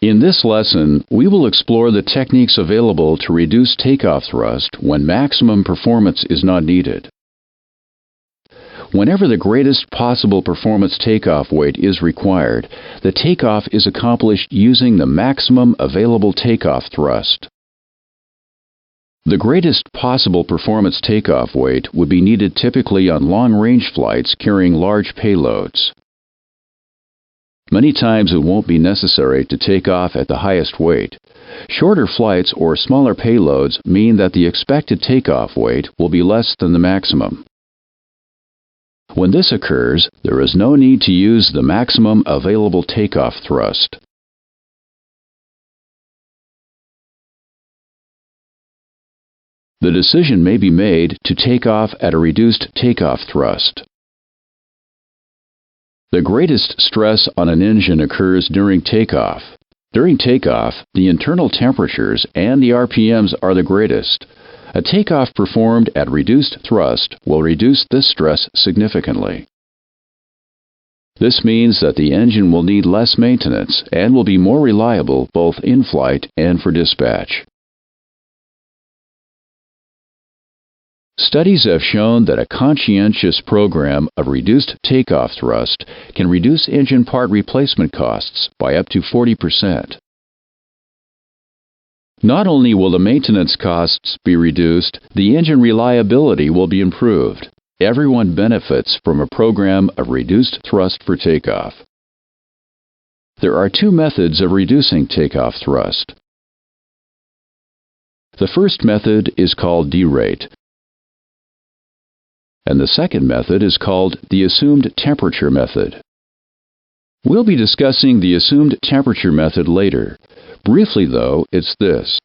In this lesson, we will explore the techniques available to reduce takeoff thrust when maximum performance is not needed. Whenever the greatest possible performance takeoff weight is required, the takeoff is accomplished using the maximum available takeoff thrust. The greatest possible performance takeoff weight would be needed typically on long-range flights carrying large payloads. Many times it won't be necessary to take off at the highest weight. Shorter flights or smaller payloads mean that the expected takeoff weight will be less than the maximum. When this occurs, there is no need to use the maximum available takeoff thrust. The decision may be made to take off at a reduced takeoff thrust. The greatest stress on an engine occurs during takeoff. During takeoff, the internal temperatures and the RPMs are the greatest. A takeoff performed at reduced thrust will reduce this stress significantly. This means that the engine will need less maintenance and will be more reliable both in flight and for dispatch. Studies have shown that a conscientious program of reduced takeoff thrust can reduce engine part replacement costs by up to 40%. Not only will the maintenance costs be reduced, the engine reliability will be improved. Everyone benefits from a program of reduced thrust for takeoff. There are two methods of reducing takeoff thrust. The first method is called derate, and the second method is called the assumed temperature method. We'll be discussing the assumed temperature method later. Briefly, though, it's this.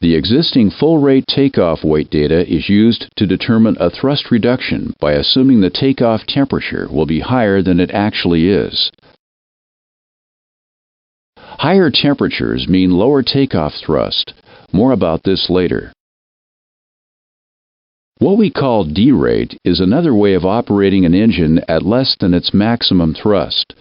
The existing full-rate takeoff weight data is used to determine a thrust reduction by assuming the takeoff temperature will be higher than it actually is. Higher temperatures mean lower takeoff thrust. More about this later. What we call derate is another way of operating an engine at less than its maximum thrust.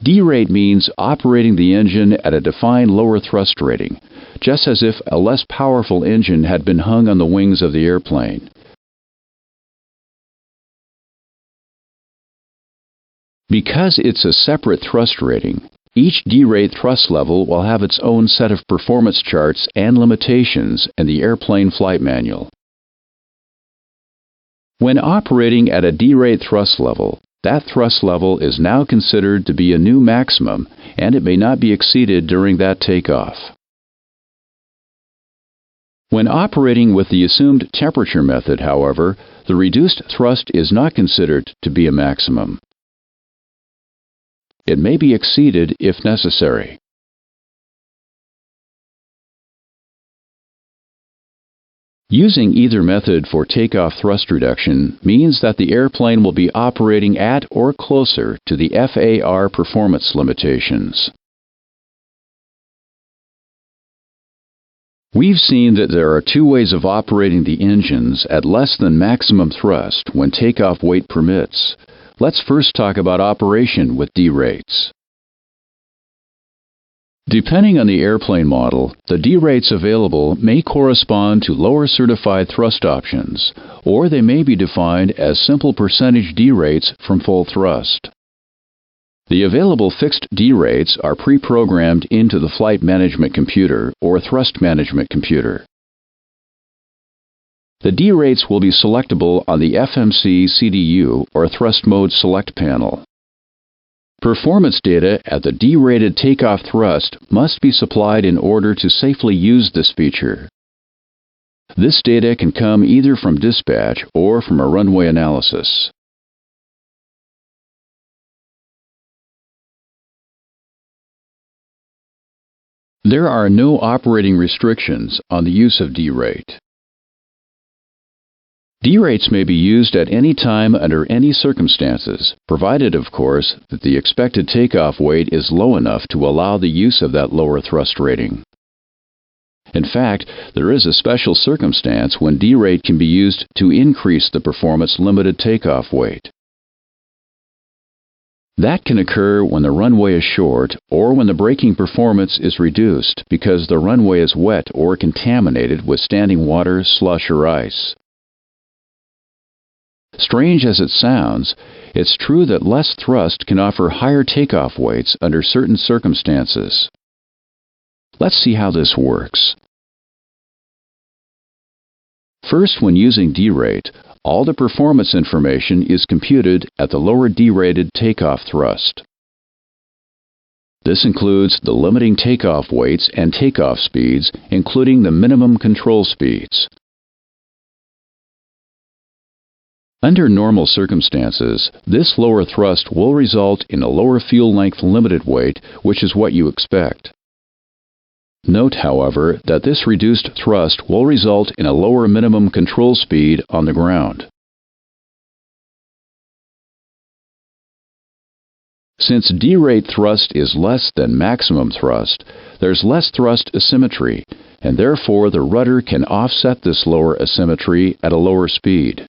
Derate means operating the engine at a defined lower thrust rating, just as if a less powerful engine had been hung on the wings of the airplane. Because it's a separate thrust rating, each derate thrust level will have its own set of performance charts and limitations in the airplane flight manual. When operating at a derate thrust level, that thrust level is now considered to be a new maximum, and it may not be exceeded during that takeoff. When operating with the assumed temperature method, however, the reduced thrust is not considered to be a maximum. It may be exceeded if necessary. Using either method for takeoff thrust reduction means that the airplane will be operating at or closer to the FAR performance limitations. We've seen that there are two ways of operating the engines at less than maximum thrust when takeoff weight permits. Let's first talk about operation with derates. Depending on the airplane model, the derates available may correspond to lower certified thrust options, or they may be defined as simple percentage derates from full thrust. The available fixed derates are pre-programmed into the flight management computer or thrust management computer. The derates will be selectable on the FMC CDU or thrust mode select panel. Performance data at the derated takeoff thrust must be supplied in order to safely use this feature. This data can come either from dispatch or from a runway analysis. There are no operating restrictions on the use of derate. Derates may be used at any time under any circumstances, provided, of course, that the expected takeoff weight is low enough to allow the use of that lower thrust rating. In fact, there is a special circumstance when derate can be used to increase the performance limited takeoff weight. That can occur when the runway is short or when the braking performance is reduced because the runway is wet or contaminated with standing water, slush, or ice. Strange as it sounds, it's true that less thrust can offer higher takeoff weights under certain circumstances. Let's see how this works. First, when using D-rate, all the performance information is computed at the lower D-rated takeoff thrust. This includes the limiting takeoff weights and takeoff speeds, including the minimum control speeds. Under normal circumstances, this lower thrust will result in a lower fuel length limited weight, which is what you expect. Note, however, that this reduced thrust will result in a lower minimum control speed on the ground. Since D-rate thrust is less than maximum thrust, there's less thrust asymmetry, and therefore the rudder can offset this lower asymmetry at a lower speed.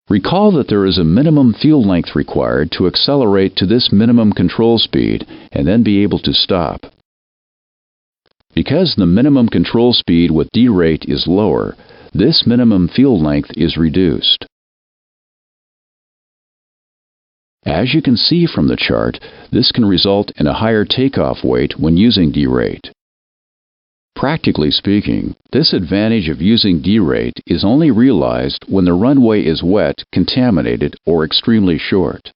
Recall that there is a minimum fuel length required to accelerate to this minimum control speed and then be able to stop. Because the minimum control speed with D-rate is lower, this minimum fuel length is reduced. As you can see from the chart, this can result in a higher takeoff weight when using D-rate. Practically speaking, this advantage of using D-rate is only realized when the runway is wet, contaminated, or extremely short.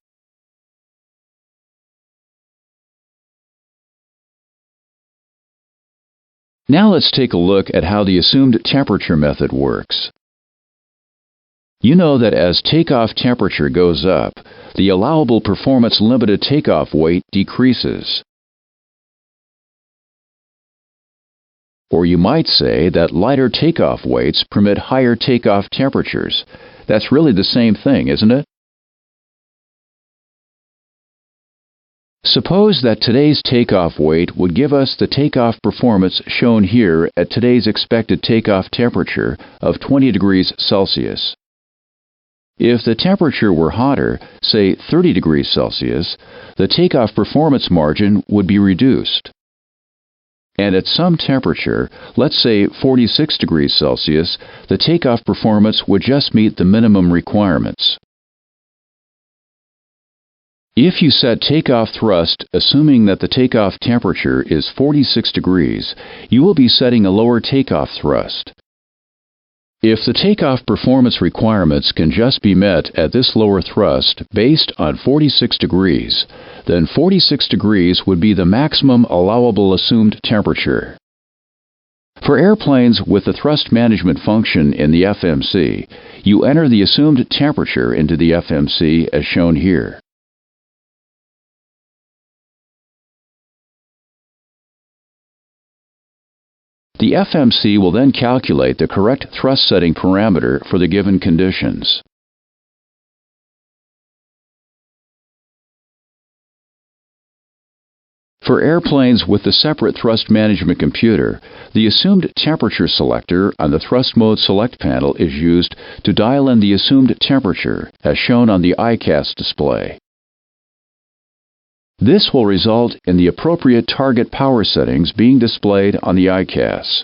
Now let's take a look at how the assumed temperature method works. You know that as takeoff temperature goes up, the allowable performance limited takeoff weight decreases. Or you might say that lighter takeoff weights permit higher takeoff temperatures. That's really the same thing, isn't it? Suppose that today's takeoff weight would give us the takeoff performance shown here at today's expected takeoff temperature of 20 degrees Celsius. If the temperature were hotter, say 30 degrees Celsius, the takeoff performance margin would be reduced. And at some temperature, let's say 46 degrees Celsius, the takeoff performance would just meet the minimum requirements. If you set takeoff thrust assuming that the takeoff temperature is 46 degrees, you will be setting a lower takeoff thrust. If the takeoff performance requirements can just be met at this lower thrust based on 46 degrees, then 46 degrees would be the maximum allowable assumed temperature. For airplanes with the thrust management function in the FMC, you enter the assumed temperature into the FMC as shown here. The FMC will then calculate the correct thrust setting parameter for the given conditions. For airplanes with the separate thrust management computer, the assumed temperature selector on the thrust mode select panel is used to dial in the assumed temperature as shown on the ICAS display. This will result in the appropriate target power settings being displayed on the ICAS.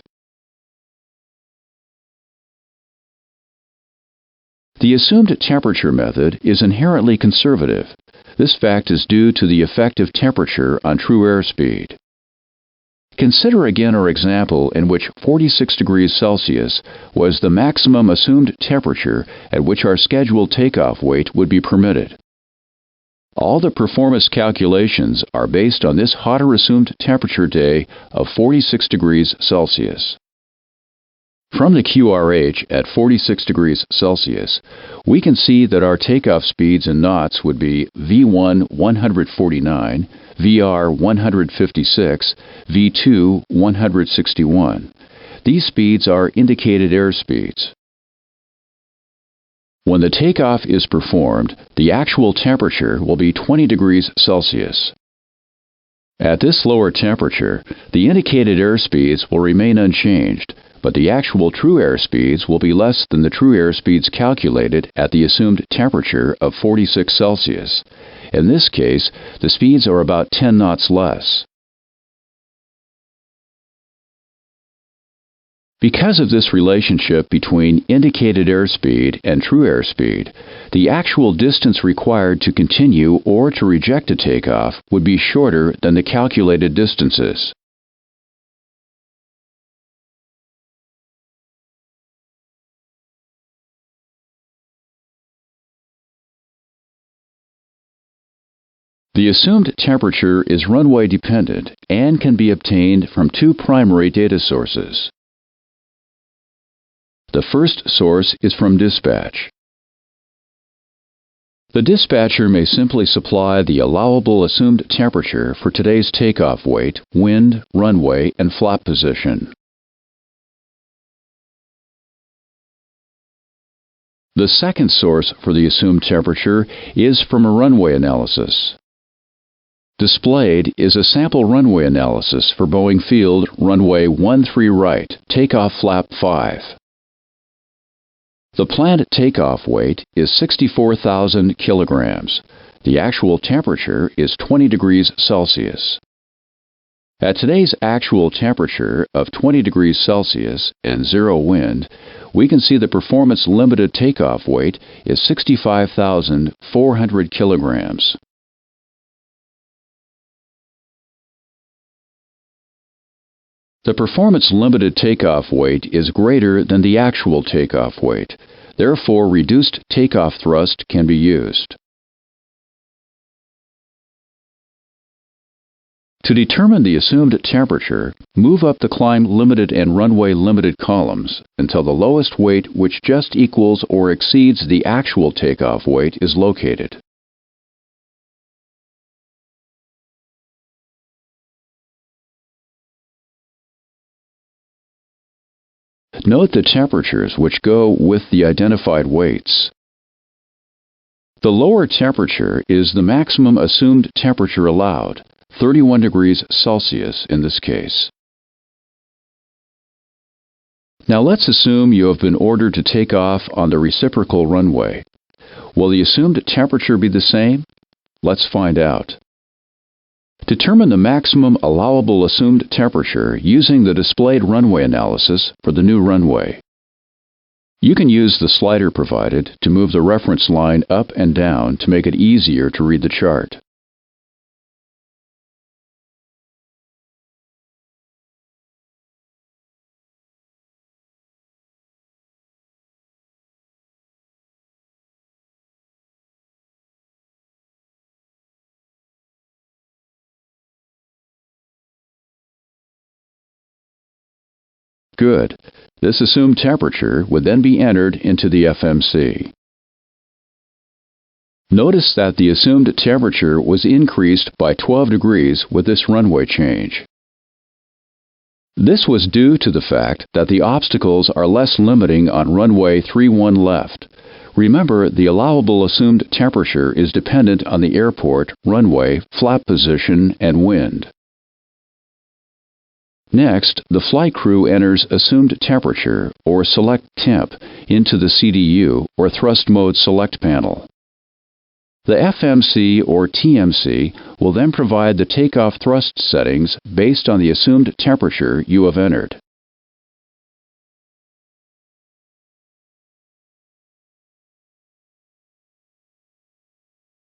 The assumed temperature method is inherently conservative. This fact is due to the effective temperature on true airspeed. Consider again our example in which 46 degrees Celsius was the maximum assumed temperature at which our scheduled takeoff weight would be permitted. All the performance calculations are based on this hotter assumed temperature day of 46 degrees Celsius. From the QRH at 46 degrees Celsius, we can see that our takeoff speeds in knots would be V1 149, VR 156, V2 161. These speeds are indicated airspeeds. When the takeoff is performed, the actual temperature will be 20 degrees Celsius. At this lower temperature, the indicated airspeeds will remain unchanged, but the actual true airspeeds will be less than the true airspeeds calculated at the assumed temperature of 46 Celsius. In this case, the speeds are about 10 knots less. Because of this relationship between indicated airspeed and true airspeed, the actual distance required to continue or to reject a takeoff would be shorter than the calculated distances. The assumed temperature is runway dependent and can be obtained from two primary data sources. The first source is from dispatch. The dispatcher may simply supply the allowable assumed temperature for today's takeoff weight, wind, runway, and flap position. The second source for the assumed temperature is from a runway analysis. Displayed is a sample runway analysis for Boeing Field Runway 13 right, takeoff flap 5. The planned takeoff weight is 64,000 kilograms. The actual temperature is 20 degrees Celsius. At today's actual temperature of 20 degrees Celsius and 0 wind, we can see the performance limited takeoff weight is 65,400 kilograms. The performance-limited takeoff weight is greater than the actual takeoff weight. Therefore, reduced takeoff thrust can be used. To determine the assumed temperature, move up the climb limited and runway limited columns until the lowest weight which just equals or exceeds the actual takeoff weight is located. Note the temperatures which go with the identified weights. The lower temperature is the maximum assumed temperature allowed, 31 degrees Celsius in this case. Now let's assume you have been ordered to take off on the reciprocal runway. Will the assumed temperature be the same? Let's find out. Determine the maximum allowable assumed temperature using the displayed runway analysis for the new runway. You can use the slider provided to move the reference line up and down to make it easier to read the chart. Good. This assumed temperature would then be entered into the FMC. Notice that the assumed temperature was increased by 12 degrees with this runway change. This was due to the fact that the obstacles are less limiting on runway 31 left. Remember, the allowable assumed temperature is dependent on the airport, runway, flap position, and wind. Next, the flight crew enters assumed temperature, or select temp, into the CDU, or thrust mode select panel. The FMC or TMC will then provide the takeoff thrust settings based on the assumed temperature you have entered.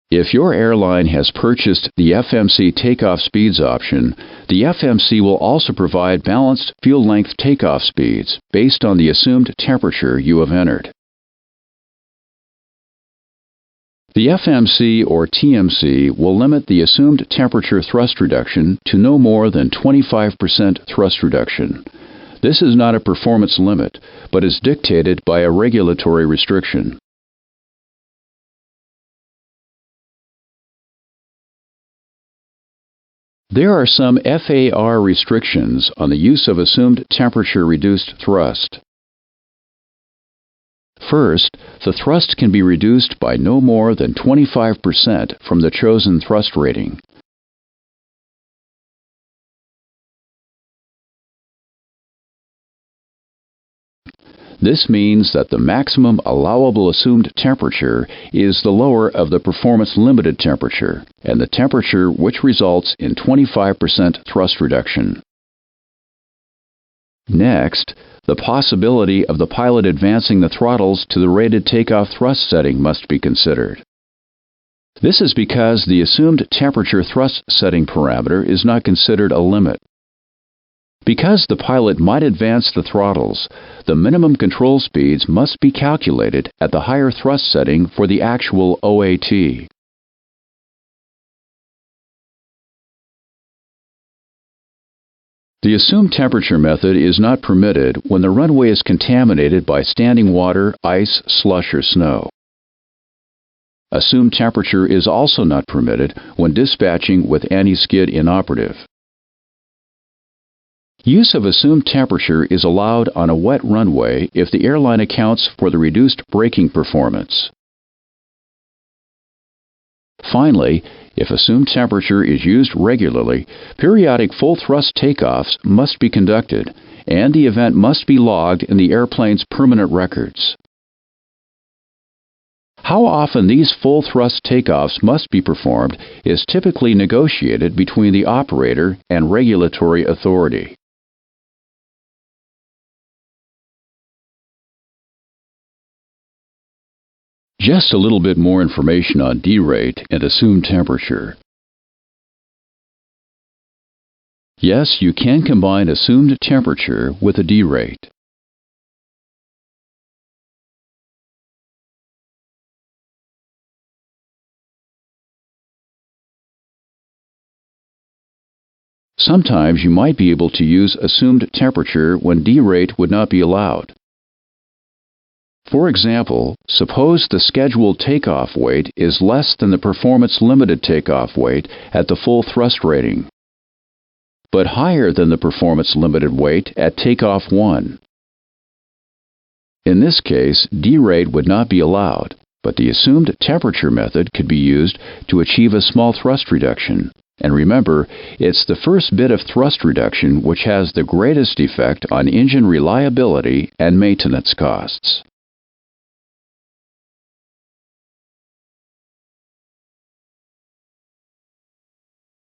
If your airline has purchased the FMC takeoff speeds option, the FMC will also provide balanced fuel length takeoff speeds based on the assumed temperature you have entered. The FMC or TMC will limit the assumed temperature thrust reduction to no more than 25% thrust reduction. This is not a performance limit, but is dictated by a regulatory restriction. There are some FAR restrictions on the use of assumed temperature-reduced thrust. First, the thrust can be reduced by no more than 25% from the chosen thrust rating. This means that the maximum allowable assumed temperature is the lower of the performance limited temperature, and the temperature which results in 25% thrust reduction. Next, the possibility of the pilot advancing the throttles to the rated takeoff thrust setting must be considered. This is because the assumed temperature thrust setting parameter is not considered a limit. Because the pilot might advance the throttles, the minimum control speeds must be calculated at the higher thrust setting for the actual OAT. The assumed temperature method is not permitted when the runway is contaminated by standing water, ice, slush, or snow. Assumed temperature is also not permitted when dispatching with anti-skid inoperative. Use of assumed temperature is allowed on a wet runway if the airline accounts for the reduced braking performance. Finally, if assumed temperature is used regularly, periodic full thrust takeoffs must be conducted, and the event must be logged in the airplane's permanent records. How often these full thrust takeoffs must be performed is typically negotiated between the operator and regulatory authority. Just a little bit more information on D-rate and assumed temperature. Yes, you can combine assumed temperature with a D-rate. Sometimes you might be able to use assumed temperature when D-rate would not be allowed. For example, suppose the scheduled takeoff weight is less than the performance limited takeoff weight at the full thrust rating, but higher than the performance limited weight at takeoff 1. In this case, D-rate would not be allowed, but the assumed temperature method could be used to achieve a small thrust reduction. And remember, it's the first bit of thrust reduction which has the greatest effect on engine reliability and maintenance costs.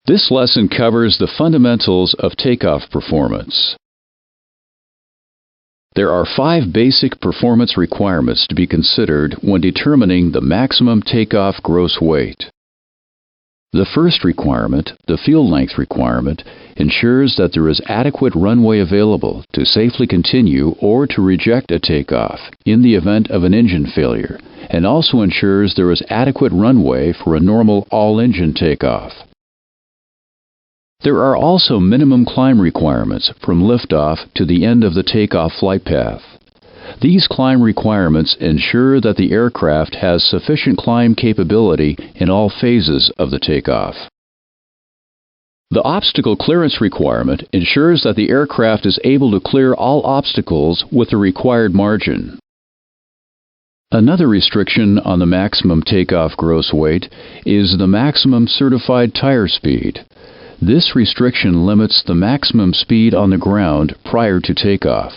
This lesson covers the fundamentals of takeoff performance. There are 5 basic performance requirements to be considered when determining the maximum takeoff gross weight. The first requirement, the field length requirement, ensures that there is adequate runway available to safely continue or to reject a takeoff in the event of an engine failure, and also ensures there is adequate runway for a normal all-engine takeoff. There are also minimum climb requirements from liftoff to the end of the takeoff flight path. These climb requirements ensure that the aircraft has sufficient climb capability in all phases of the takeoff. The obstacle clearance requirement ensures that the aircraft is able to clear all obstacles with the required margin. Another restriction on the maximum takeoff gross weight is the maximum certified tire speed. This restriction limits the maximum speed on the ground prior to takeoff.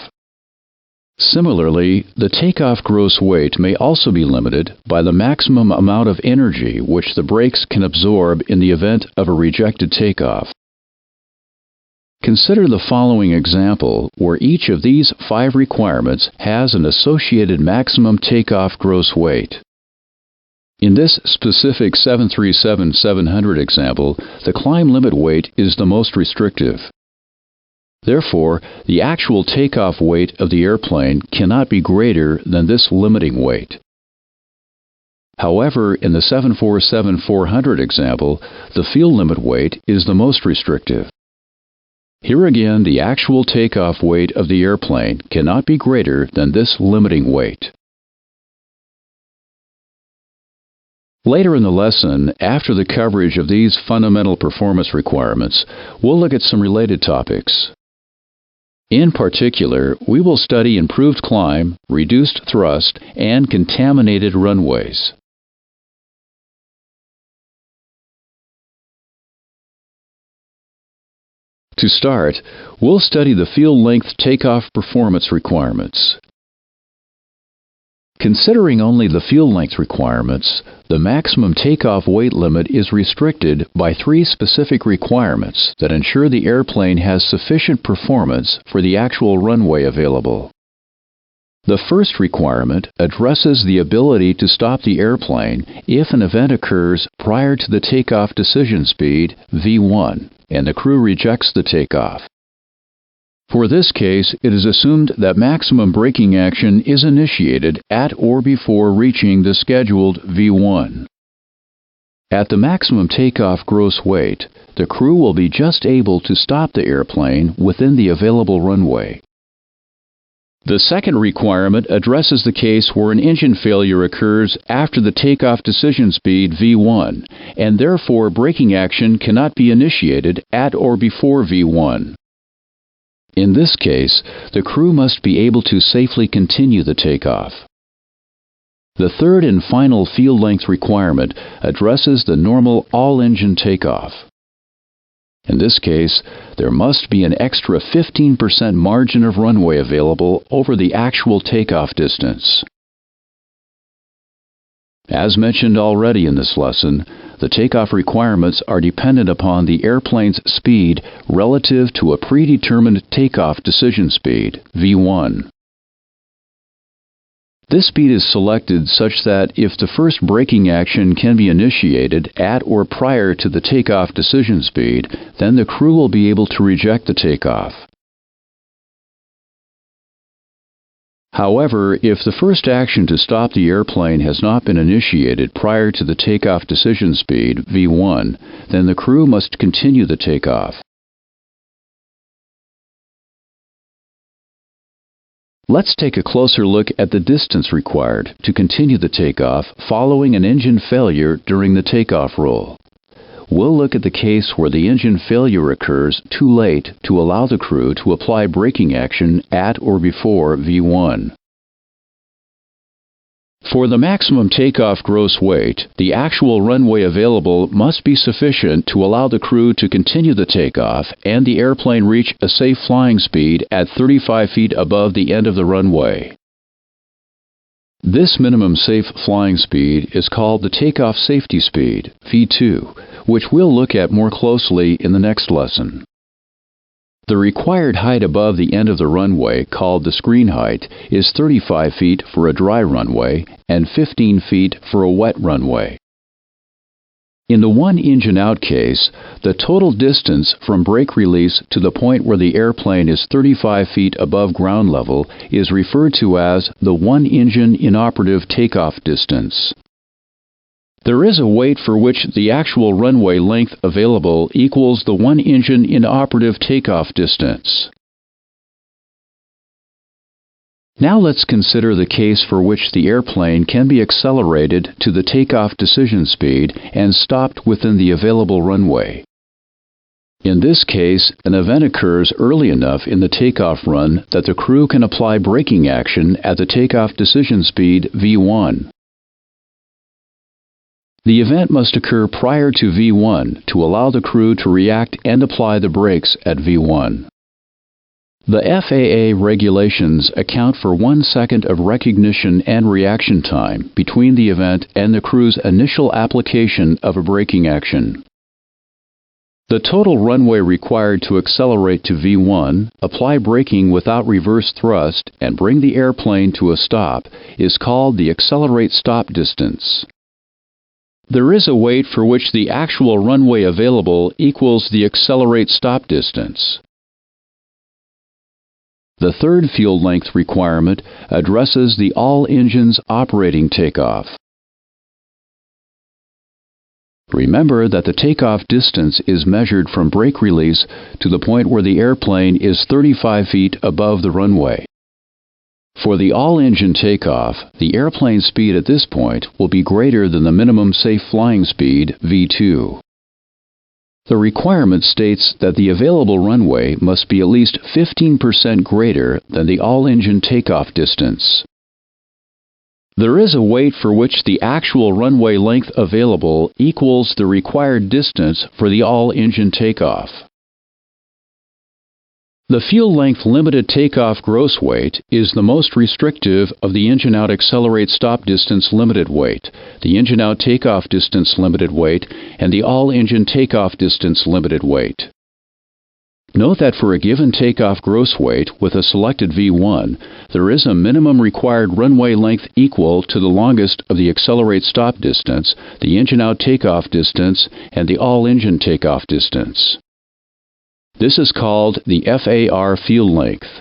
Similarly, the takeoff gross weight may also be limited by the maximum amount of energy which the brakes can absorb in the event of a rejected takeoff. Consider the following example where each of these 5 requirements has an associated maximum takeoff gross weight. In this specific 737-700 example, the climb limit weight is the most restrictive. Therefore, the actual takeoff weight of the airplane cannot be greater than this limiting weight. However, in the 747-400 example, the field limit weight is the most restrictive. Here again, the actual takeoff weight of the airplane cannot be greater than this limiting weight. Later in the lesson, after the coverage of these fundamental performance requirements, we'll look at some related topics. In particular, we will study improved climb, reduced thrust, and contaminated runways. To start, we'll study the field length takeoff performance requirements. Considering only the fuel length requirements, the maximum takeoff weight limit is restricted by 3 specific requirements that ensure the airplane has sufficient performance for the actual runway available. The first requirement addresses the ability to stop the airplane if an event occurs prior to the takeoff decision speed, V1, and the crew rejects the takeoff. For this case, it is assumed that maximum braking action is initiated at or before reaching the scheduled V1. At the maximum takeoff gross weight, the crew will be just able to stop the airplane within the available runway. The second requirement addresses the case where an engine failure occurs after the takeoff decision speed V1, and therefore braking action cannot be initiated at or before V1. In this case, the crew must be able to safely continue the takeoff. The third and final field length requirement addresses the normal all-engine takeoff. In this case, there must be an extra 15% margin of runway available over the actual takeoff distance. As mentioned already in this lesson, the takeoff requirements are dependent upon the airplane's speed relative to a predetermined takeoff decision speed, V1. This speed is selected such that if the first braking action can be initiated at or prior to the takeoff decision speed, then the crew will be able to reject the takeoff. However, if the first action to stop the airplane has not been initiated prior to the takeoff decision speed, V1, then the crew must continue the takeoff. Let's take a closer look at the distance required to continue the takeoff following an engine failure during the takeoff roll. We'll look at the case where the engine failure occurs too late to allow the crew to apply braking action at or before V1. For the maximum takeoff gross weight, the actual runway available must be sufficient to allow the crew to continue the takeoff and the airplane reach a safe flying speed at 35 feet above the end of the runway. This minimum safe flying speed is called the takeoff safety speed, V2, which we'll look at more closely in the next lesson. The required height above the end of the runway, called the screen height, is 35 feet for a dry runway and 15 feet for a wet runway. In the one engine out case, the total distance from brake release to the point where the airplane is 35 feet above ground level is referred to as the one engine inoperative takeoff distance. There is a weight for which the actual runway length available equals the one engine inoperative takeoff distance. Now let's consider the case for which the airplane can be accelerated to the takeoff decision speed and stopped within the available runway. In this case, an event occurs early enough in the takeoff run that the crew can apply braking action at the takeoff decision speed V1. The event must occur prior to V1 to allow the crew to react and apply the brakes at V1. The FAA regulations account for 1 second of recognition and reaction time between the event and the crew's initial application of a braking action. The total runway required to accelerate to V1, apply braking without reverse thrust, and bring the airplane to a stop is called the accelerate stop distance. There is a weight for which the actual runway available equals the accelerate stop distance. The third field length requirement addresses the all engines operating takeoff. Remember that the takeoff distance is measured from brake release to the point where the airplane is 35 feet above the runway. For the all-engine takeoff, the airplane speed at this point will be greater than the minimum safe flying speed, V2. The requirement states that the available runway must be at least 15% greater than the all-engine takeoff distance. There is a weight for which the actual runway length available equals the required distance for the all-engine takeoff. The fuel length limited takeoff gross weight is the most restrictive of the engine out accelerate stop distance limited weight, the engine out takeoff distance limited weight, and the all engine takeoff distance limited weight. Note that for a given takeoff gross weight with a selected V1, there is a minimum required runway length equal to the longest of the accelerate stop distance, the engine out takeoff distance, and the all engine takeoff distance. This is called the FAR field length.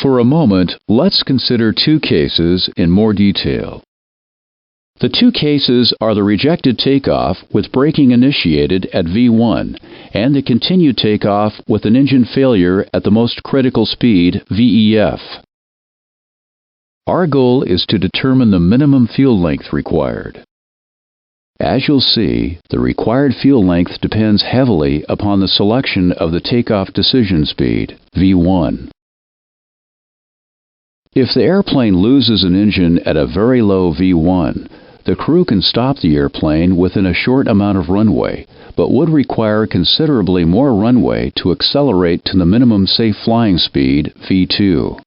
For a moment, let's consider two cases in more detail. The two cases are the rejected takeoff with braking initiated at V1 and the continued takeoff with an engine failure at the most critical speed, VEF. Our goal is to determine the minimum fuel length required. As you'll see, the required fuel length depends heavily upon the selection of the takeoff decision speed, V1. If the airplane loses an engine at a very low V1, the crew can stop the airplane within a short amount of runway, but would require considerably more runway to accelerate to the minimum safe flying speed, V2.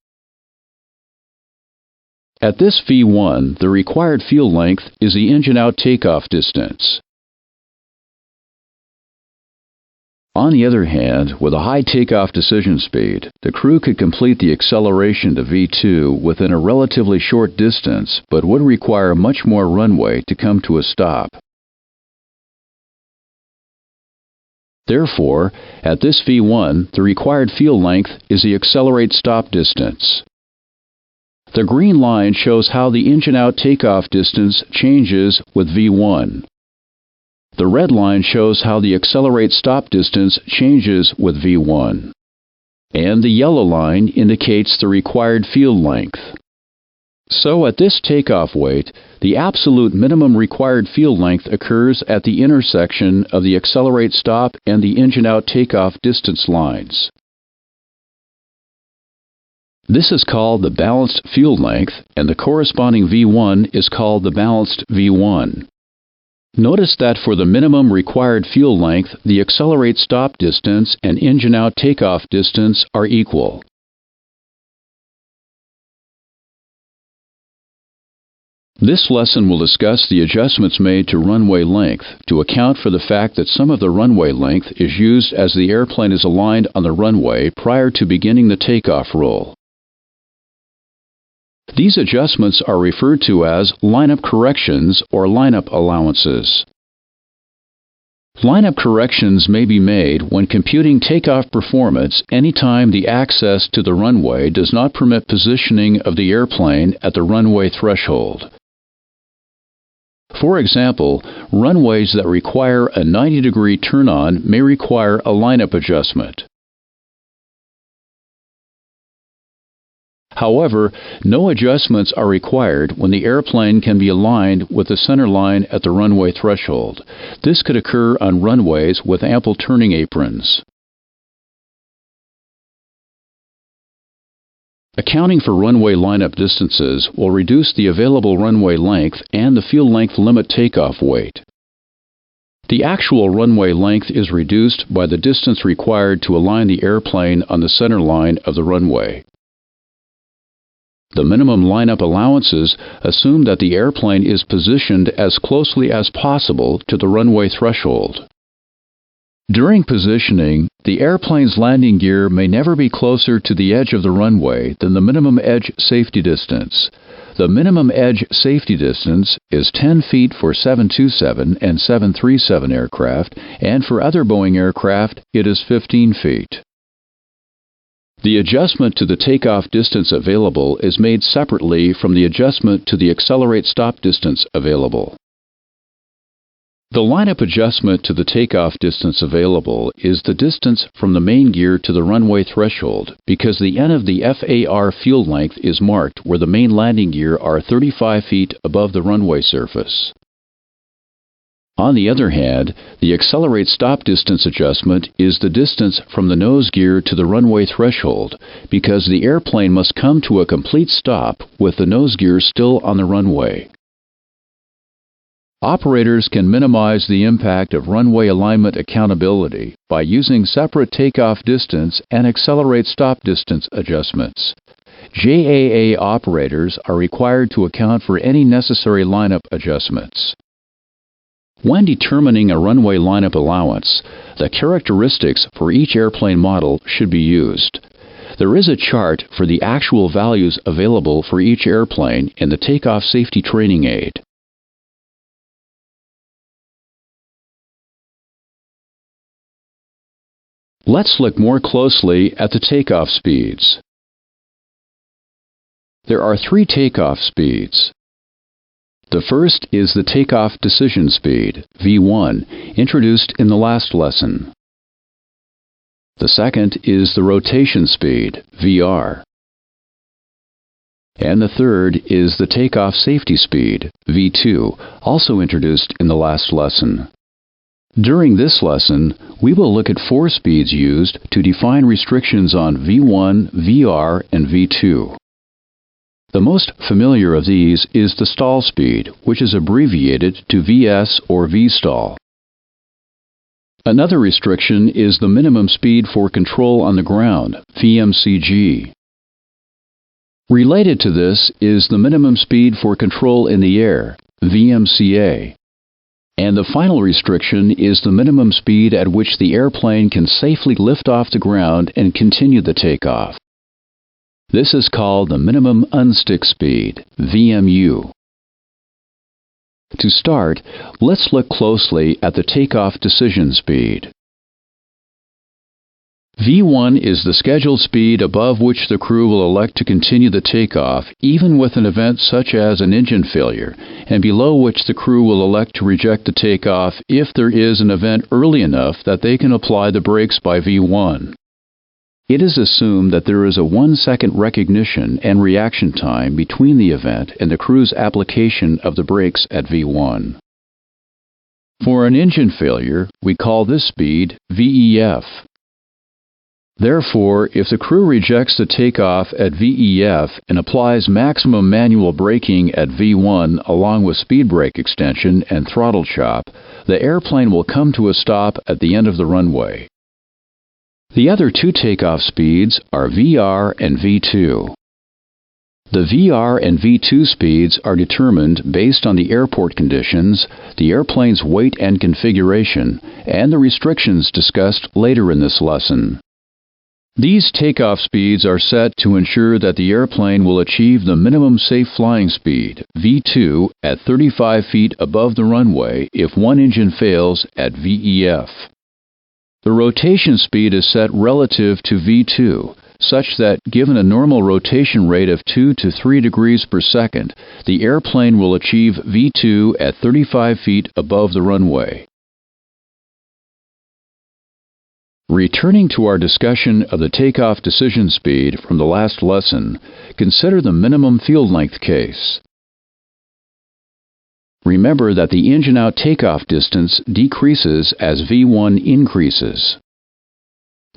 At this V1, the required fuel length is the engine out takeoff distance. On the other hand, with a high takeoff decision speed, the crew could complete the acceleration to V2 within a relatively short distance, but would require much more runway to come to a stop. Therefore, at this V1, the required fuel length is the accelerate stop distance. The green line shows how the engine out takeoff distance changes with V1. The red line shows how the accelerate stop distance changes with V1. And the yellow line indicates the required fuel length. So at this takeoff weight, the absolute minimum required fuel length occurs at the intersection of the accelerate stop and the engine out takeoff distance lines. This is called the balanced fuel length, and the corresponding V1 is called the balanced V1. Notice that for the minimum required fuel length, the accelerate stop distance and engine out takeoff distance are equal. This lesson will discuss the adjustments made to runway length to account for the fact that some of the runway length is used as the airplane is aligned on the runway prior to beginning the takeoff roll. These adjustments are referred to as lineup corrections or lineup allowances. Lineup corrections may be made when computing takeoff performance anytime the access to the runway does not permit positioning of the airplane at the runway threshold. For example, runways that require a 90-degree turn-on may require a lineup adjustment. However, no adjustments are required when the airplane can be aligned with the center line at the runway threshold. This could occur on runways with ample turning aprons. Accounting for runway lineup distances will reduce the available runway length and the fuel length limit takeoff weight. The actual runway length is reduced by the distance required to align the airplane on the center line of the runway. The minimum lineup allowances assume that the airplane is positioned as closely as possible to the runway threshold. During positioning, the airplane's landing gear may never be closer to the edge of the runway than the minimum edge safety distance. The minimum edge safety distance is 10 feet for 727 and 737 aircraft, and for other Boeing aircraft, it is 15 feet. The adjustment to the takeoff distance available is made separately from the adjustment to the accelerate stop distance available. The lineup adjustment to the takeoff distance available is the distance from the main gear to the runway threshold because the end of the FAR fuel length is marked where the main landing gear are 35 feet above the runway surface. On the other hand, the accelerate stop distance adjustment is the distance from the nose gear to the runway threshold because the airplane must come to a complete stop with the nose gear still on the runway. Operators can minimize the impact of runway alignment accountability by using separate takeoff distance and accelerate stop distance adjustments. JAA operators are required to account for any necessary lineup adjustments. When determining a runway lineup allowance, the characteristics for each airplane model should be used. There is a chart for the actual values available for each airplane in the Takeoff Safety Training Aid. Let's look more closely at the takeoff speeds. There are 3 takeoff speeds. The first is the takeoff decision speed, V1, introduced in the last lesson. The second is the rotation speed, VR. And the third is the takeoff safety speed, V2, also introduced in the last lesson. During this lesson, we will look at 4 speeds used to define restrictions on V1, VR, and V2. The most familiar of these is the stall speed, which is abbreviated to VS or VStall. Another restriction is the minimum speed for control on the ground, VMCG. Related to this is the minimum speed for control in the air, VMCA. And the final restriction is the minimum speed at which the airplane can safely lift off the ground and continue the takeoff. This is called the minimum unstick speed, VMU. To start, let's look closely at the takeoff decision speed. V1 is the scheduled speed above which the crew will elect to continue the takeoff, even with an event such as an engine failure, and below which the crew will elect to reject the takeoff if there is an event early enough that they can apply the brakes by V1. It is assumed that there is a 1-second recognition and reaction time between the event and the crew's application of the brakes at V1. For an engine failure, we call this speed VEF. Therefore, if the crew rejects the takeoff at VEF and applies maximum manual braking at V1 along with speed brake extension and throttle chop, the airplane will come to a stop at the end of the runway. The other 2 takeoff speeds are VR and V2. The VR and V2 speeds are determined based on the airport conditions, the airplane's weight and configuration, and the restrictions discussed later in this lesson. These takeoff speeds are set to ensure that the airplane will achieve the minimum safe flying speed, V2, at 35 feet above the runway if one engine fails at VEF. The rotation speed is set relative to V2, such that given a normal rotation rate of 2 to 3 degrees per second, the airplane will achieve V2 at 35 feet above the runway. Returning to our discussion of the takeoff decision speed from the last lesson, consider the minimum field length case. Remember that the engine-out takeoff distance decreases as V1 increases.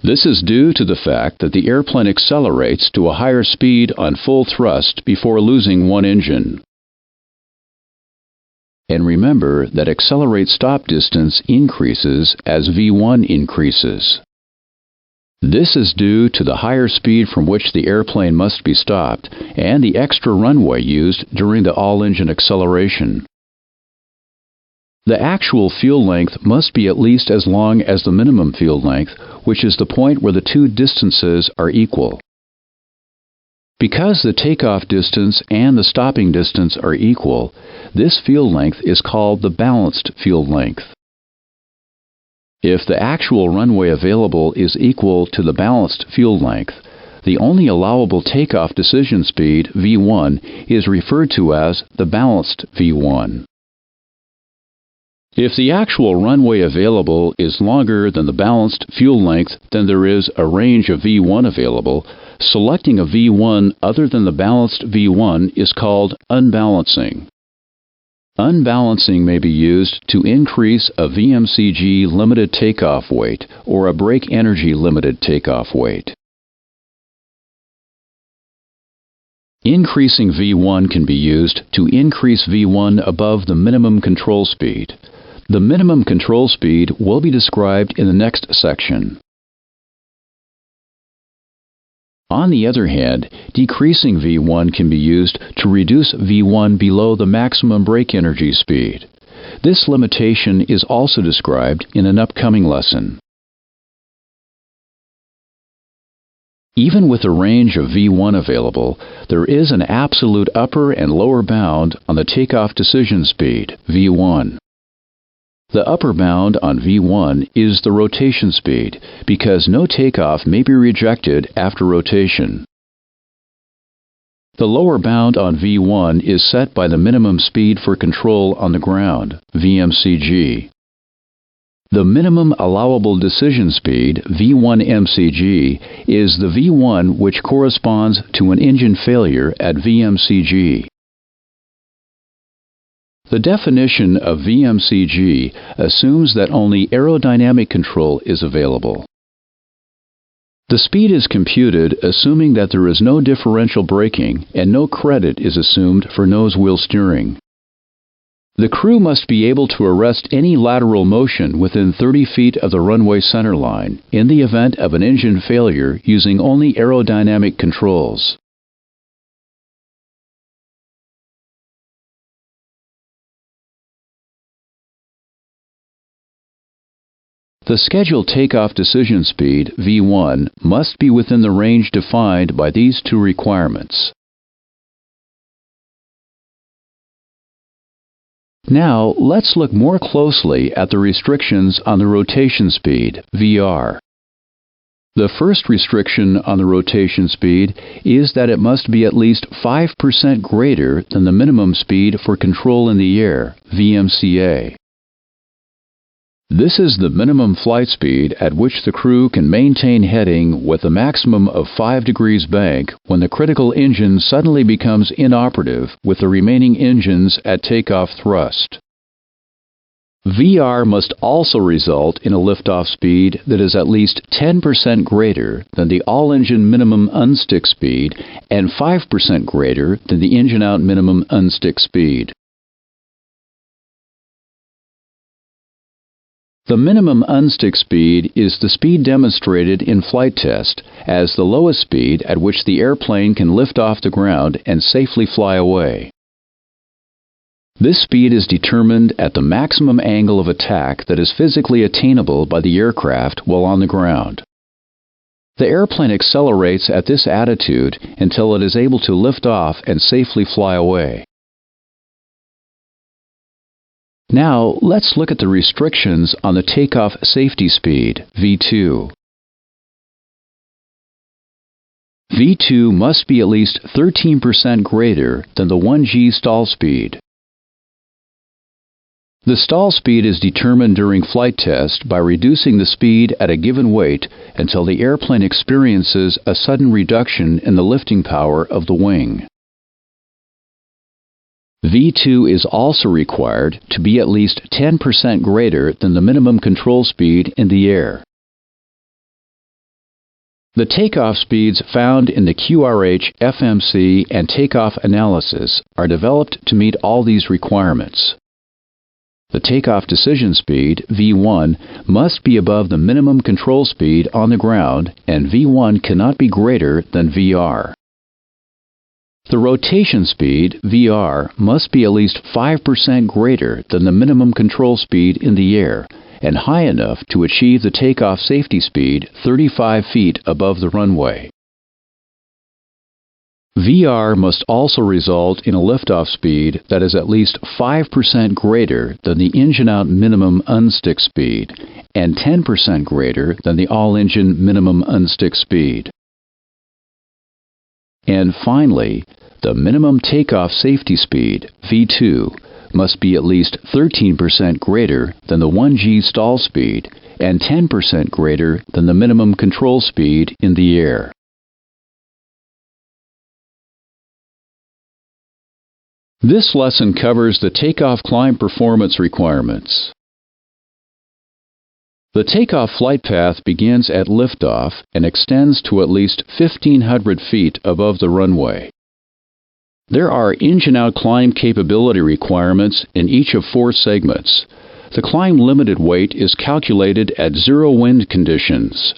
This is due to the fact that the airplane accelerates to a higher speed on full thrust before losing one engine. And remember that accelerate stop distance increases as V1 increases. This is due to the higher speed from which the airplane must be stopped and the extra runway used during the all-engine acceleration. The actual field length must be at least as long as the minimum field length, which is the point where the 2 distances are equal. Because the takeoff distance and the stopping distance are equal, this field length is called the balanced field length. If the actual runway available is equal to the balanced field length, the only allowable takeoff decision speed, V1, is referred to as the balanced V1. If the actual runway available is longer than the balanced fuel length, then there is a range of V1 available. Selecting a V1 other than the balanced V1 is called unbalancing. Unbalancing may be used to increase a VMCG limited takeoff weight or a brake energy limited takeoff weight. Increasing V1 can be used to increase V1 above the minimum control speed. The minimum control speed will be described in the next section. On the other hand, decreasing V1 can be used to reduce V1 below the maximum brake energy speed. This limitation is also described in an upcoming lesson. Even with a range of V1 available, there is an absolute upper and lower bound on the takeoff decision speed, V1. The upper bound on V1 is the rotation speed, because no takeoff may be rejected after rotation. The lower bound on V1 is set by the minimum speed for control on the ground, VMCG. The minimum allowable decision speed, V1 MCG, is the V1 which corresponds to an engine failure at VMCG. The definition of VMCG assumes that only aerodynamic control is available. The speed is computed assuming that there is no differential braking and no credit is assumed for nose wheel steering. The crew must be able to arrest any lateral motion within 30 feet of the runway centerline in the event of an engine failure using only aerodynamic controls. The scheduled takeoff decision speed, V1, must be within the range defined by these two requirements. Now, let's look more closely at the restrictions on the rotation speed, VR. The first restriction on the rotation speed is that it must be at least 5% greater than the minimum speed for control in the air, VMCA. This is the minimum flight speed at which the crew can maintain heading with a maximum of 5 degrees bank when the critical engine suddenly becomes inoperative with the remaining engines at takeoff thrust. VR must also result in a liftoff speed that is at least 10% greater than the all-engine minimum unstick speed and 5% greater than the engine-out minimum unstick speed. The minimum unstick speed is the speed demonstrated in flight test as the lowest speed at which the airplane can lift off the ground and safely fly away. This speed is determined at the maximum angle of attack that is physically attainable by the aircraft while on the ground. The airplane accelerates at this attitude until it is able to lift off and safely fly away. Now, let's look at the restrictions on the takeoff safety speed, V2. V2 must be at least 13% greater than the 1G stall speed. The stall speed is determined during flight test by reducing the speed at a given weight until the airplane experiences a sudden reduction in the lifting power of the wing. V2 is also required to be at least 10% greater than the minimum control speed in the air. The takeoff speeds found in the QRH, FMC, and takeoff analysis are developed to meet all these requirements. The takeoff decision speed, V1, must be above the minimum control speed on the ground, and V1 cannot be greater than VR. The rotation speed, VR, must be at least 5% greater than the minimum control speed in the air and high enough to achieve the takeoff safety speed 35 feet above the runway. VR must also result in a liftoff speed that is at least 5% greater than the engine-out minimum unstick speed and 10% greater than the all-engine minimum unstick speed. And finally, the minimum takeoff safety speed, V2, must be at least 13% greater than the 1G stall speed and 10% greater than the minimum control speed in the air. This lesson covers the takeoff climb performance requirements. The takeoff flight path begins at liftoff and extends to at least 1,500 feet above the runway. There are engine-out climb capability requirements in each of 4 segments. The climb limited weight is calculated at 0 wind conditions.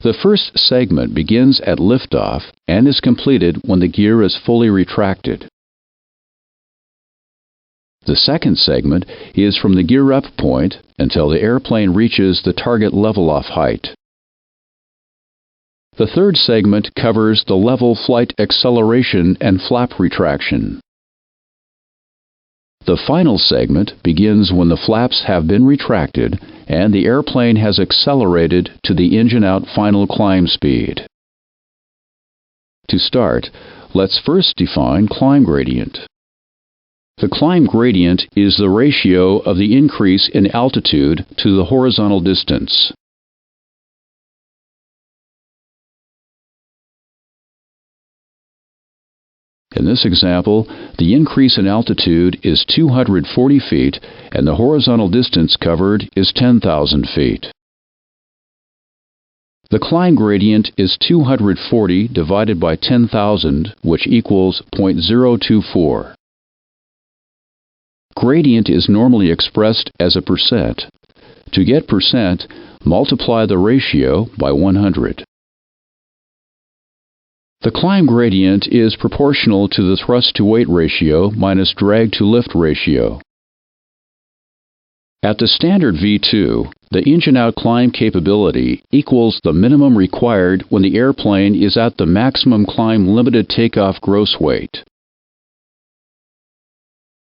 The first segment begins at liftoff and is completed when the gear is fully retracted. The second segment is from the gear up point until the airplane reaches the target level-off height. The third segment covers the level flight acceleration and flap retraction. The final segment begins when the flaps have been retracted and the airplane has accelerated to the engine-out final climb speed. To start, let's first define climb gradient. The climb gradient is the ratio of the increase in altitude to the horizontal distance. In this example, the increase in altitude is 240 feet and the horizontal distance covered is 10,000 feet. The climb gradient is 240 divided by 10,000, which equals 0.024. Gradient is normally expressed as a percent. To get percent, multiply the ratio by 100. The climb gradient is proportional to the thrust-to-weight ratio minus drag-to-lift ratio. At the standard V2, the engine-out climb capability equals the minimum required when the airplane is at the maximum climb limited takeoff gross weight.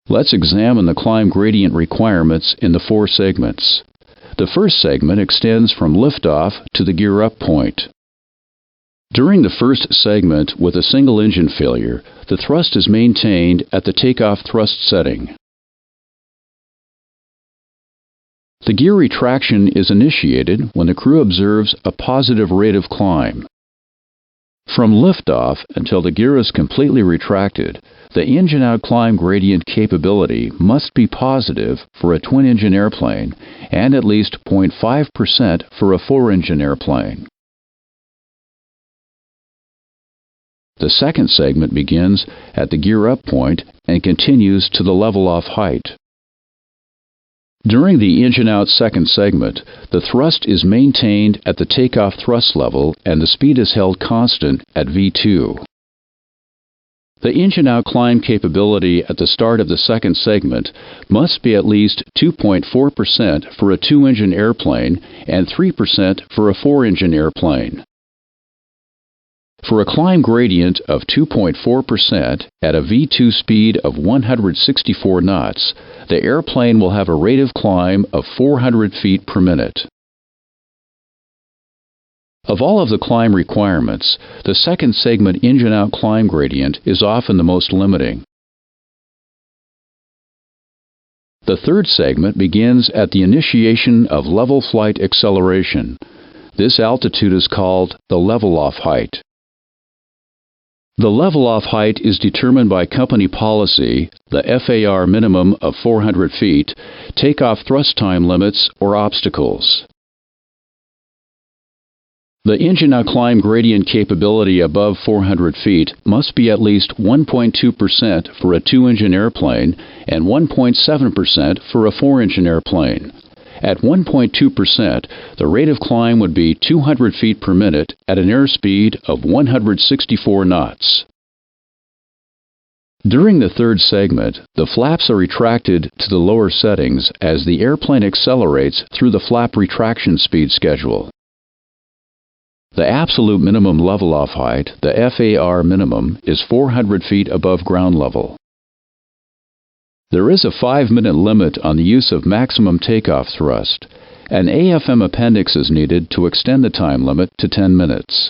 Let's examine the climb gradient requirements in the 4 segments. The first segment extends from liftoff to the gear up point. During the first segment with a single engine failure, the thrust is maintained at the takeoff thrust setting. The gear retraction is initiated when the crew observes a positive rate of climb. From liftoff until the gear is completely retracted, the engine-out climb gradient capability must be positive for a twin-engine airplane and at least 0.5% for a 4-engine airplane. The second segment begins at the gear up point and continues to the level-off height. During the engine-out second segment, the thrust is maintained at the takeoff thrust level and the speed is held constant at V2. The engine-out climb capability at the start of the second segment must be at least 2.4% for a 2-engine airplane and 3% for a 4-engine airplane. For a climb gradient of 2.4% at a V2 speed of 164 knots, the airplane will have a rate of climb of 400 feet per minute. Of all of the climb requirements, the second segment engine-out climb gradient is often the most limiting. The third segment begins at the initiation of level flight acceleration. This altitude is called the level-off height. The level-off height is determined by company policy, the FAR minimum of 400 feet, takeoff thrust time limits, or obstacles. The engine-out climb gradient capability above 400 feet must be at least 1.2% for a 2-engine airplane and 1.7% for a 4-engine airplane. At 1.2%, the rate of climb would be 200 feet per minute at an airspeed of 164 knots. During the third segment, the flaps are retracted to the lower settings as the airplane accelerates through the flap retraction speed schedule. The absolute minimum level-off height, the FAR minimum, is 400 feet above ground level. There is a 5-minute limit on the use of maximum takeoff thrust. An AFM appendix is needed to extend the time limit to 10 minutes.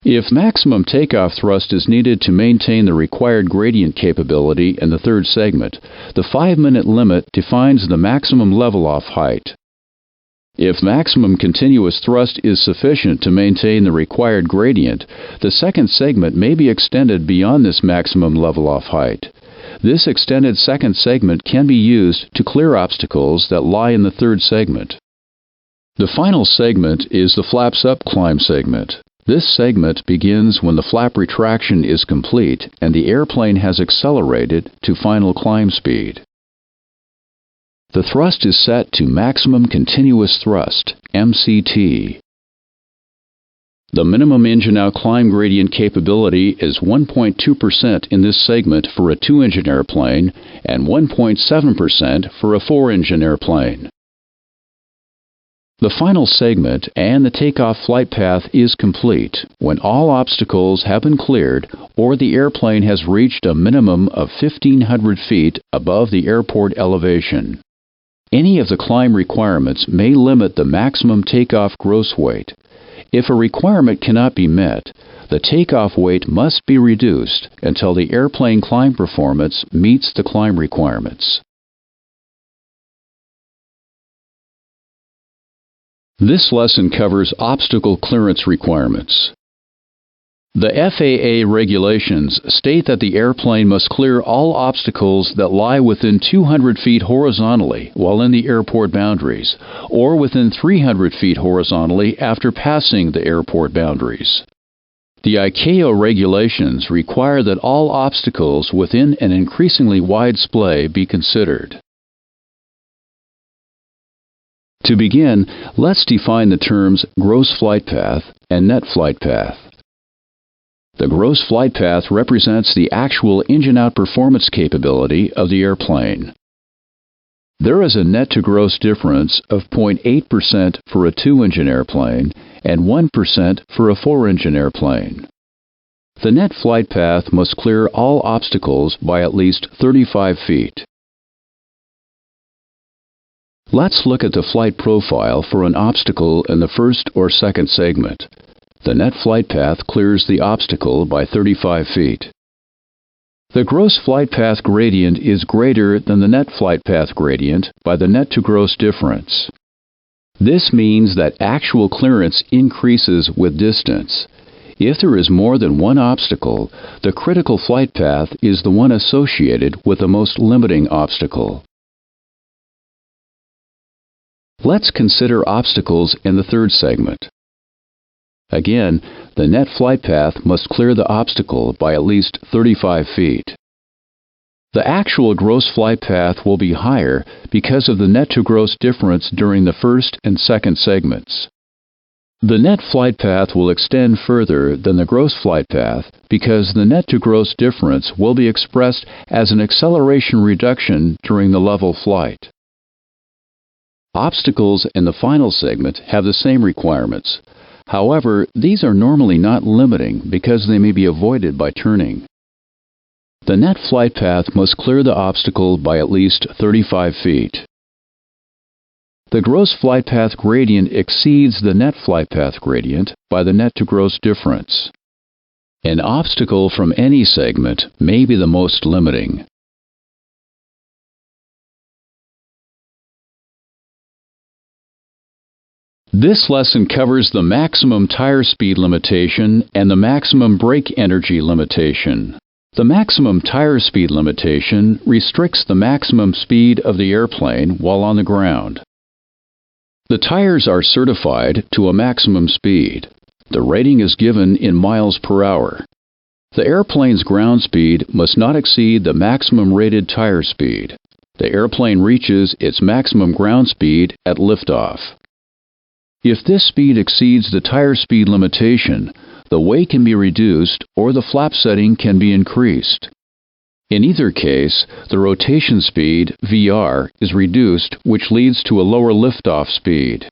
If maximum takeoff thrust is needed to maintain the required gradient capability in the third segment, the 5-minute limit defines the maximum level-off height. If maximum continuous thrust is sufficient to maintain the required gradient, the second segment may be extended beyond this maximum level-off height. This extended second segment can be used to clear obstacles that lie in the third segment. The final segment is the flaps up climb segment. This segment begins when the flap retraction is complete and the airplane has accelerated to final climb speed. The thrust is set to maximum continuous thrust, MCT. The minimum engine-out climb gradient capability is 1.2% in this segment for a 2-engine airplane and 1.7% for a 4-engine airplane. The final segment and the takeoff flight path is complete when all obstacles have been cleared or the airplane has reached a minimum of 1,500 feet above the airport elevation. Any of the climb requirements may limit the maximum takeoff gross weight. If a requirement cannot be met, the takeoff weight must be reduced until the airplane climb performance meets the climb requirements. This lesson covers obstacle clearance requirements. The FAA regulations state that the airplane must clear all obstacles that lie within 200 feet horizontally while in the airport boundaries, or within 300 feet horizontally after passing the airport boundaries. The ICAO regulations require that all obstacles within an increasingly wide splay be considered. To begin, let's define the terms gross flight path and net flight path. The gross flight path represents the actual engine-out performance capability of the airplane. There is a net-to-gross difference of 0.8% for a 2-engine airplane and 1% for a 4-engine airplane. The net flight path must clear all obstacles by at least 35 feet. Let's look at the flight profile for an obstacle in the first or second segment. The net flight path clears the obstacle by 35 feet. The gross flight path gradient is greater than the net flight path gradient by the net-to-gross difference. This means that actual clearance increases with distance. If there is more than one obstacle, the critical flight path is the one associated with the most limiting obstacle. Let's consider obstacles in the third segment. Again, the net flight path must clear the obstacle by at least 35 feet. The actual gross flight path will be higher because of the net-to-gross difference during the first and second segments. The net flight path will extend further than the gross flight path because the net-to-gross difference will be expressed as an acceleration reduction during the level flight. Obstacles in the final segment have the same requirements. However, these are normally not limiting because they may be avoided by turning. The net flight path must clear the obstacle by at least 35 feet. The gross flight path gradient exceeds the net flight path gradient by the net-to-gross difference. An obstacle from any segment may be the most limiting. This lesson covers the maximum tire speed limitation and the maximum brake energy limitation. The maximum tire speed limitation restricts the maximum speed of the airplane while on the ground. The tires are certified to a maximum speed. The rating is given in miles per hour. The airplane's ground speed must not exceed the maximum rated tire speed. The airplane reaches its maximum ground speed at liftoff. If this speed exceeds the tire speed limitation, the weight can be reduced or the flap setting can be increased. In either case, the rotation speed, VR, is reduced, which leads to a lower liftoff speed.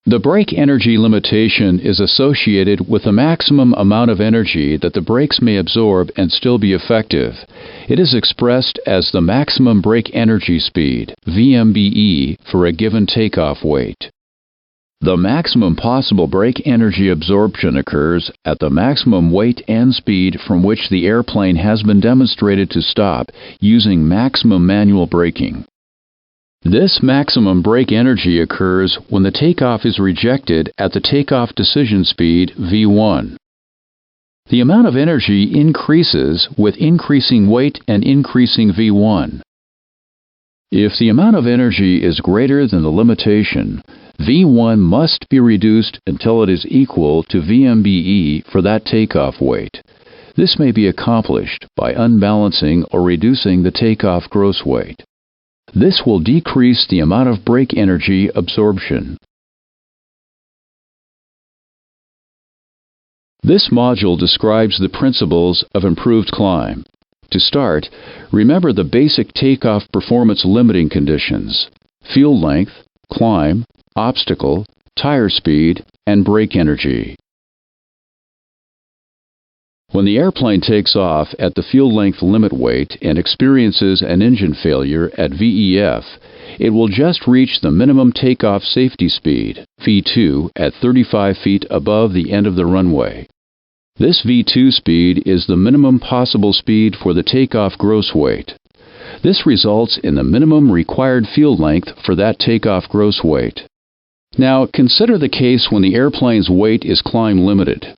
The brake energy limitation is associated with the maximum amount of energy that the brakes may absorb and still be effective. It is expressed as the maximum brake energy speed, VMBE, for a given takeoff weight. The maximum possible brake energy absorption occurs at the maximum weight and speed from which the airplane has been demonstrated to stop using maximum manual braking. This maximum brake energy occurs when the takeoff is rejected at the takeoff decision speed, V1. The amount of energy increases with increasing weight and increasing V1. If the amount of energy is greater than the limitation, V1 must be reduced until it is equal to VMBE for that takeoff weight. This may be accomplished by unbalancing or reducing the takeoff gross weight. This will decrease the amount of brake energy absorption. This module describes the principles of improved climb. To start, remember the basic takeoff performance limiting conditions: fuel length, climb, obstacle, tire speed, and brake energy. When the airplane takes off at the fuel length limit weight and experiences an engine failure at VEF, it will just reach the minimum takeoff safety speed, V2, at 35 feet above the end of the runway. This V2 speed is the minimum possible speed for the takeoff gross weight. This results in the minimum required fuel length for that takeoff gross weight. Now, consider the case when the airplane's weight is climb limited.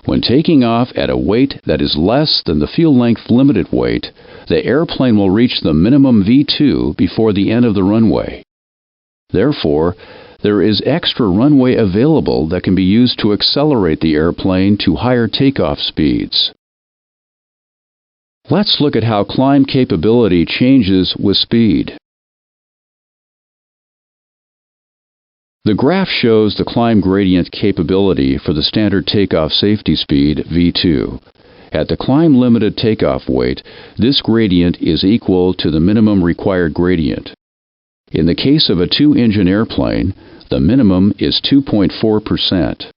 When taking off at a weight that is less than the fuel length limited weight, the airplane will reach the minimum V2 before the end of the runway. Therefore, there is extra runway available that can be used to accelerate the airplane to higher takeoff speeds. Let's look at how climb capability changes with speed. The graph shows the climb gradient capability for the standard takeoff safety speed, V2. At the climb limited takeoff weight, this gradient is equal to the minimum required gradient. In the case of a two-engine airplane, the minimum is 2.4%.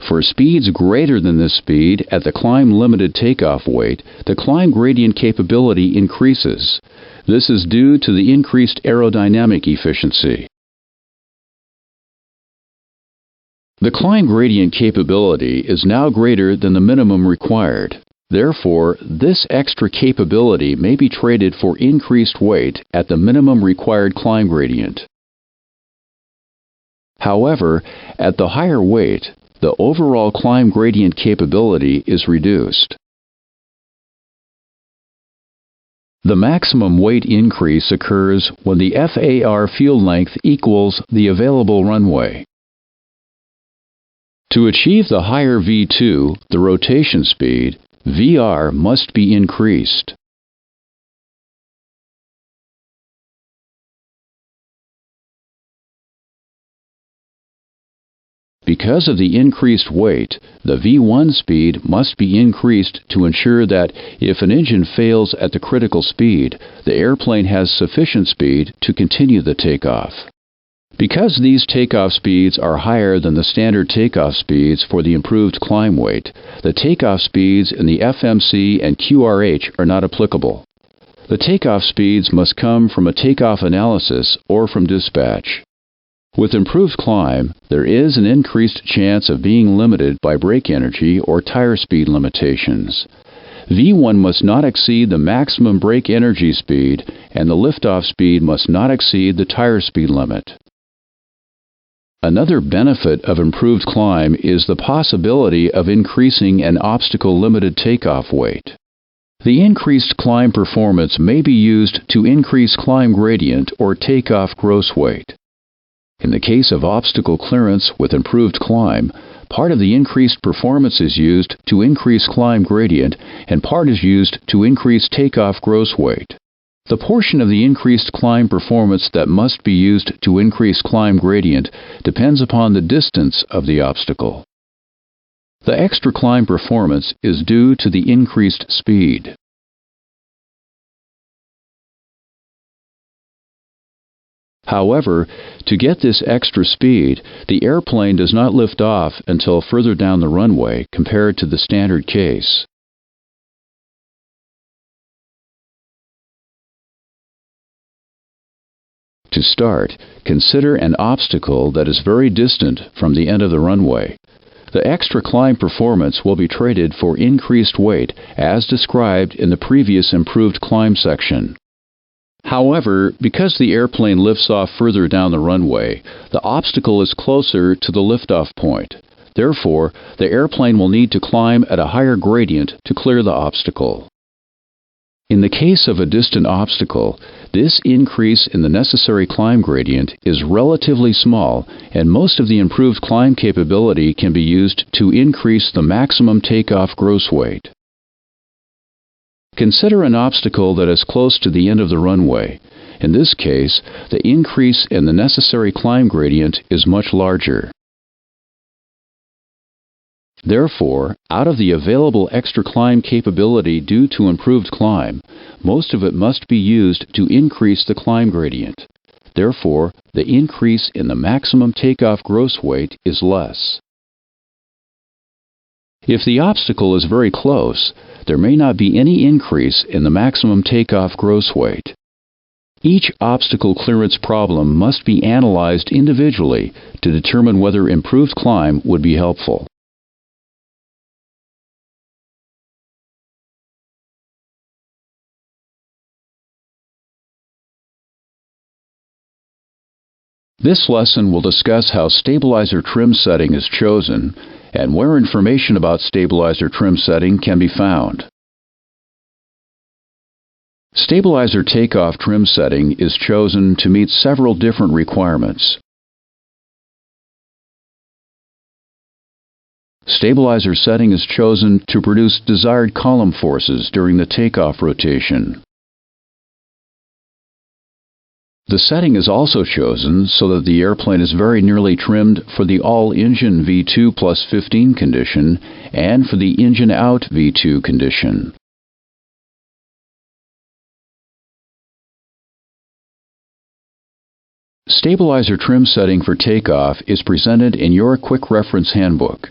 For speeds greater than this speed at the climb limited takeoff weight, the climb gradient capability increases. This is due to the increased aerodynamic efficiency. The climb gradient capability is now greater than the minimum required. Therefore, this extra capability may be traded for increased weight at the minimum required climb gradient. However, at the higher weight, the overall climb gradient capability is reduced. The maximum weight increase occurs when the FAR fuel length equals the available runway. To achieve the higher V2, the rotation speed, VR must be increased. Because of the increased weight, the V1 speed must be increased to ensure that if an engine fails at the critical speed, the airplane has sufficient speed to continue the takeoff. Because these takeoff speeds are higher than the standard takeoff speeds for the improved climb weight, the takeoff speeds in the FMC and QRH are not applicable. The takeoff speeds must come from a takeoff analysis or from dispatch. With improved climb, there is an increased chance of being limited by brake energy or tire speed limitations. V1 must not exceed the maximum brake energy speed, and the liftoff speed must not exceed the tire speed limit. Another benefit of improved climb is the possibility of increasing an obstacle-limited takeoff weight. The increased climb performance may be used to increase climb gradient or takeoff gross weight. In the case of obstacle clearance with improved climb, part of the increased performance is used to increase climb gradient and part is used to increase takeoff gross weight. The portion of the increased climb performance that must be used to increase climb gradient depends upon the distance of the obstacle. The extra climb performance is due to the increased speed. However, to get this extra speed, the airplane does not lift off until further down the runway compared to the standard case. To start, consider an obstacle that is very distant from the end of the runway. The extra climb performance will be traded for increased weight as described in the previous improved climb section. However, because the airplane lifts off further down the runway, the obstacle is closer to the liftoff point. Therefore, the airplane will need to climb at a higher gradient to clear the obstacle. In the case of a distant obstacle, This increase in the necessary climb gradient is relatively small, and most of the improved climb capability can be used to increase the maximum takeoff gross weight. Consider an obstacle that is close to the end of the runway. In this case, the increase in the necessary climb gradient is much larger. Therefore, out of the available extra climb capability due to improved climb, most of it must be used to increase the climb gradient. Therefore, the increase in the maximum takeoff gross weight is less. If the obstacle is very close, there may not be any increase in the maximum takeoff gross weight. Each obstacle clearance problem must be analyzed individually to determine whether improved climb would be helpful. This lesson will discuss how stabilizer trim setting is chosen and where information about stabilizer trim setting can be found. Stabilizer takeoff trim setting is chosen to meet several different requirements. Stabilizer setting is chosen to produce desired column forces during the takeoff rotation. The setting is also chosen so that the airplane is very nearly trimmed for the all-engine V2 plus 15 condition and for the engine-out V2 condition. Stabilizer trim setting for takeoff is presented in your Quick Reference Handbook.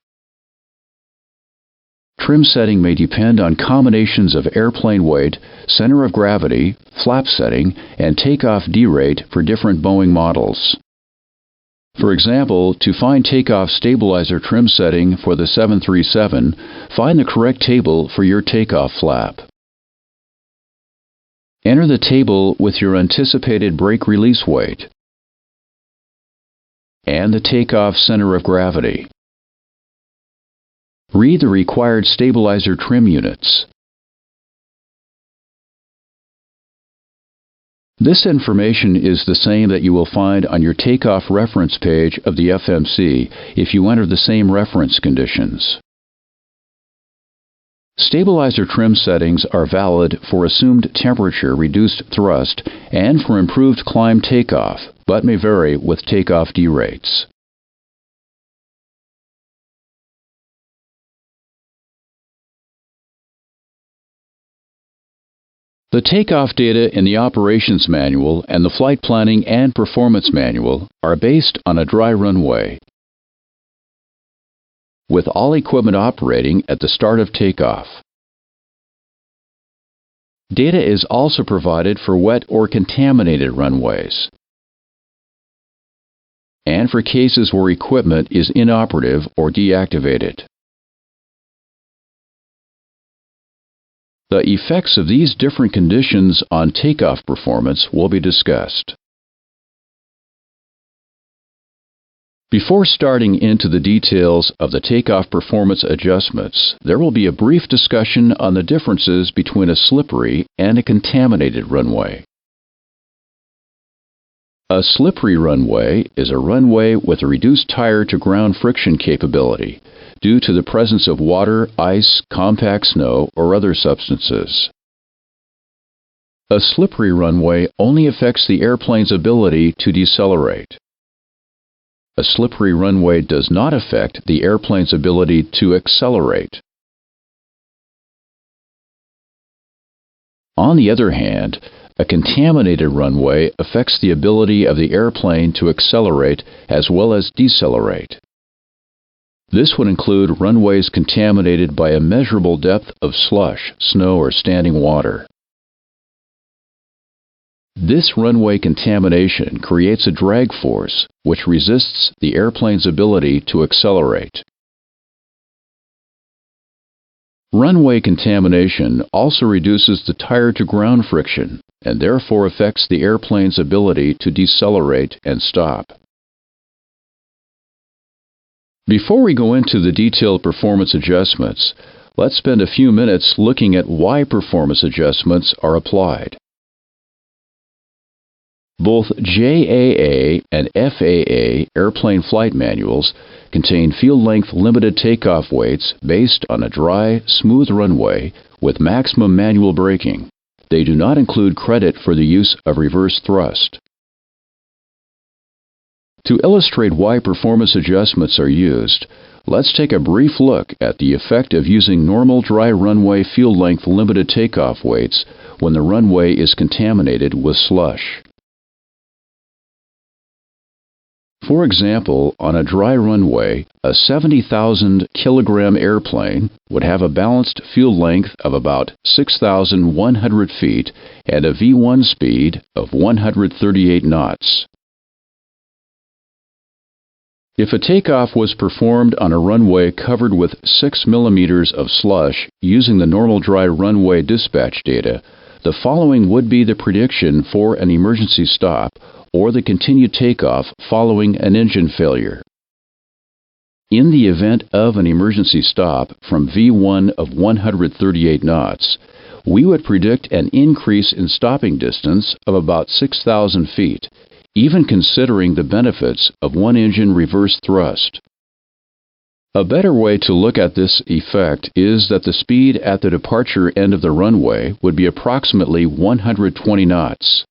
Trim setting may depend on combinations of airplane weight, center of gravity, flap setting, and takeoff D-rate for different Boeing models. For example, to find takeoff stabilizer trim setting for the 737, find the correct table for your takeoff flap. Enter the table with your anticipated brake release weight and the takeoff center of gravity. Read the required stabilizer trim units. This information is the same that you will find on your takeoff reference page of the FMC if you enter the same reference conditions. Stabilizer trim settings are valid for assumed temperature reduced thrust and for improved climb takeoff, but may vary with takeoff D-rates. The takeoff data in the Operations Manual and the Flight Planning and Performance Manual are based on a dry runway, with all equipment operating at the start of takeoff. Data is also provided for wet or contaminated runways, and for cases where equipment is inoperative or deactivated. The effects of these different conditions on takeoff performance will be discussed. Before starting into the details of the takeoff performance adjustments, there will be a brief discussion on the differences between a slippery and a contaminated runway. A slippery runway is a runway with a reduced tire-to-ground friction capability due to the presence of water, ice, compact snow, or other substances. A slippery runway only affects the airplane's ability to decelerate. A slippery runway does not affect the airplane's ability to accelerate. On the other hand, a contaminated runway affects the ability of the airplane to accelerate as well as decelerate. This would include runways contaminated by a measurable depth of slush, snow, or standing water. This runway contamination creates a drag force which resists the airplane's ability to accelerate. Runway contamination also reduces the tire-to-ground friction and therefore affects the airplane's ability to decelerate and stop. Before we go into the detailed performance adjustments, let's spend a few minutes looking at why performance adjustments are applied. Both JAA and FAA airplane flight manuals contain field-length limited takeoff weights based on a dry, smooth runway with maximum manual braking. They do not include credit for the use of reverse thrust. To illustrate why performance adjustments are used, let's take a brief look at the effect of using normal dry runway field-length limited takeoff weights when the runway is contaminated with slush. For example, on a dry runway, a 70,000 kilogram airplane would have a balanced field length of about 6,100 feet and a V1 speed of 138 knots. If a takeoff was performed on a runway covered with 6 millimeters of slush using the normal dry runway dispatch data, the following would be the prediction for an emergency stop or the continued takeoff following an engine failure. In the event of an emergency stop from V1 of 138 knots, we would predict an increase in stopping distance of about 6,000 feet, even considering the benefits of one-engine reverse thrust. A better way to look at this effect is that the speed at the departure end of the runway would be approximately 120 knots.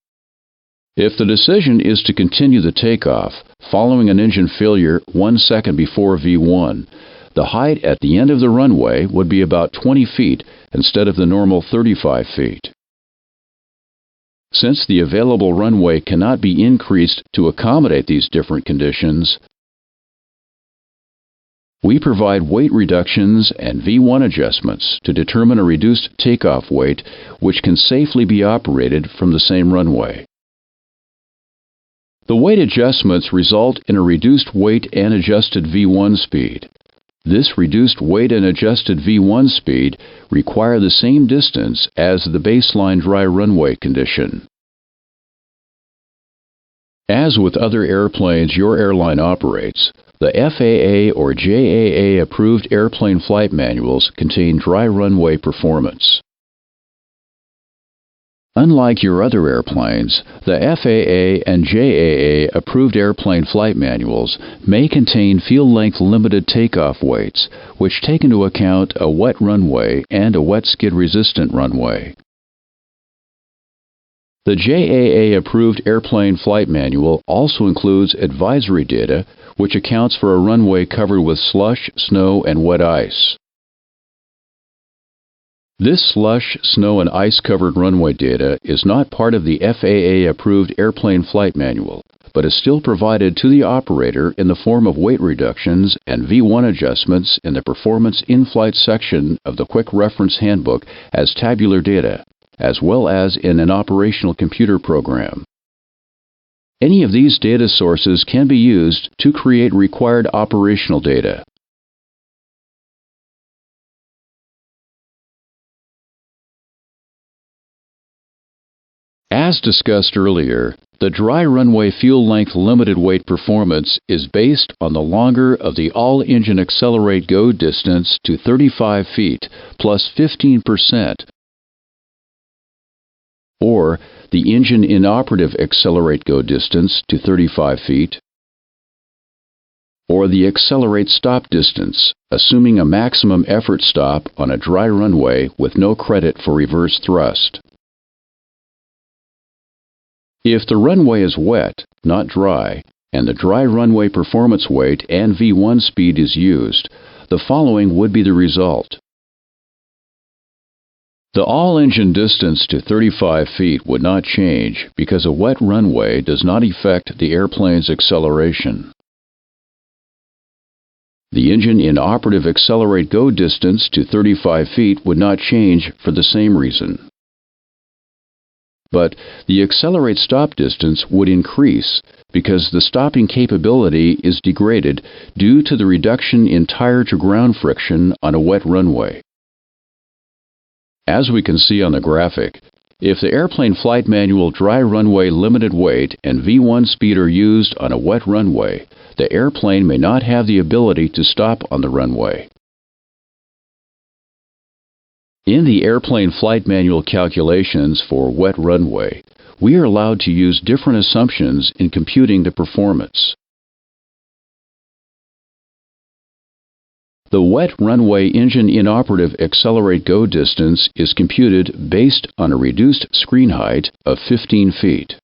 If the decision is to continue the takeoff following an engine failure 1 second before V1, the height at the end of the runway would be about 20 feet instead of the normal 35 feet. Since the available runway cannot be increased to accommodate these different conditions, we provide weight reductions and V1 adjustments to determine a reduced takeoff weight which can safely be operated from the same runway. The weight adjustments result in a reduced weight and adjusted V1 speed. This reduced weight and adjusted V1 speed require the same distance as the baseline dry runway condition. As with other airplanes your airline operates, the FAA or JAA approved airplane flight manuals contain dry runway performance. Unlike your other airplanes, the FAA and JAA approved airplane flight manuals may contain field-length limited takeoff weights, which take into account a wet runway and a wet skid-resistant runway. The JAA approved airplane flight manual also includes advisory data, which accounts for a runway covered with slush, snow, and wet ice. This slush, snow, and ice-covered runway data is not part of the FAA-approved airplane flight manual, but is still provided to the operator in the form of weight reductions and V1 adjustments in the Performance in-Flight section of the Quick Reference Handbook as tabular data, as well as in an operational computer program. Any of these data sources can be used to create required operational data. As discussed earlier, the dry runway fuel-length limited weight performance is based on the longer of the all-engine accelerate go distance to 35 feet plus 15%, or the engine inoperative accelerate go distance to 35 feet, or the accelerate stop distance, assuming a maximum effort stop on a dry runway with no credit for reverse thrust. If the runway is wet, not dry, and the dry runway performance weight and V1 speed is used, the following would be the result. The all-engine distance to 35 feet would not change because a wet runway does not affect the airplane's acceleration. The engine inoperative accelerate go distance to 35 feet would not change for the same reason. But the accelerate stop distance would increase because the stopping capability is degraded due to the reduction in tire-to-ground friction on a wet runway. As we can see on the graphic, if the airplane flight manual dry runway limited weight and V1 speed are used on a wet runway, the airplane may not have the ability to stop on the runway. In the airplane flight manual calculations for wet runway, we are allowed to use different assumptions in computing the performance. The wet runway engine inoperative accelerate go distance is computed based on a reduced screen height of 15 feet.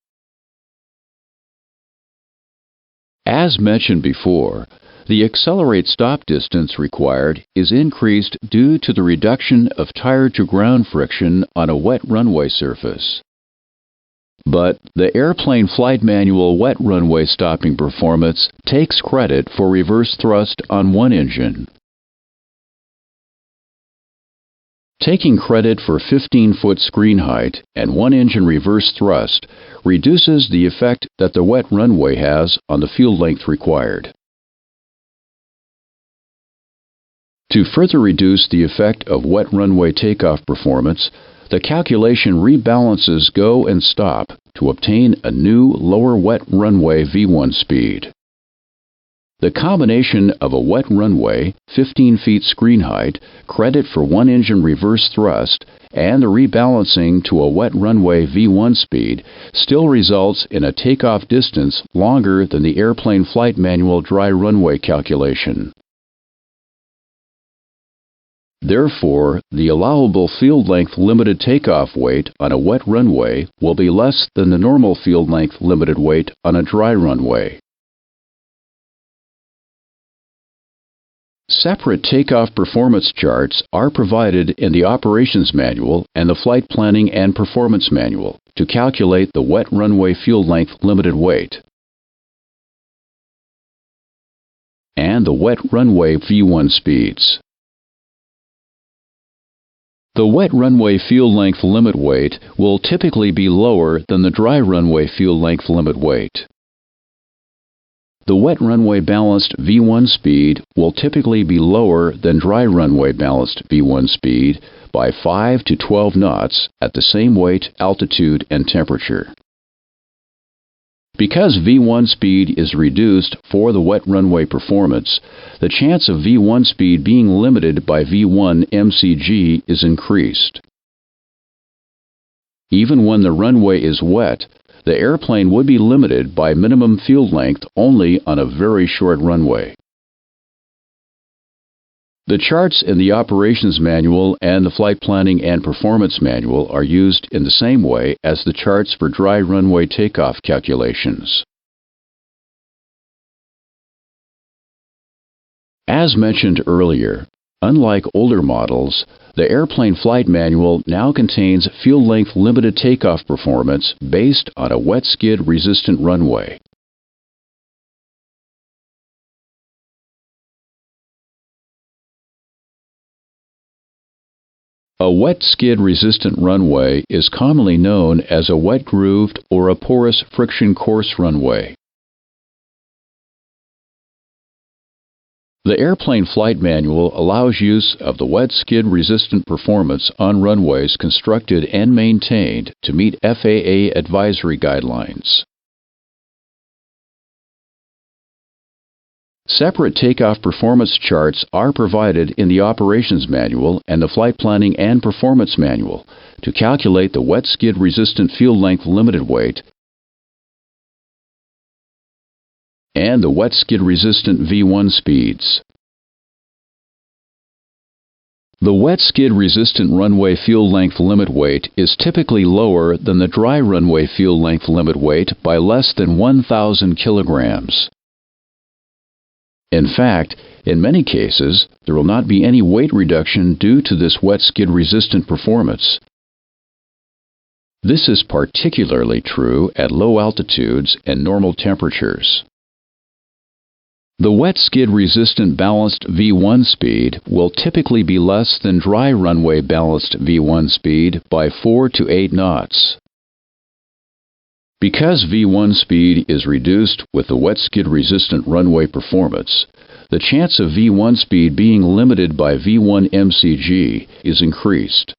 As mentioned before, the accelerate stop distance required is increased due to the reduction of tire-to-ground friction on a wet runway surface. But the airplane flight manual wet runway stopping performance takes credit for reverse thrust on one engine. Taking credit for 15-foot screen height and one engine reverse thrust reduces the effect that the wet runway has on the field length required. To further reduce the effect of wet runway takeoff performance, the calculation rebalances go and stop to obtain a new lower wet runway V1 speed. The combination of a wet runway, 15 feet screen height, credit for one engine reverse thrust, and the rebalancing to a wet runway V1 speed still results in a takeoff distance longer than the airplane flight manual dry runway calculation. Therefore, the allowable field length limited takeoff weight on a wet runway will be less than the normal field length limited weight on a dry runway. Separate takeoff performance charts are provided in the Operations Manual and the Flight Planning and Performance Manual to calculate the wet runway field length limited weight and the wet runway V1 speeds. The wet runway field length limit weight will typically be lower than the dry runway field length limit weight. The wet runway balanced V1 speed will typically be lower than dry runway balanced V1 speed by 5 to 12 knots at the same weight, altitude, and temperature. Because V1 speed is reduced for the wet runway performance, the chance of V1 speed being limited by V1 MCG is increased. Even when the runway is wet, the airplane would be limited by minimum field length only on a very short runway. The charts in the Operations Manual and the Flight Planning and Performance Manual are used in the same way as the charts for dry runway takeoff calculations. As mentioned earlier, unlike older models, the Airplane Flight Manual now contains field length limited takeoff performance based on a wet skid resistant runway. A wet skid resistant runway is commonly known as a wet grooved or a porous friction coarse runway. The Airplane Flight Manual allows use of the wet skid resistant performance on runways constructed and maintained to meet FAA advisory guidelines. Separate takeoff performance charts are provided in the Operations Manual and the Flight Planning and Performance Manual to calculate the wet skid resistant field length limited weight and the wet skid resistant V1 speeds. The wet skid resistant runway field length limit weight is typically lower than the dry runway field length limit weight by less than 1,000 kilograms. In fact, in many cases, there will not be any weight reduction due to this wet skid resistant performance. This is particularly true at low altitudes and normal temperatures. The wet skid resistant balanced V1 speed will typically be less than dry runway balanced V1 speed by 4 to 8 knots. Because V1 speed is reduced with the wet skid resistant runway performance, the chance of V1 speed being limited by V1 MCG is increased.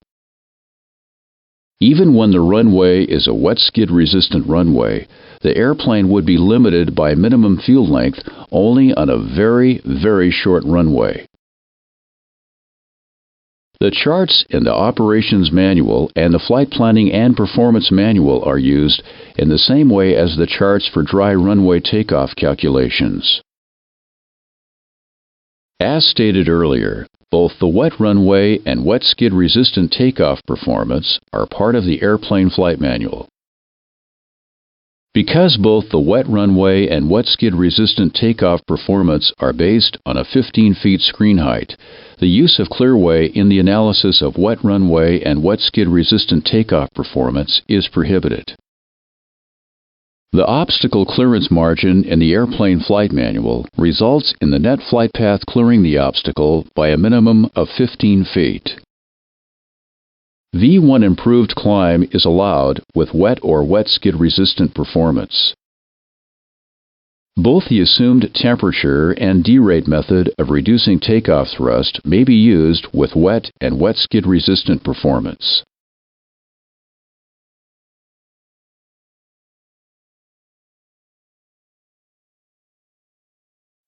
Even when the runway is a wet skid resistant runway, the airplane would be limited by minimum field length only on a very, very short runway. The charts in the Operations Manual and the Flight Planning and Performance Manual are used in the same way as the charts for dry runway takeoff calculations. As stated earlier, both the wet runway and wet skid resistant takeoff performance are part of the airplane flight manual. Because both the wet runway and wet skid resistant takeoff performance are based on a 15 feet screen height, the use of clearway in the analysis of wet runway and wet skid resistant takeoff performance is prohibited. The obstacle clearance margin in the airplane flight manual results in the net flight path clearing the obstacle by a minimum of 15 feet. V1 improved climb is allowed with wet or wet skid resistant performance. Both the assumed temperature and derate method of reducing takeoff thrust may be used with wet and wet skid resistant performance.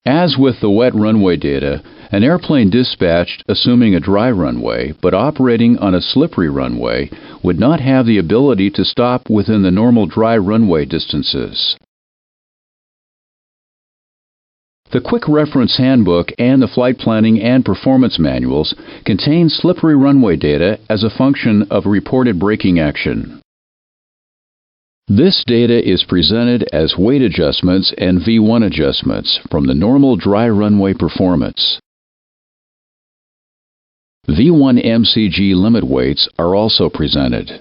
As with the wet runway data, an airplane dispatched assuming a dry runway but operating on a slippery runway would not have the ability to stop within the normal dry runway distances. The Quick Reference Handbook and the Flight Planning and Performance Manuals contain slippery runway data as a function of reported braking action. This data is presented as weight adjustments and V1 adjustments from the normal dry runway performance. V1 MCG limit weights are also presented.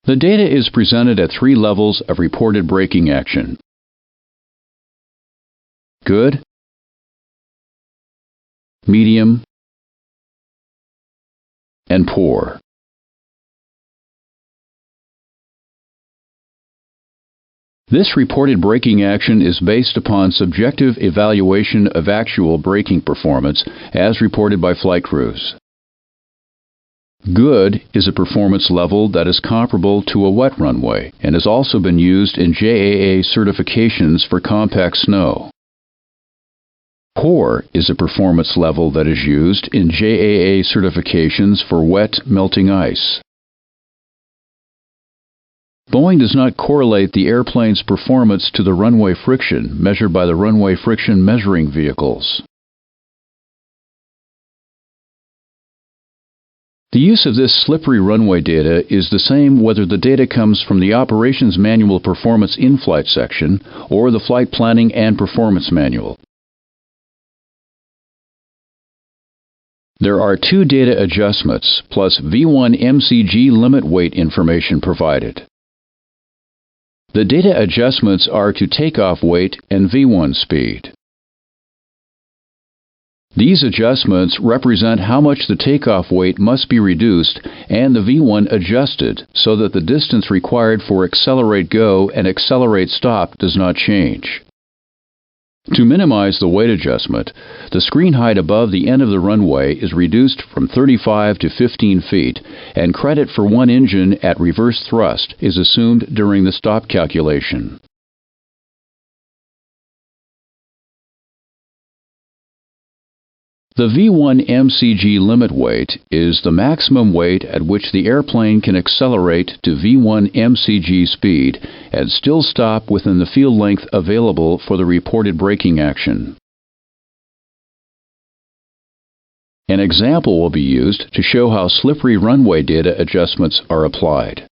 The data is presented at 3 levels of reported braking action: good, medium, and poor. This reported braking action is based upon subjective evaluation of actual braking performance as reported by flight crews. Good is a performance level that is comparable to a wet runway and has also been used in JAA certifications for compact snow. Poor is a performance level that is used in JAA certifications for wet melting ice. Boeing does not correlate the airplane's performance to the runway friction measured by the runway friction measuring vehicles. The use of this slippery runway data is the same whether the data comes from the Operations Manual Performance In-Flight section or the Flight Planning and Performance Manual. There are 2 data adjustments plus V1 MCG limit weight information provided. The data adjustments are to takeoff weight and V1 speed. These adjustments represent how much the takeoff weight must be reduced and the V1 adjusted so that the distance required for accelerate go and accelerate stop does not change. To minimize the weight adjustment, the screen height above the end of the runway is reduced from 35 to 15 feet, and credit for one engine at reverse thrust is assumed during the stop calculation. The V1 MCG limit weight is the maximum weight at which the airplane can accelerate to V1 MCG speed and still stop within the field length available for the reported braking action. An example will be used to show how slippery runway data adjustments are applied.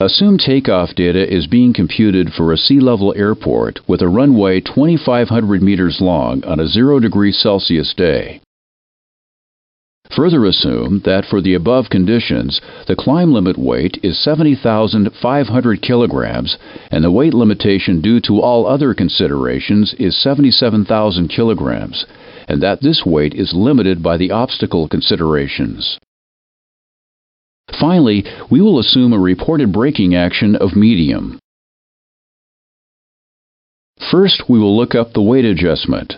Assume takeoff data is being computed for a sea-level airport with a runway 2,500 meters long on a 0 degrees Celsius day. Further assume that for the above conditions, the climb limit weight is 70,500 kilograms and the weight limitation due to all other considerations is 77,000 kilograms, and that this weight is limited by the obstacle considerations. Finally, we will assume a reported braking action of medium. First, we will look up the weight adjustment.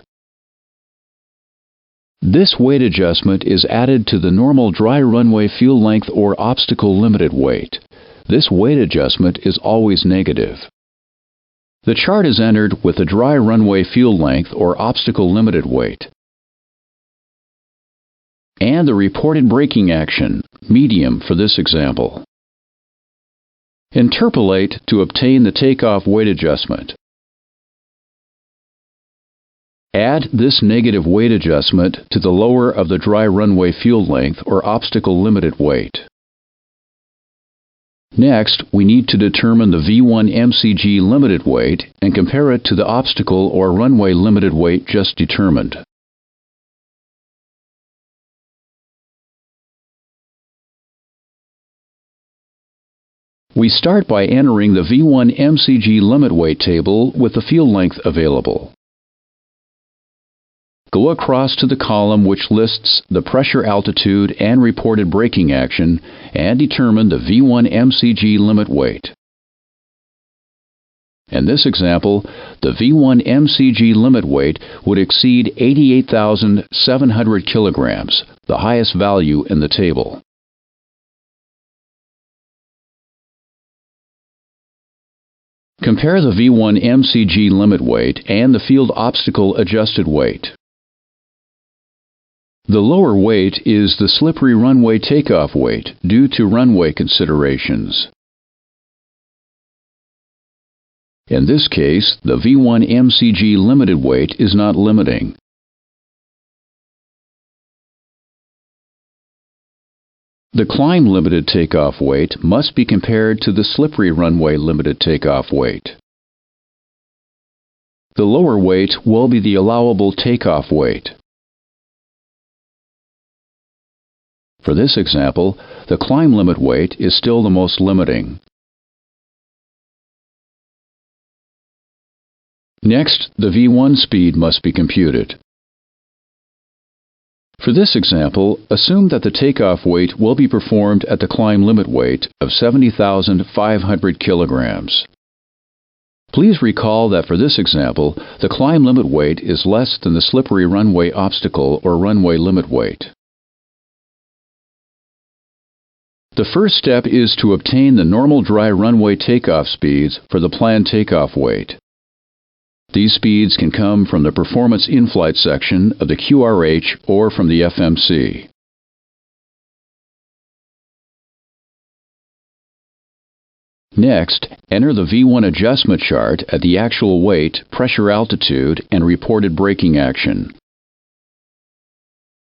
This weight adjustment is added to the normal dry runway field length or obstacle limited weight. This weight adjustment is always negative. The chart is entered with the dry runway field length or obstacle limited weight. and the reported braking action, medium for this example. Interpolate to obtain the takeoff weight adjustment. Add this negative weight adjustment to the lower of the dry runway fuel length or obstacle limited weight. Next, we need to determine the V1 MCG limited weight and compare it to the obstacle or runway limited weight just determined. We start by entering the V1 MCG limit weight table with the fuel length available. Go across to the column which lists the pressure altitude and reported braking action and determine the V1 MCG limit weight. In this example, the V1 MCG limit weight would exceed 88,700 kilograms, the highest value in the table. Compare the V1 MCG limit weight and the field obstacle adjusted weight. The lower weight is the slippery runway takeoff weight due to runway considerations. In this case, the V1 MCG limited weight is not limiting. The climb limited takeoff weight must be compared to the slippery runway limited takeoff weight. The lower weight will be the allowable takeoff weight. For this example, the climb limit weight is still the most limiting. Next, the V1 speed must be computed. For this example, assume that the takeoff weight will be performed at the climb limit weight of 70,500 kilograms. Please recall that for this example, the climb limit weight is less than the slippery runway obstacle or runway limit weight. The first step is to obtain the normal dry runway takeoff speeds for the planned takeoff weight. These speeds can come from the Performance In-Flight section of the QRH or from the FMC. Next, enter the V1 adjustment chart at the actual weight, pressure altitude, and reported braking action.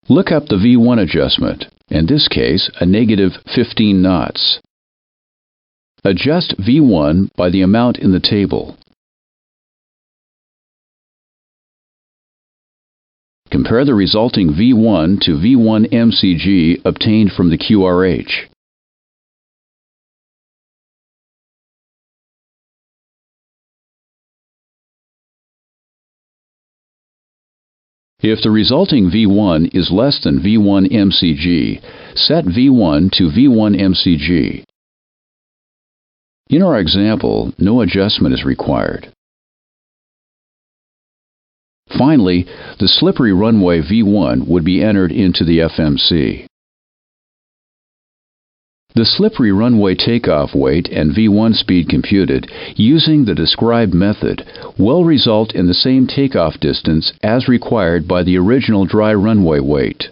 Look up the V1 adjustment, in this case a negative 15 knots. Adjust V1 by the amount in the table. Compare the resulting V1 to V1 MCG obtained from the QRH. If the resulting V1 is less than V1 MCG, set V1 to V1 MCG. In our example, no adjustment is required. Finally, the slippery runway V1 would be entered into the FMC. The slippery runway takeoff weight and V1 speed computed using the described method will result in the same takeoff distance as required by the original dry runway weight.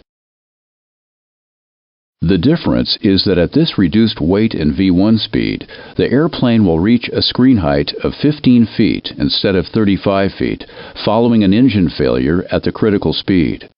The difference is that at this reduced weight and V1 speed, the airplane will reach a screen height of 15 feet instead of 35 feet following an engine failure at the critical speed.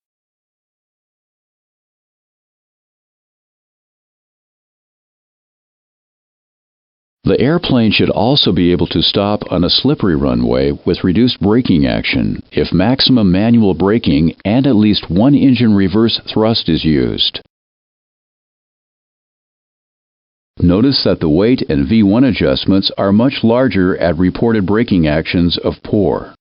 The airplane should also be able to stop on a slippery runway with reduced braking action if maximum manual braking and at least one engine reverse thrust is used. Notice that the weight and V1 adjustments are much larger at reported braking actions of poor.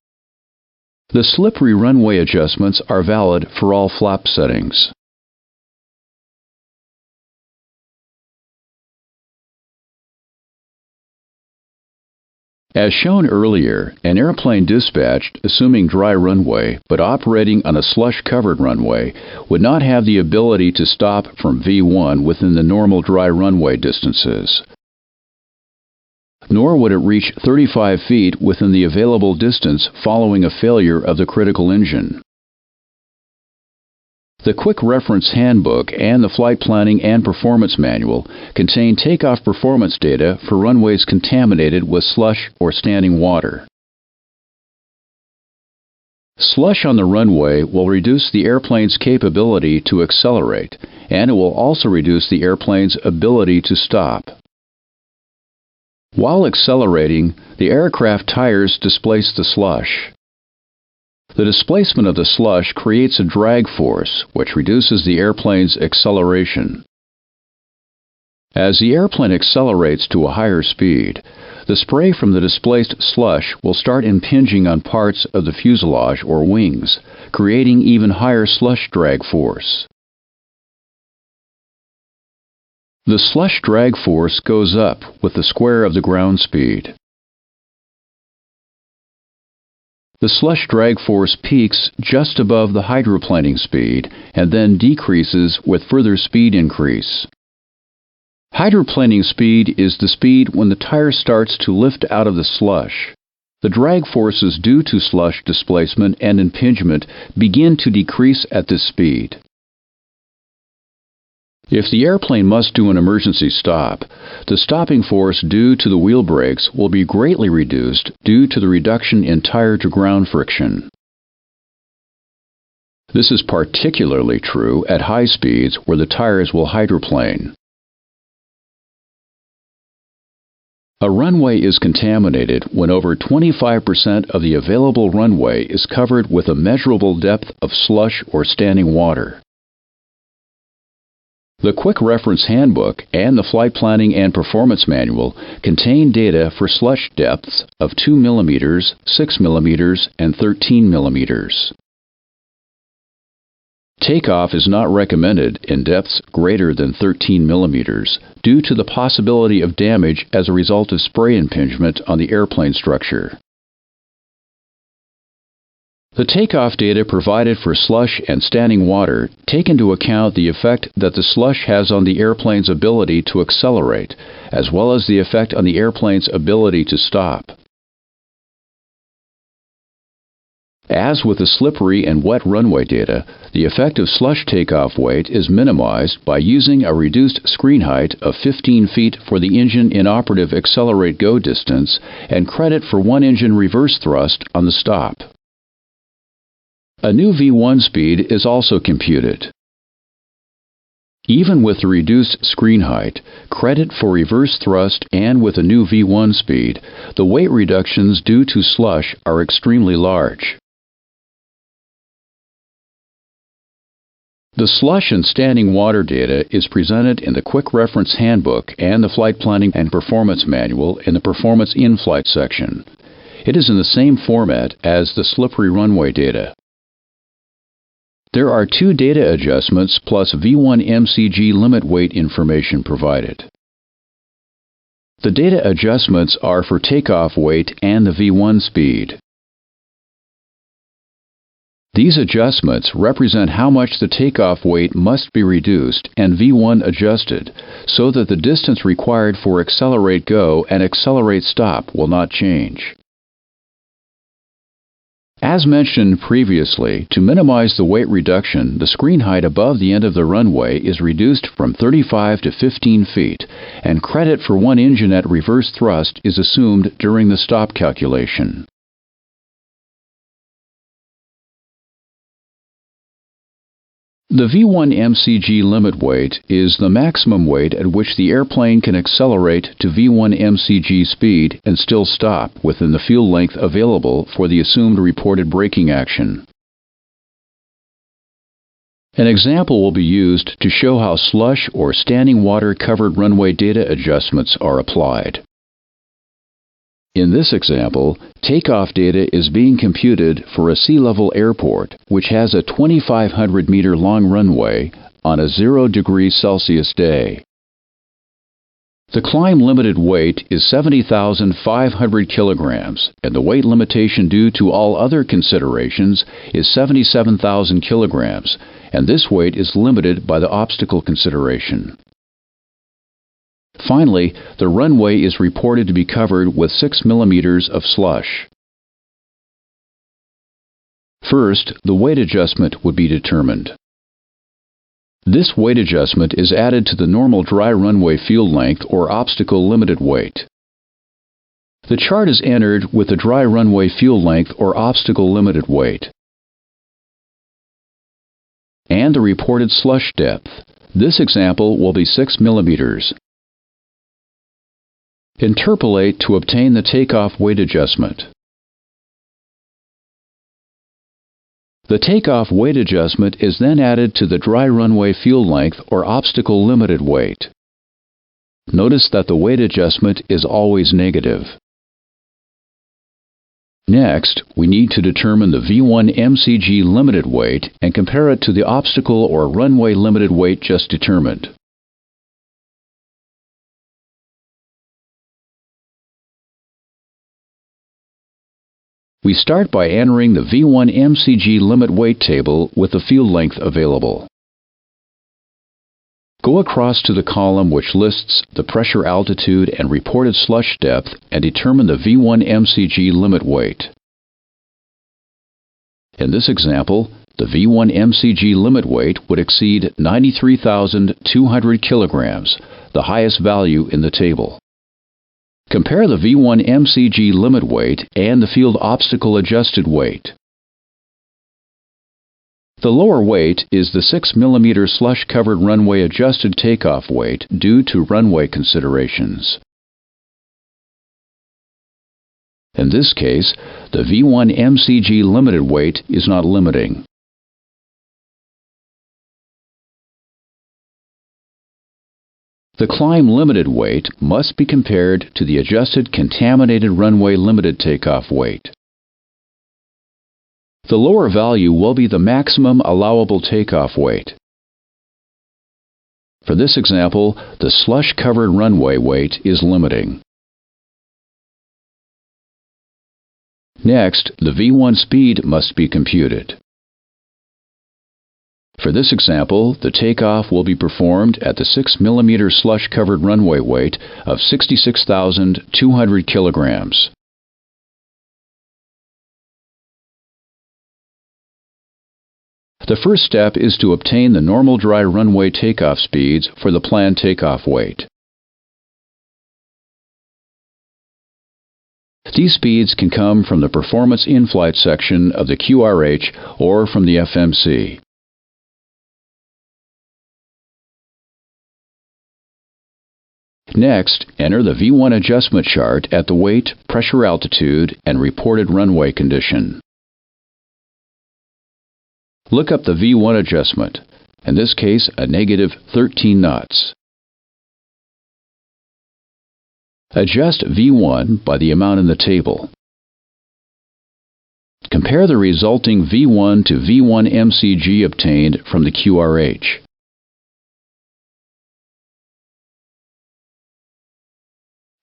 The slippery runway adjustments are valid for all flap settings. As shown earlier, an airplane dispatched assuming dry runway but operating on a slush-covered runway would not have the ability to stop from V1 within the normal dry runway distances. Nor would it reach 35 feet within the available distance following a failure of the critical engine. The Quick Reference Handbook and the Flight Planning and Performance Manual contain takeoff performance data for runways contaminated with slush or standing water. Slush on the runway will reduce the airplane's capability to accelerate, and it will also reduce the airplane's ability to stop. While accelerating, the aircraft tires displace the slush. The displacement of the slush creates a drag force, which reduces the airplane's acceleration. As the airplane accelerates to a higher speed, the spray from the displaced slush will start impinging on parts of the fuselage or wings, creating even higher slush drag force. The slush drag force goes up with the square of the ground speed. The slush drag force peaks just above the hydroplaning speed and then decreases with further speed increase. Hydroplaning speed is the speed when the tire starts to lift out of the slush. The drag forces due to slush displacement and impingement begin to decrease at this speed. If the airplane must do an emergency stop, the stopping force due to the wheel brakes will be greatly reduced due to the reduction in tire-to-ground friction. This is particularly true at high speeds where the tires will hydroplane. A runway is contaminated when over 25% of the available runway is covered with a measurable depth of slush or standing water. The Quick Reference Handbook and the Flight Planning and Performance Manual contain data for slush depths of 2 mm, 6 mm, and 13 mm. Takeoff is not recommended in depths greater than 13 mm due to the possibility of damage as a result of spray impingement on the airplane structure. The takeoff data provided for slush and standing water take into account the effect that the slush has on the airplane's ability to accelerate, as well as the effect on the airplane's ability to stop. As with the slippery and wet runway data, the effect of slush takeoff weight is minimized by using a reduced screen height of 15 feet for the engine inoperative accelerate go distance and credit for 1 engine reverse thrust on the stop. A new V1 speed is also computed. Even with the reduced screen height, credit for reverse thrust, and with a new V1 speed, the weight reductions due to slush are extremely large. The slush and standing water data is presented in the Quick Reference Handbook and the Flight Planning and Performance Manual in the Performance In-Flight section. It is in the same format as the slippery runway data. There are 2 data adjustments plus V1 MCG limit weight information provided. The data adjustments are for takeoff weight and the V1 speed. These adjustments represent how much the takeoff weight must be reduced and V1 adjusted so that the distance required for accelerate go and accelerate stop will not change. As mentioned previously, to minimize the weight reduction, the screen height above the end of the runway is reduced from 35 to 15 feet, and credit for 1 engine at reverse thrust is assumed during the stop calculation. The V1 MCG limit weight is the maximum weight at which the airplane can accelerate to V1 MCG speed and still stop within the fuel length available for the assumed reported braking action. An example will be used to show how slush or standing water covered runway data adjustments are applied. In this example, takeoff data is being computed for a sea-level airport which has a 2,500-meter long runway on a 0 degrees Celsius day. The climb limited weight is 70,500 kilograms, and the weight limitation due to all other considerations is 77,000 kilograms, and this weight is limited by the obstacle consideration. Finally, the runway is reported to be covered with 6 millimeters of slush. First, the weight adjustment would be determined. This weight adjustment is added to the normal dry runway field length or obstacle limited weight. The chart is entered with the dry runway field length or obstacle limited weight and the reported slush depth. This example will be 6 millimeters. Interpolate to obtain the takeoff weight adjustment. The takeoff weight adjustment is then added to the dry runway field length or obstacle limited weight. Notice that the weight adjustment is always negative. Next, we need to determine the V1 MCG limited weight and compare it to the obstacle or runway limited weight just determined. We start by entering the V1 MCG limit weight table with the field length available. Go across to the column which lists the pressure altitude and reported slush depth and determine the V1 MCG limit weight. In this example, the V1 MCG limit weight would exceed 93,200 kilograms, the highest value in the table. Compare the V1 MCG limit weight and the field obstacle adjusted weight. The lower weight is the 6 mm slush-covered runway adjusted takeoff weight due to runway considerations. In this case, the V1 MCG limited weight is not limiting. The climb limited weight must be compared to the adjusted contaminated runway limited takeoff weight. The lower value will be the maximum allowable takeoff weight. For this example, the slush-covered runway weight is limiting. Next, the V1 speed must be computed. For this example, the takeoff will be performed at the 6 mm slush-covered runway weight of 66,200 kilograms. The first step is to obtain the normal dry runway takeoff speeds for the planned takeoff weight. These speeds can come from the Performance In-Flight section of the QRH or from the FMC. Next, enter the V1 adjustment chart at the weight, pressure altitude, and reported runway condition. Look up the V1 adjustment, in this case a negative 13 knots. Adjust V1 by the amount in the table. Compare the resulting V1 to V1 MCG obtained from the QRH.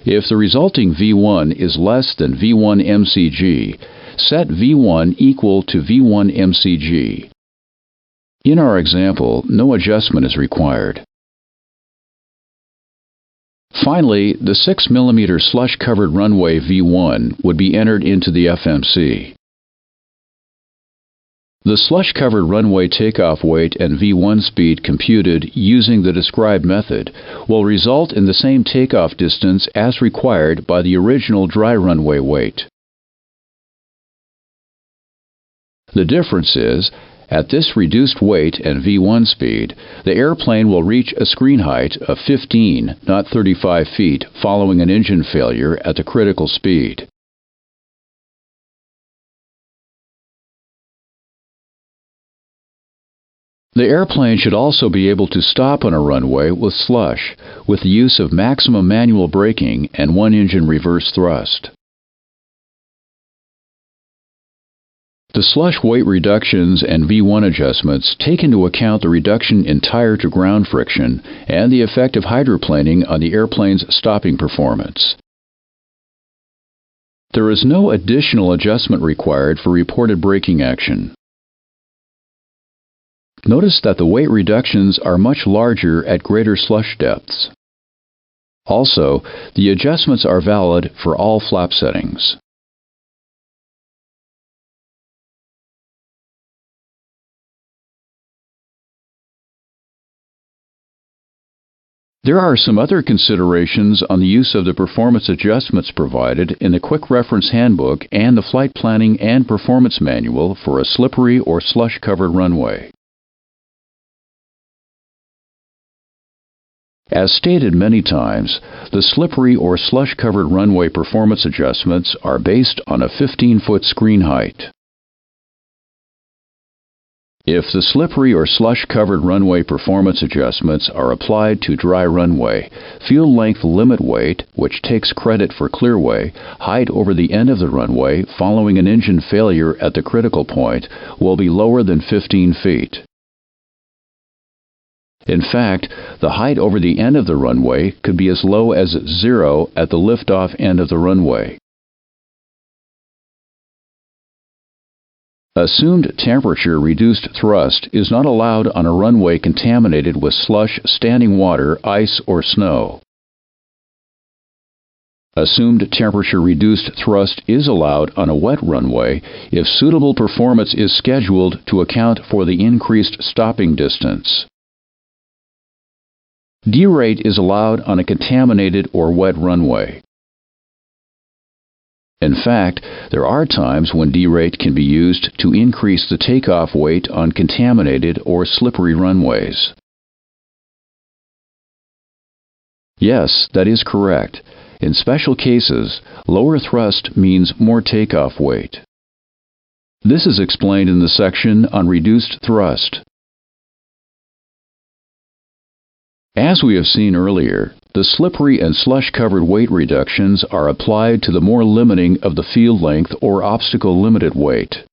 If the resulting V1 is less than V1 MCG, set V1 equal to V1 MCG. In our example, no adjustment is required. Finally, the 6 mm slush-covered runway V1 would be entered into the FMC. The slush-covered runway takeoff weight and V1 speed computed using the described method will result in the same takeoff distance as required by the original dry runway weight. The difference is, at this reduced weight and V1 speed, the airplane will reach a screen height of 15, not 35 feet, following an engine failure at the critical speed. The airplane should also be able to stop on a runway with slush, with the use of maximum manual braking and one engine reverse thrust. The slush weight reductions and V1 adjustments take into account the reduction in tire-to-ground friction and the effect of hydroplaning on the airplane's stopping performance. There is no additional adjustment required for reported braking action. Notice that the weight reductions are much larger at greater slush depths. Also, the adjustments are valid for all flap settings. There are some other considerations on the use of the performance adjustments provided in the Quick Reference Handbook and the Flight Planning and Performance Manual for a slippery or slush-covered runway. As stated many times, the slippery or slush-covered runway performance adjustments are based on a 15-foot screen height. If the slippery or slush-covered runway performance adjustments are applied to dry runway, field length limit weight, which takes credit for clearway, height over the end of the runway following an engine failure at the critical point, will be lower than 15 feet. In fact, the height over the end of the runway could be as low as 0 at the liftoff end of the runway. Assumed temperature reduced thrust is not allowed on a runway contaminated with slush, standing water, ice, or snow. Assumed temperature reduced thrust is allowed on a wet runway if suitable performance is scheduled to account for the increased stopping distance. Derate is allowed on a contaminated or wet runway. In fact, there are times when derate can be used to increase the takeoff weight on contaminated or slippery runways. Yes, that is correct. In special cases, lower thrust means more takeoff weight. This is explained in the section on reduced thrust. As we have seen earlier, the slippery and slush-covered weight reductions are applied to the more limiting of the field length or obstacle-limited weight.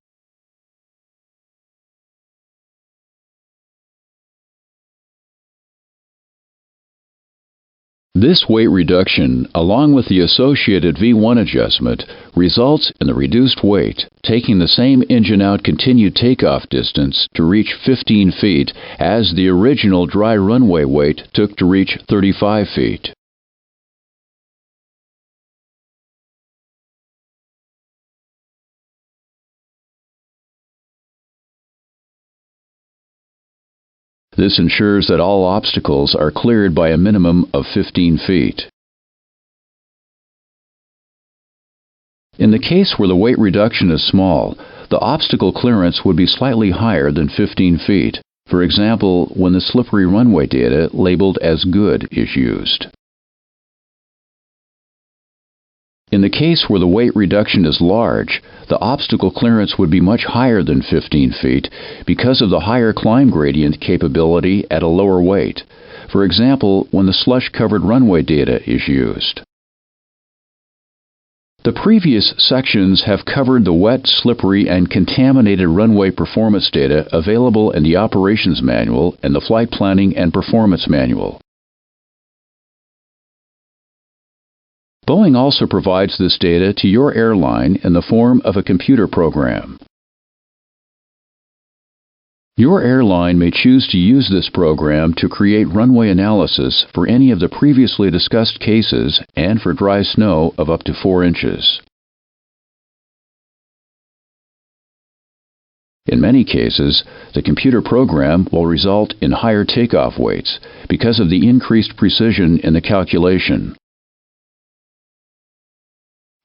This weight reduction, along with the associated V1 adjustment, results in the reduced weight, taking the same engine-out continued takeoff distance to reach 15 feet as the original dry runway weight took to reach 35 feet. This ensures that all obstacles are cleared by a minimum of 15 feet. In the case where the weight reduction is small, the obstacle clearance would be slightly higher than 15 feet, for example, when the slippery runway data labeled as good is used. In the case where the weight reduction is large, the obstacle clearance would be much higher than 15 feet because of the higher climb gradient capability at a lower weight, for example, when the slush-covered runway data is used. The previous sections have covered the wet, slippery, and contaminated runway performance data available in the Operations Manual and the Flight Planning and Performance Manual. Boeing also provides this data to your airline in the form of a computer program. Your airline may choose to use this program to create runway analysis for any of the previously discussed cases and for dry snow of up to 4 inches. In many cases, the computer program will result in higher takeoff weights because of the increased precision in the calculation.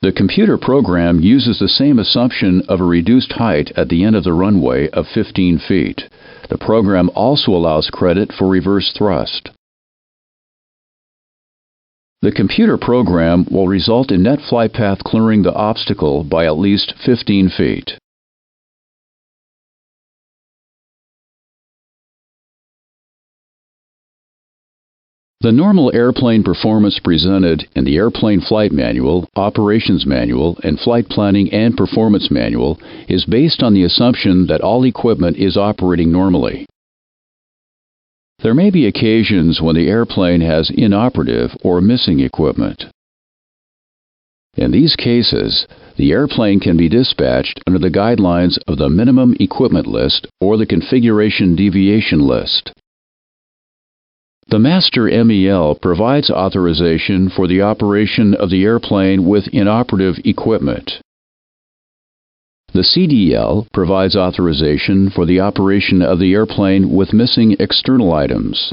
The computer program uses the same assumption of a reduced height at the end of the runway of 15 feet. The program also allows credit for reverse thrust. The computer program will result in net flight path clearing the obstacle by at least 15 feet. The normal airplane performance presented in the Airplane Flight Manual, Operations Manual, and Flight Planning and Performance Manual is based on the assumption that all equipment is operating normally. There may be occasions when the airplane has inoperative or missing equipment. In these cases, the airplane can be dispatched under the guidelines of the Minimum Equipment List or the Configuration Deviation List. The Master MEL provides authorization for the operation of the airplane with inoperative equipment. The CDL provides authorization for the operation of the airplane with missing external items.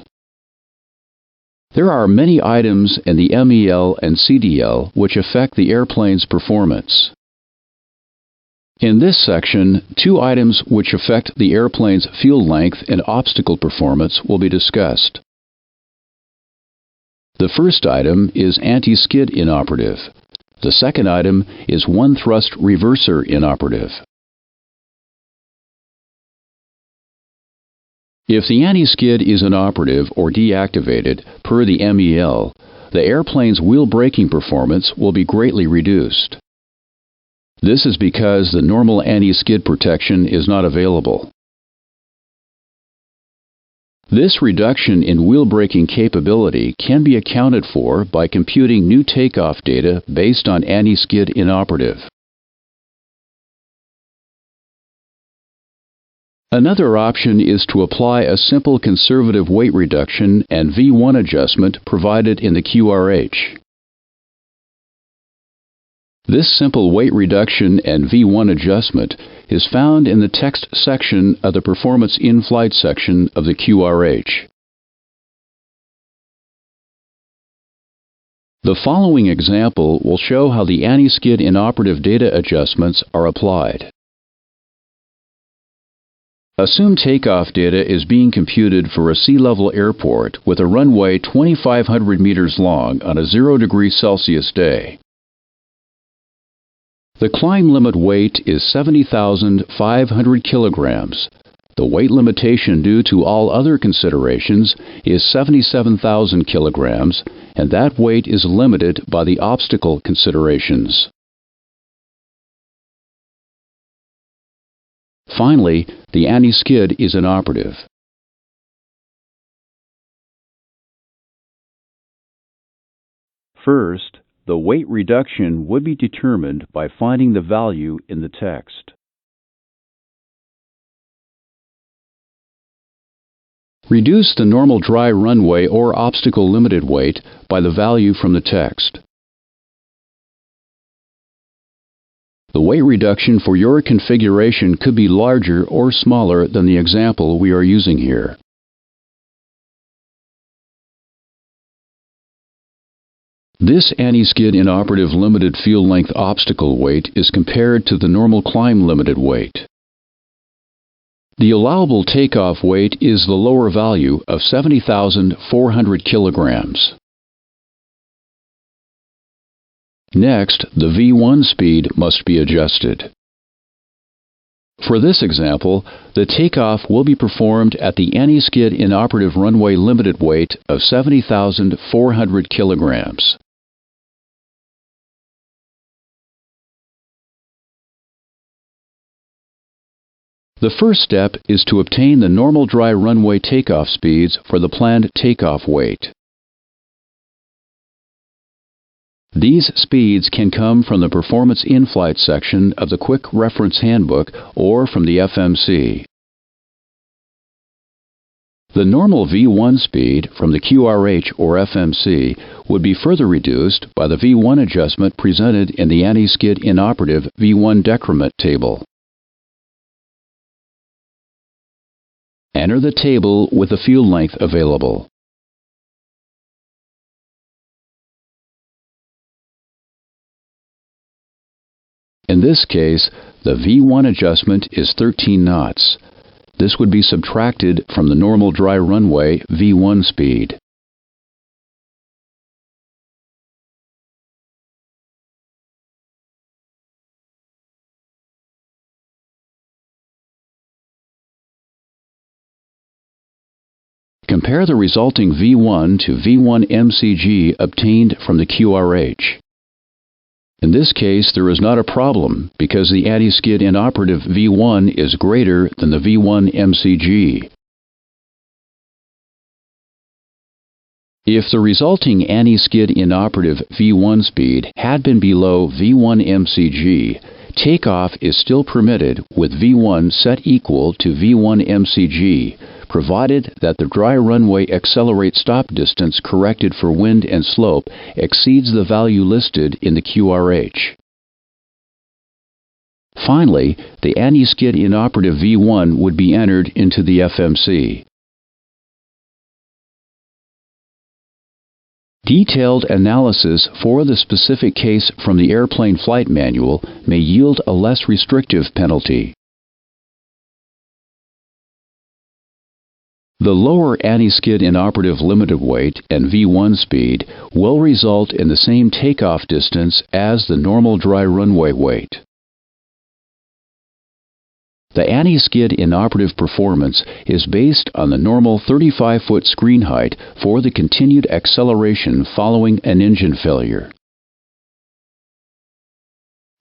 There are many items in the MEL and CDL which affect the airplane's performance. In this section, two items which affect the airplane's field length and obstacle performance will be discussed. The first item is anti-skid inoperative. The second item is one-thrust reverser inoperative. If the anti-skid is inoperative or deactivated per the MEL, the airplane's wheel braking performance will be greatly reduced. This is because the normal anti-skid protection is not available. This reduction in wheel braking capability can be accounted for by computing new takeoff data based on anti-skid inoperative. Another option is to apply a simple conservative weight reduction and V1 adjustment provided in the QRH. This simple weight reduction and V1 adjustment is found in the text section of the Performance in-flight section of the QRH. The following example will show how the anti-skid inoperative data adjustments are applied. Assume takeoff data is being computed for a sea-level airport with a runway 2,500 meters long on a 0 degrees Celsius day. The climb limit weight is 70,500 kilograms. The weight limitation due to all other considerations is 77,000 kilograms, and that weight is limited by the obstacle considerations. Finally, the anti-skid is inoperative. First, the weight reduction would be determined by finding the value in the text. Reduce the normal dry runway or obstacle limited weight by the value from the text. The weight reduction for your configuration could be larger or smaller than the example we are using here. This anti-skid inoperative limited field length obstacle weight is compared to the normal climb limited weight. The allowable takeoff weight is the lower value of 70,400 kilograms. Next, the V1 speed must be adjusted. For this example, the takeoff will be performed at the anti-skid inoperative runway limited weight of 70,400 kilograms. The first step is to obtain the normal dry runway takeoff speeds for the planned takeoff weight. These speeds can come from the Performance in-flight section of the Quick Reference Handbook or from the FMC. The normal V1 speed from the QRH or FMC would be further reduced by the V1 adjustment presented in the anti-skid inoperative V1 decrement table. Enter the table with the field length available. In this case, the V1 adjustment is 13 knots. This would be subtracted from the normal dry runway V1 speed. Compare the resulting V1 to V1 MCG obtained from the QRH. In this case, there is not a problem because the anti-skid inoperative V1 is greater than the V1 MCG. If the resulting anti-skid inoperative V1 speed had been below V1 MCG, takeoff is still permitted with V1 set equal to V1 MCG, provided that the dry runway accelerate stop distance corrected for wind and slope exceeds the value listed in the QRH. Finally, the anti-skid inoperative V1 would be entered into the FMC. Detailed analysis for the specific case from the airplane flight manual may yield a less restrictive penalty. The lower anti-skid inoperative limited weight and V1 speed will result in the same takeoff distance as the normal dry runway weight. The anti-skid inoperative performance is based on the normal 35-foot screen height for the continued acceleration following an engine failure.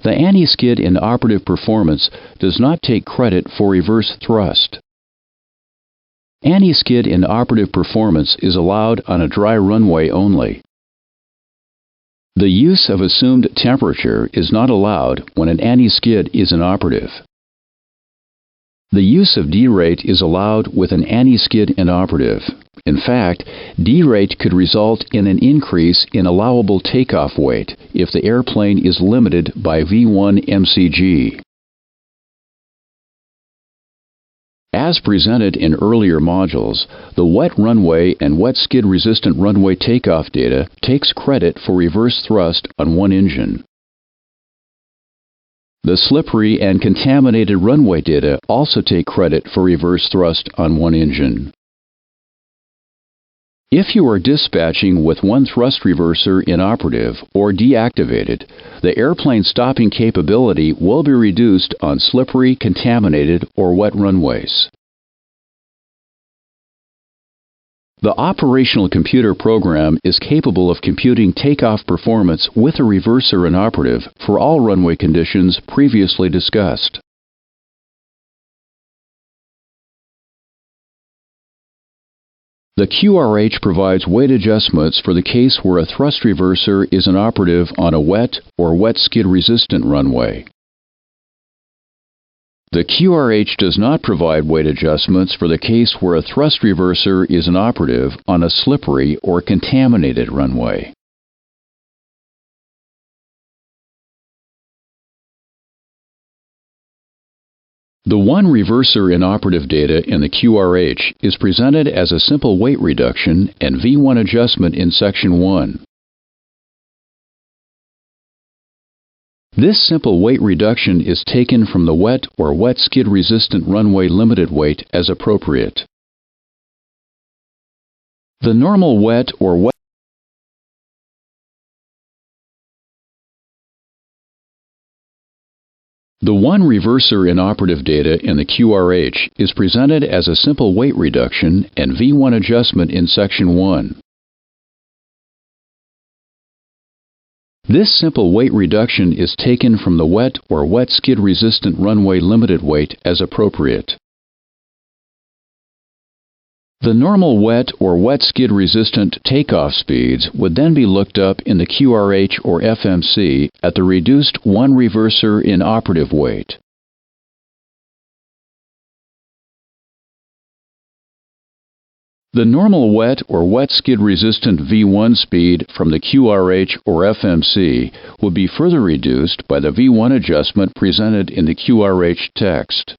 The anti-skid inoperative performance does not take credit for reverse thrust. Anti-skid inoperative performance is allowed on a dry runway only. The use of assumed temperature is not allowed when an anti-skid is inoperative. The use of D-rate is allowed with an anti-skid inoperative. In fact, D-rate could result in an increase in allowable takeoff weight if the airplane is limited by V1 MCG. As presented in earlier modules, the wet runway and wet skid resistant runway takeoff data takes credit for reverse thrust on one engine. The slippery and contaminated runway data also take credit for reverse thrust on one engine. If you are dispatching with one thrust reverser inoperative or deactivated, the airplane stopping capability will be reduced on slippery, contaminated, or wet runways. The operational computer program is capable of computing takeoff performance with a reverser inoperative for all runway conditions previously discussed. The QRH provides weight adjustments for the case where a thrust reverser is inoperative on a wet or wet skid resistant runway. The QRH does not provide weight adjustments for the case where a thrust reverser is inoperative on a slippery or contaminated runway. The one reverser inoperative data in the QRH is presented as a simple weight reduction and V1 adjustment in Section 1. This simple weight reduction is taken from the wet or wet skid resistant runway limited weight as appropriate. The normal wet or wet The one reverser inoperative data in the QRH is presented as a simple weight reduction and V1 adjustment in Section 1. This simple weight reduction is taken from the wet or wet skid resistant runway limited weight as appropriate. The normal wet or wet skid resistant takeoff speeds would then be looked up in the QRH or FMC at the reduced one reverser inoperative weight. The normal wet or wet skid resistant V1 speed from the QRH or FMC would be further reduced by the V1 adjustment presented in the QRH text.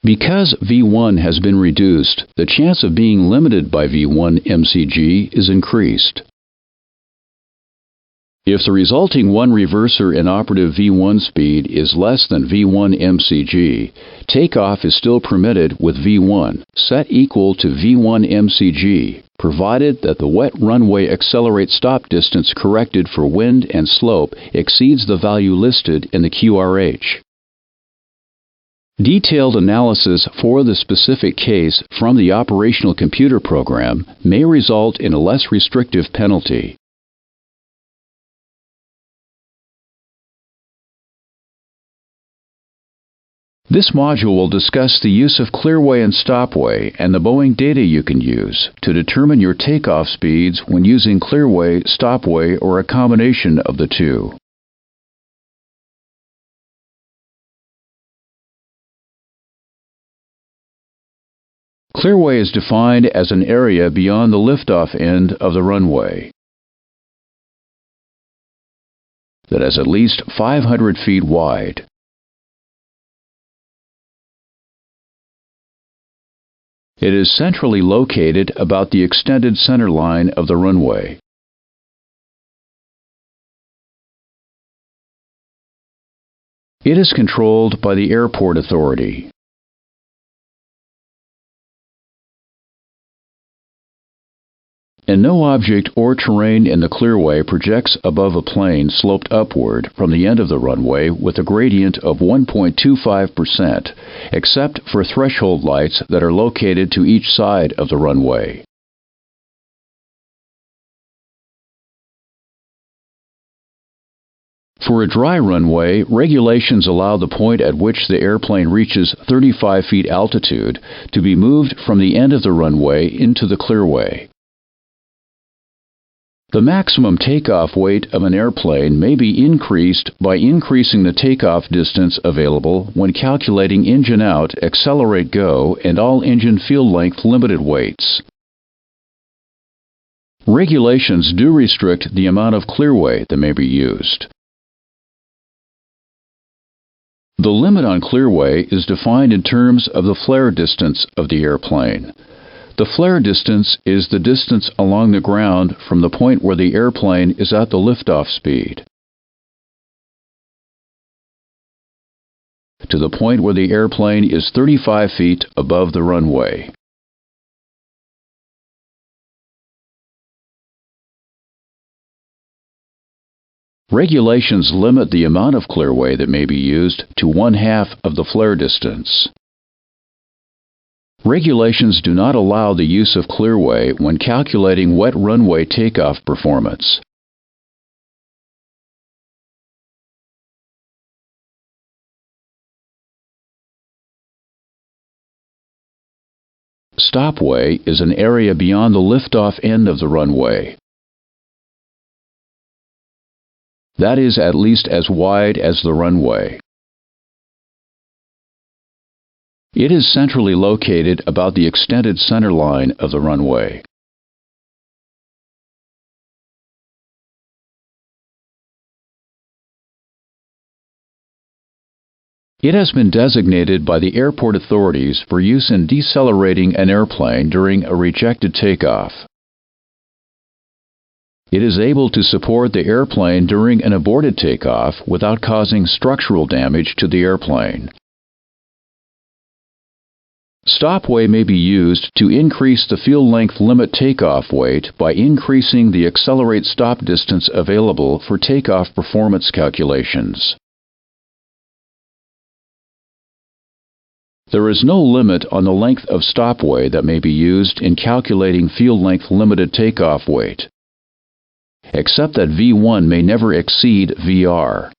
Because V1 has been reduced, the chance of being limited by V1 MCG is increased. If the resulting one reverser inoperative V1 speed is less than V1 MCG, takeoff is still permitted with V1, set equal to V1 MCG, provided that the wet runway accelerate stop distance corrected for wind and slope exceeds the value listed in the QRH. Detailed analysis for the specific case from the operational computer program may result in a less restrictive penalty. This module will discuss the use of clearway and stopway and the Boeing data you can use to determine your takeoff speeds when using clearway, stopway, or a combination of the two. Clearway is defined as an area beyond the liftoff end of the runway that is at least 500 feet wide. It is centrally located about the extended center line of the runway. It is controlled by the airport authority. And no object or terrain in the clearway projects above a plane sloped upward from the end of the runway with a gradient of 1.25%, except for threshold lights that are located to each side of the runway. For a dry runway, regulations allow the point at which the airplane reaches 35 feet altitude to be moved from the end of the runway into the clearway. The maximum takeoff weight of an airplane may be increased by increasing the takeoff distance available when calculating engine out, accelerate go, and all engine field length limited weights. Regulations do restrict the amount of clearway that may be used. The limit on clearway is defined in terms of the flare distance of the airplane. The flare distance is the distance along the ground from the point where the airplane is at the liftoff speed to the point where the airplane is 35 feet above the runway. Regulations limit the amount of clearway that may be used to 1/2 of the flare distance. Regulations do not allow the use of clearway when calculating wet runway takeoff performance. Stopway is an area beyond the liftoff end of the runway. That is at least as wide as the runway. It is centrally located about the extended center line of the runway. It has been designated by the airport authorities for use in decelerating an airplane during a rejected takeoff. It is able to support the airplane during an aborted takeoff without causing structural damage to the airplane. Stopway may be used to increase the field length limit takeoff weight by increasing the accelerate stop distance available for takeoff performance calculations. There is no limit on the length of stopway that may be used in calculating field length limited takeoff weight, except that V1 may never exceed VR.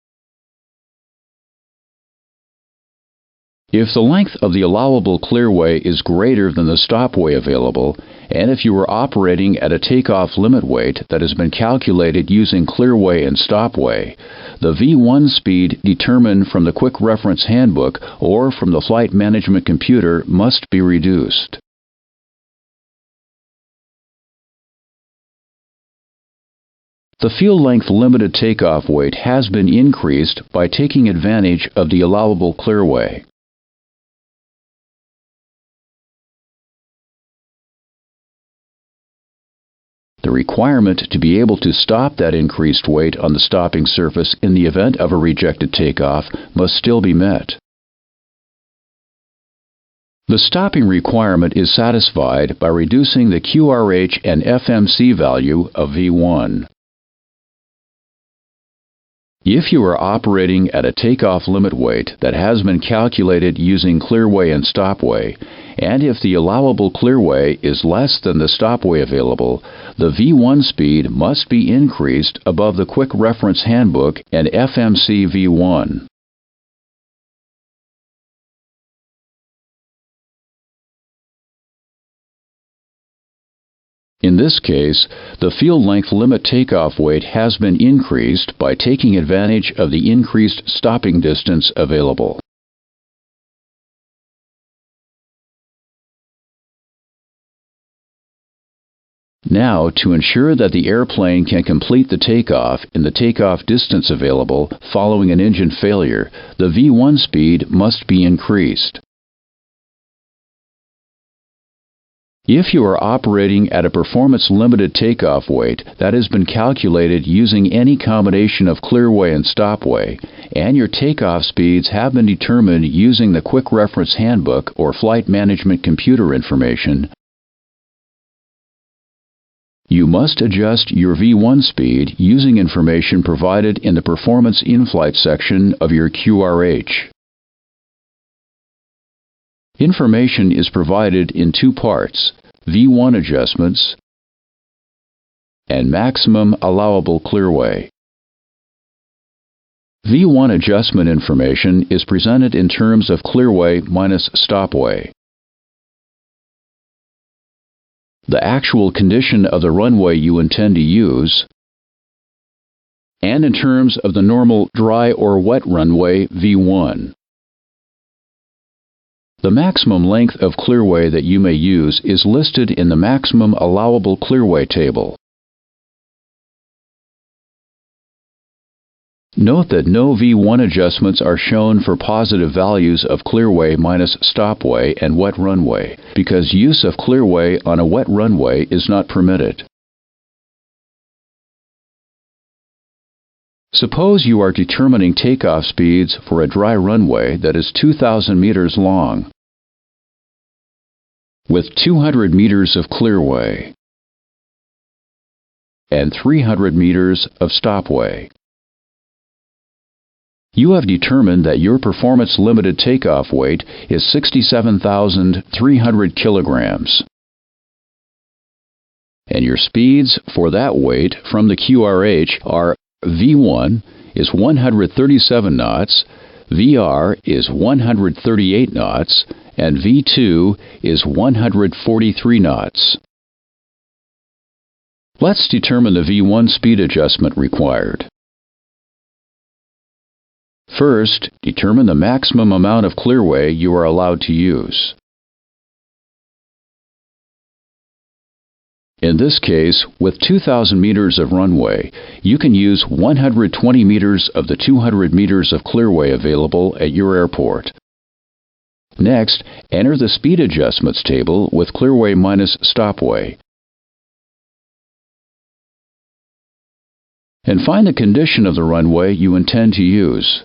If the length of the allowable clearway is greater than the stopway available, and if you are operating at a takeoff limit weight that has been calculated using clearway and stopway, the V1 speed determined from the Quick Reference Handbook or from the Flight Management Computer must be reduced. The field length limited takeoff weight has been increased by taking advantage of the allowable clearway. The requirement to be able to stop that increased weight on the stopping surface in the event of a rejected takeoff must still be met. The stopping requirement is satisfied by reducing the QRH and FMC value of V1. If you are operating at a takeoff limit weight that has been calculated using clearway and stopway, and if the allowable clearway is less than the stopway available, the V1 speed must be increased above the Quick Reference Handbook and FMC V1. In this case, the field length limit takeoff weight has been increased by taking advantage of the increased stopping distance available. Now, to ensure that the airplane can complete the takeoff in the takeoff distance available following an engine failure, the V1 speed must be increased. If you are operating at a performance-limited takeoff weight that has been calculated using any combination of clearway and stopway, and your takeoff speeds have been determined using the Quick Reference Handbook or Flight Management Computer information, you must adjust your V1 speed using information provided in the Performance In-Flight section of your QRH. Information is provided in two parts: V1 adjustments and maximum allowable clearway. V1 adjustment information is presented in terms of clearway minus stopway. The actual condition of the runway you intend to use, and in terms of the normal dry or wet runway V1. The maximum length of clearway that you may use is listed in the maximum allowable clearway table. Note that no V1 adjustments are shown for positive values of clearway minus stopway and wet runway, because use of clearway on a wet runway is not permitted. Suppose you are determining takeoff speeds for a dry runway that is 2,000 meters long, with 200 meters of clearway and 300 meters of stopway. You have determined that your performance-limited takeoff weight is 67,300 kilograms, and your speeds for that weight from the QRH are V1 is 137 knots, VR is 138 knots, and V2 is 143 knots. Let's determine the V1 speed adjustment required. First, determine the maximum amount of clearway you are allowed to use. In this case, with 2,000 meters of runway, you can use 120 meters of the 200 meters of clearway available at your airport. Next, enter the speed adjustments table with clearway minus stopway, and find the condition of the runway you intend to use.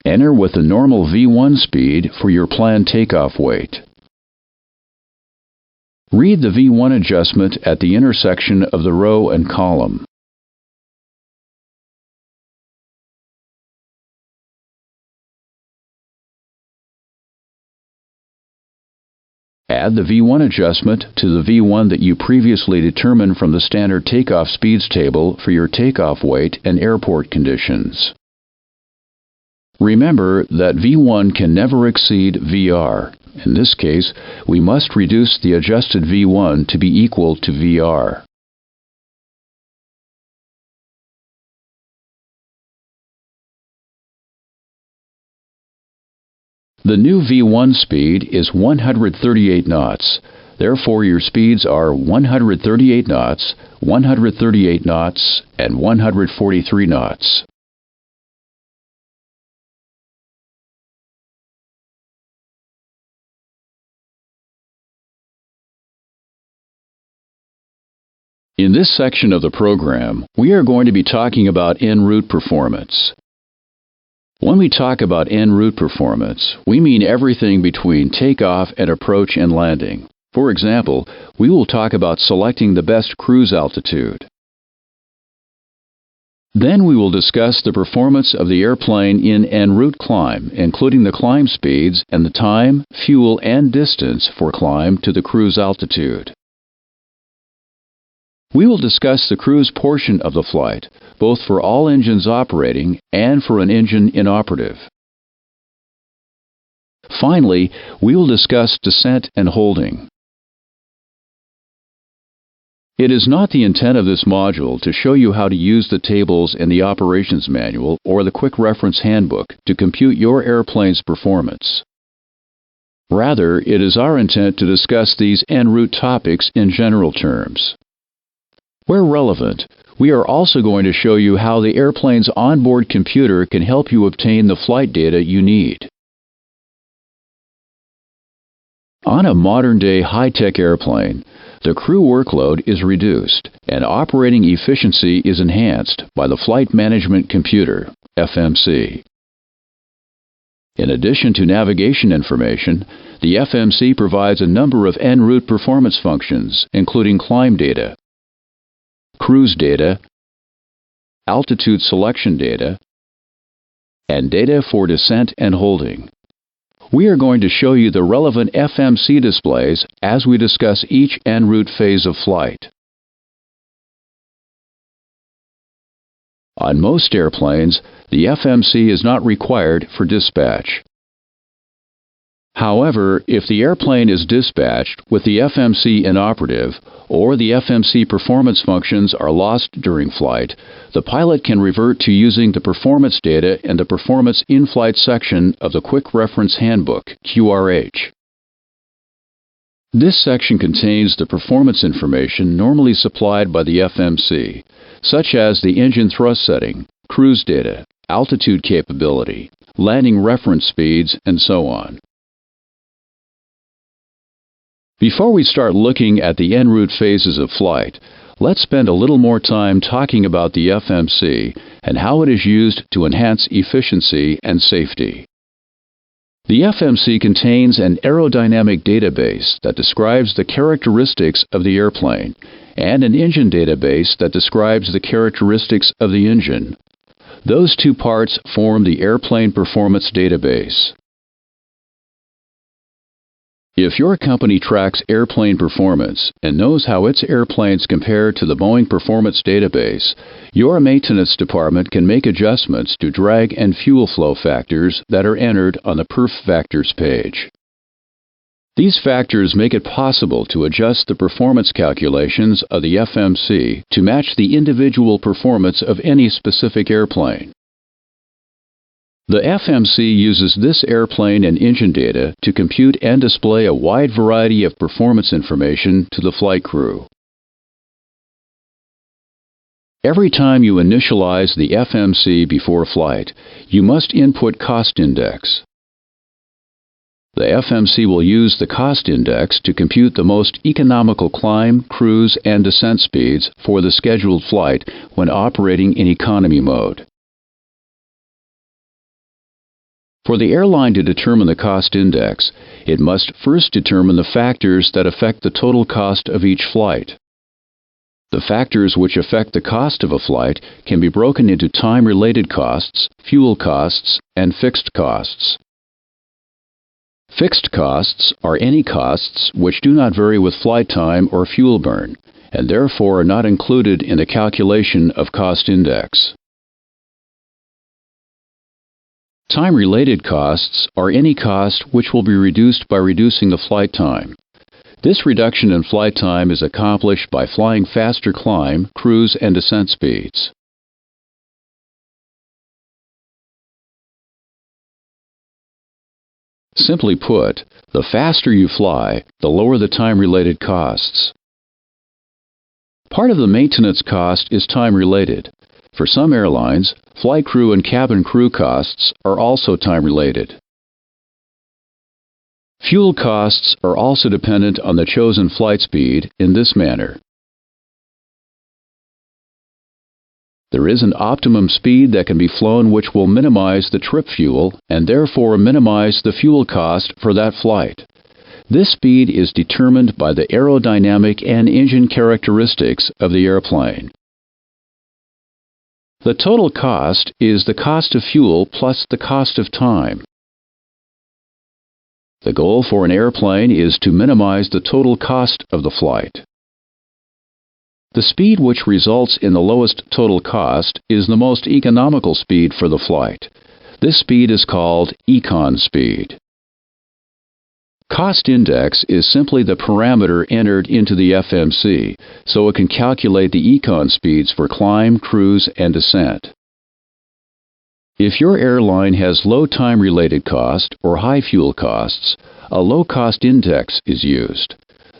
Enter with the normal V1 speed for your planned takeoff weight. Read the V1 adjustment at the intersection of the row and column. Add the V1 adjustment to the V1 that you previously determined from the standard takeoff speeds table for your takeoff weight and airport conditions. Remember that V1 can never exceed VR. In this case, we must reduce the adjusted V1 to be equal to VR. The new V1 speed is 138 knots. Therefore, your speeds are 138 knots, 138 knots, and 143 knots. In this section of the program, we are going to be talking about en route performance. When we talk en route performance, we mean everything between takeoff and approach and landing. For example, we will talk about selecting the best cruise altitude. Then we will discuss the performance of the airplane in en route climb, including the climb speeds and the time, fuel, and distance for climb to the cruise altitude. We will discuss the cruise portion of the flight, both for all engines operating and for an engine inoperative. Finally, we will discuss descent and holding. It is not the intent of this module to show you how to use the tables in the operations manual or the Quick Reference Handbook to compute your airplane's performance. Rather, it is our intent to discuss these en route topics in general terms. Where relevant, we are also going to show you how the airplane's onboard computer can help you obtain the flight data you need. On a modern-day high-tech airplane, the crew workload is reduced and operating efficiency is enhanced by the Flight Management Computer, FMC. In addition to navigation information, the FMC provides a number of en route performance functions, including climb data, cruise data, altitude selection data, and data for descent and holding. We are going to show you the relevant FMC displays as we discuss each en route phase of flight. On most airplanes, the FMC is not required for dispatch. However, if the airplane is dispatched with the FMC inoperative or the FMC performance functions are lost during flight, the pilot can revert to using the performance data in the Performance In-Flight section of the Quick Reference Handbook, QRH. This section contains the performance information normally supplied by the FMC, such as the engine thrust setting, cruise data, altitude capability, landing reference speeds, and so on. Before we start looking at the en route phases of flight, let's spend a little more time talking about the FMC and how it is used to enhance efficiency and safety. The FMC contains an aerodynamic database that describes the characteristics of the airplane and an engine database that describes the characteristics of the engine. Those two parts form the Airplane Performance Database. If your company tracks airplane performance and knows how its airplanes compare to the Boeing Performance Database, your maintenance department can make adjustments to drag and fuel flow factors that are entered on the Perf Factors page. These factors make it possible to adjust the performance calculations of the FMC to match the individual performance of any specific airplane. The FMC uses this airplane and engine data to compute and display a wide variety of performance information to the flight crew. Every time you initialize the FMC before flight, you must input cost index. The FMC will use the cost index to compute the most economical climb, cruise, and descent speeds for the scheduled flight when operating in economy mode. For the airline to determine the cost index, it must first determine the factors that affect the total cost of each flight. The factors which affect the cost of a flight can be broken into time-related costs, fuel costs, and fixed costs. Fixed costs are any costs which do not vary with flight time or fuel burn, and therefore are not included in the calculation of cost index. Time-related costs are any cost which will be reduced by reducing the flight time. This reduction in flight time is accomplished by flying faster climb, cruise, and descent speeds. Simply put, the faster you fly, the lower the time-related costs. Part of the maintenance cost is time-related. For some airlines, flight crew and cabin crew costs are also time-related. Fuel costs are also dependent on the chosen flight speed in this manner. There is an optimum speed that can be flown which will minimize the trip fuel and therefore minimize the fuel cost for that flight. This speed is determined by the aerodynamic and engine characteristics of the airplane. The total cost is the cost of fuel plus the cost of time. The goal for an airplane is to minimize the total cost of the flight. The speed which results in the lowest total cost is the most economical speed for the flight. This speed is called econ speed. Cost index is simply the parameter entered into the FMC, so it can calculate the econ speeds for climb, cruise, and descent. If your airline has low time-related cost or high fuel costs, a low cost index is used.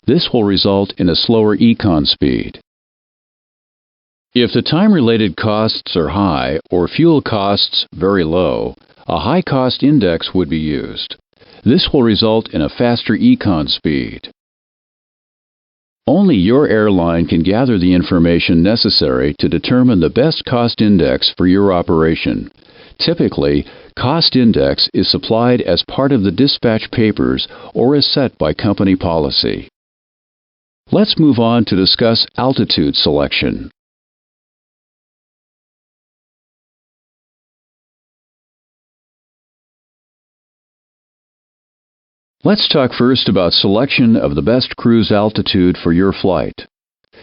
This will result in a slower econ speed. If the time-related costs are high or fuel costs very low, a high-cost index would be used. This will result in a faster econ speed. Only your airline can gather the information necessary to determine the best cost index for your operation. Typically, cost index is supplied as part of the dispatch papers or is set by company policy. Let's move on to discuss altitude selection. Let's talk first about selection of the best cruise altitude for your flight.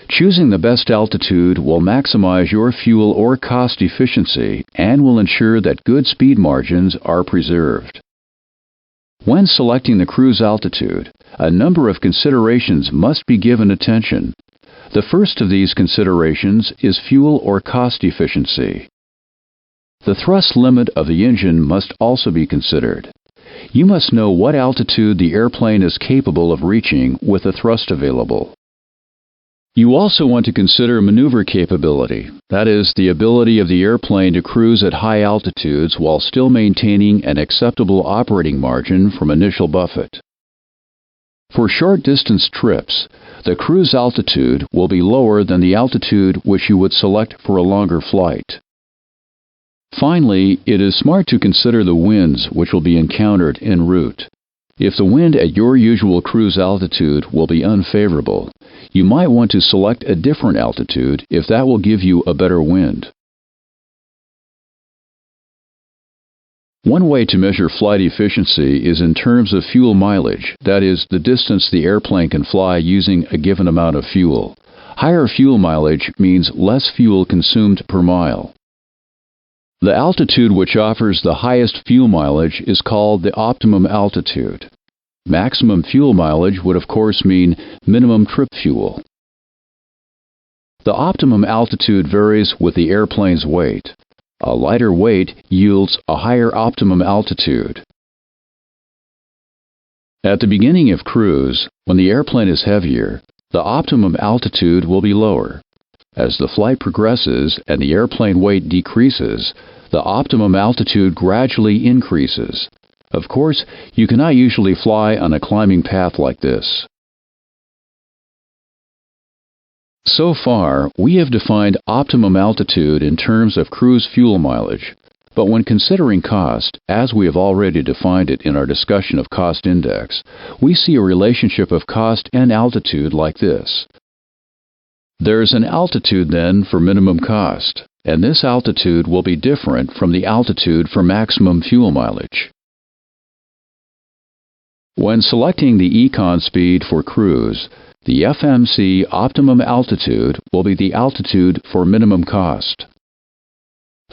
Choosing the best altitude will maximize your fuel or cost efficiency and will ensure that good speed margins are preserved. When selecting the cruise altitude, a number of considerations must be given attention. The first of these considerations is fuel or cost efficiency. The thrust limit of the engine must also be considered. You must know what altitude the airplane is capable of reaching with the thrust available. You also want to consider maneuver capability, that is, the ability of the airplane to cruise at high altitudes while still maintaining an acceptable operating margin from initial buffet. For short-distance trips, the cruise altitude will be lower than the altitude which you would select for a longer flight. Finally, it is smart to consider the winds which will be encountered en route. If the wind at your usual cruise altitude will be unfavorable, you might want to select a different altitude if that will give you a better wind. One way to measure flight efficiency is in terms of fuel mileage, that is, the distance the airplane can fly using a given amount of fuel. Higher fuel mileage means less fuel consumed per mile. The altitude which offers the highest fuel mileage is called the optimum altitude. Maximum fuel mileage would of course mean minimum trip fuel. The optimum altitude varies with the airplane's weight. A lighter weight yields a higher optimum altitude. At the beginning of cruise, when the airplane is heavier, the optimum altitude will be lower. As the flight progresses and the airplane weight decreases, the optimum altitude gradually increases. Of course, you cannot usually fly on a climbing path like this. So far, we have defined optimum altitude in terms of cruise fuel mileage, but when considering cost, as we have already defined it in our discussion of cost index, we see a relationship of cost and altitude like this. There's an altitude then for minimum cost, and this altitude will be different from the altitude for maximum fuel mileage. When selecting the econ speed for cruise, the FMC optimum altitude will be the altitude for minimum cost.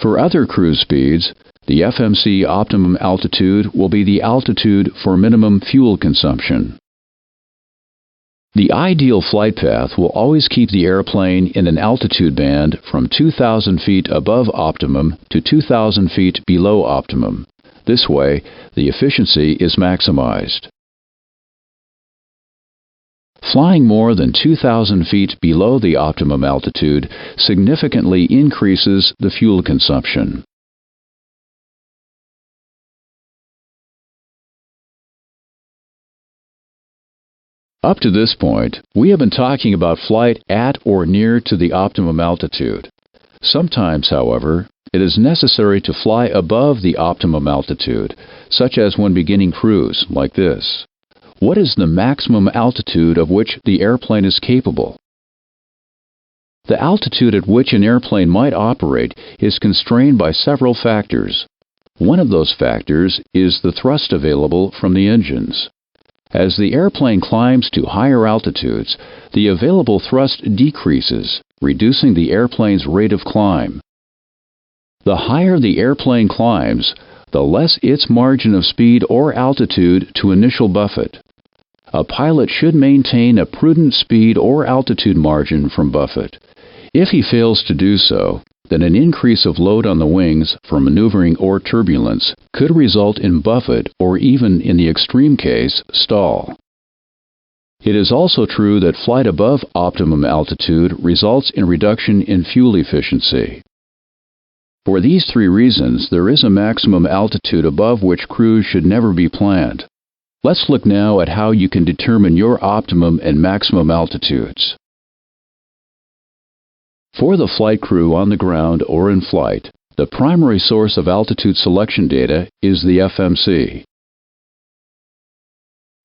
For other cruise speeds, the FMC optimum altitude will be the altitude for minimum fuel consumption. The ideal flight path will always keep the airplane in an altitude band from 2,000 feet above optimum to 2,000 feet below optimum. This way, the efficiency is maximized. Flying more than 2,000 feet below the optimum altitude significantly increases the fuel consumption. Up to this point, we have been talking about flight at or near to the optimum altitude. Sometimes, however, it is necessary to fly above the optimum altitude, such as when beginning cruise, like this. What is the maximum altitude of which the airplane is capable? The altitude at which an airplane might operate is constrained by several factors. One of those factors is the thrust available from the engines. As the airplane climbs to higher altitudes, the available thrust decreases, reducing the airplane's rate of climb. The higher the airplane climbs, the less its margin of speed or altitude to initial buffet. A pilot should maintain a prudent speed or altitude margin from buffet. If he fails to do so, then an increase of load on the wings from maneuvering or turbulence could result in buffet or even, in the extreme case, stall. It is also true that flight above optimum altitude results in reduction in fuel efficiency. For these three reasons, there is a maximum altitude above which cruise should never be planned. Let's look now at how you can determine your optimum and maximum altitudes. For the flight crew on the ground or in flight, the primary source of altitude selection data is the FMC.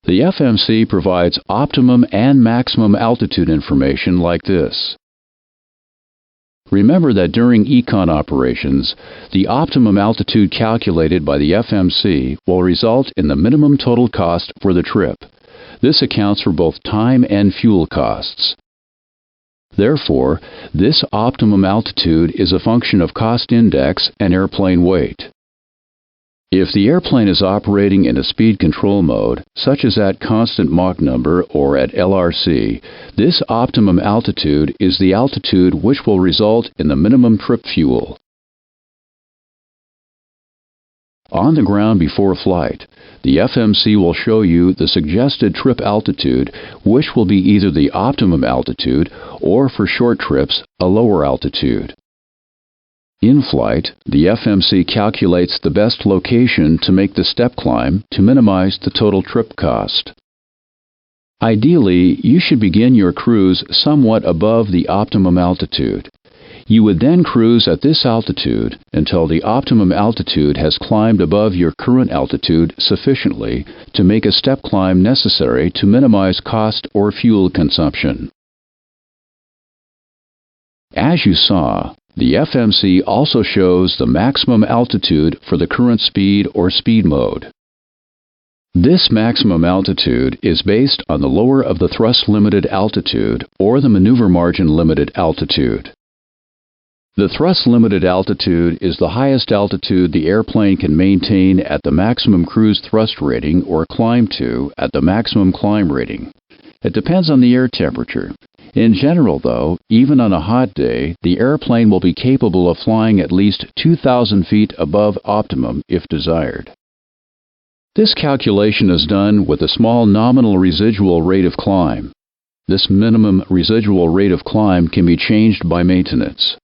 The FMC provides optimum and maximum altitude information like this. Remember that during econ operations, the optimum altitude calculated by the FMC will result in the minimum total cost for the trip. This accounts for both time and fuel costs. Therefore, this optimum altitude is a function of cost index and airplane weight. If the airplane is operating in a speed control mode, such as at constant Mach number or at LRC, this optimum altitude is the altitude which will result in the minimum trip fuel. On the ground before flight, the FMC will show you the suggested trip altitude, which will be either the optimum altitude or, for short trips, a lower altitude. In flight, the FMC calculates the best location to make the step climb to minimize the total trip cost. Ideally, you should begin your cruise somewhat above the optimum altitude. You would then cruise at this altitude until the optimum altitude has climbed above your current altitude sufficiently to make a step climb necessary to minimize cost or fuel consumption. As you saw, the FMC also shows the maximum altitude for the current speed or speed mode. This maximum altitude is based on the lower of the thrust limited altitude or the maneuver margin limited altitude. The thrust limited altitude is the highest altitude the airplane can maintain at the maximum cruise thrust rating or climb to at the maximum climb rating. It depends on the air temperature. In general, though, even on a hot day, the airplane will be capable of flying at least 2,000 feet above optimum if desired. This calculation is done with a small nominal residual rate of climb. This minimum residual rate of climb can be changed by maintenance.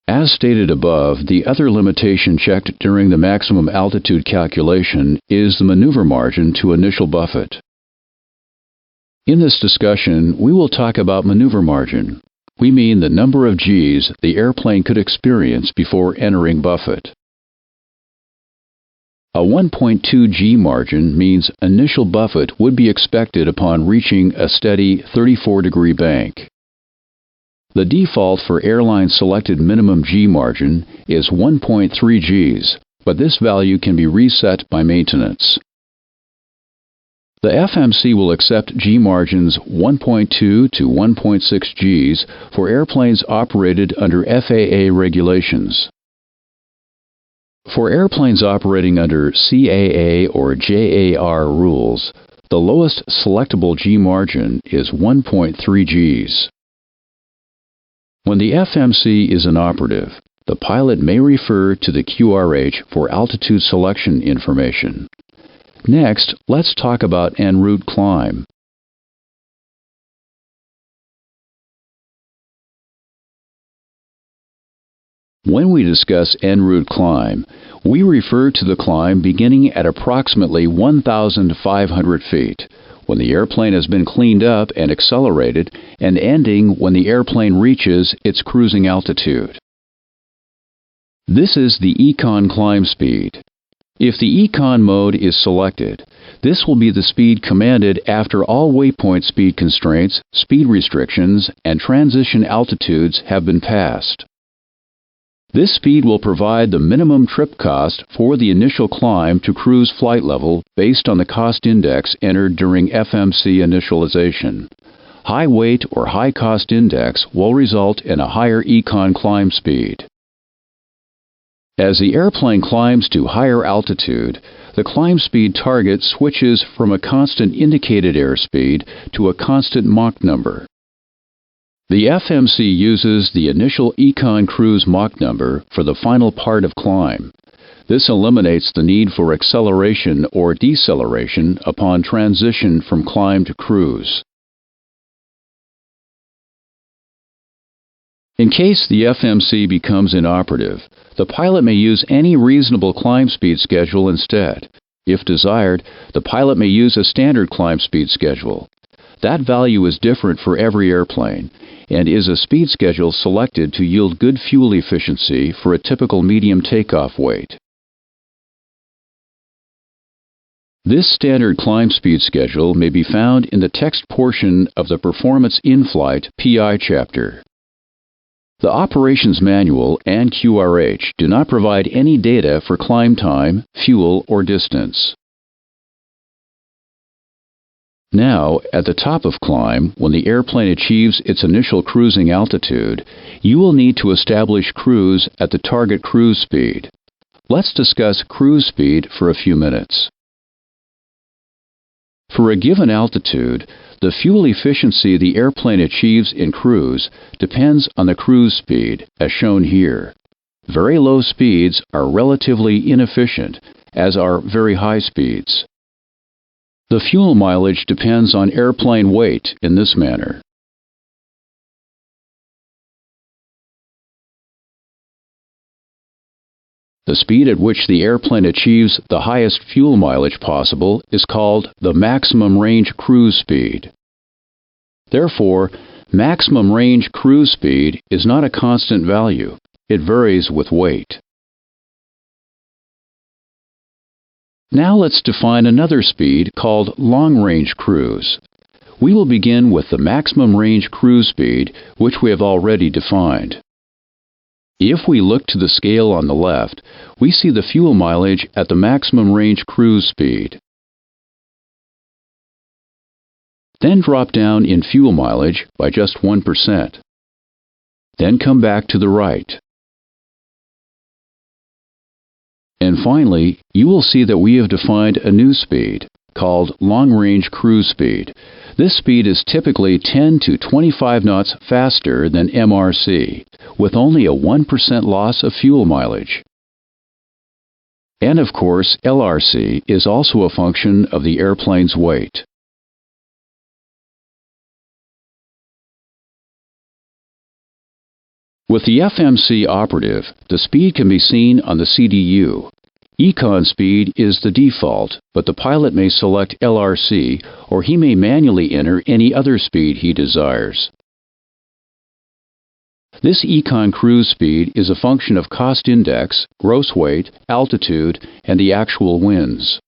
As stated above, the other limitation checked during the maximum altitude calculation is the maneuver margin to initial buffet. In this discussion, we will talk about maneuver margin. We mean the number of Gs the airplane could experience before entering buffet. A 1.2 G margin means initial buffet would be expected upon reaching a steady 34-degree bank. The default for airline-selected minimum G margin is 1.3 Gs, but this value can be reset by maintenance. The FMC will accept G margins 1.2 to 1.6 Gs for airplanes operated under FAA regulations. For airplanes operating under CAA or JAR rules, the lowest selectable G margin is 1.3 Gs. When the FMC is inoperative, the pilot may refer to the QRH for altitude selection information. Next, let's talk en route climb. When we discuss en route climb, we refer to the climb beginning at approximately 1,500 feet, when the airplane has been cleaned up and accelerated, and ending when the airplane reaches its cruising altitude. This is the econ climb speed. If the econ mode is selected, this will be the speed commanded after all waypoint speed constraints, speed restrictions, and transition altitudes have been passed. This speed will provide the minimum trip cost for the initial climb to cruise flight level based on the cost index entered during FMC initialization. High weight or high cost index will result in a higher econ climb speed. As the airplane climbs to higher altitude, the climb speed target switches from a constant indicated airspeed to a constant Mach number. The FMC uses the initial econ cruise Mach number for the final part of climb. This eliminates the need for acceleration or deceleration upon transition from climb to cruise. In case the FMC becomes inoperative, the pilot may use any reasonable climb speed schedule instead. If desired, the pilot may use a standard climb speed schedule. That value is different for every airplane and is a speed schedule selected to yield good fuel efficiency for a typical medium takeoff weight. This standard climb speed schedule may be found in the text portion of the Performance in-Flight PI chapter. The Operations Manual and QRH do not provide any data for climb time, fuel, or distance. Now, at the top of climb, when the airplane achieves its initial cruising altitude, you will need to establish cruise at the target cruise speed. Let's discuss cruise speed for a few minutes. For a given altitude, the fuel efficiency the airplane achieves in cruise depends on the cruise speed, as shown here. Very low speeds are relatively inefficient, as are very high speeds. The fuel mileage depends on airplane weight in this manner. The speed at which the airplane achieves the highest fuel mileage possible is called the maximum range cruise speed. Therefore, maximum range cruise speed is not a constant value. It varies with weight. Now let's define another speed called long-range cruise. We will begin with the maximum range cruise speed, which we have already defined. If we look to the scale on the left, we see the fuel mileage at the maximum range cruise speed. Then drop down in fuel mileage by just 1%. Then come back to the right. And finally, you will see that we have defined a new speed, called long-range cruise speed. This speed is typically 10 to 25 knots faster than MRC, with only a 1% loss of fuel mileage. And of course, LRC is also a function of the airplane's weight. With the FMC operative, the speed can be seen on the CDU. Econ speed is the default, but the pilot may select LRC, or he may manually enter any other speed he desires. This Econ cruise speed is a function of cost index, gross weight, altitude, and the actual winds.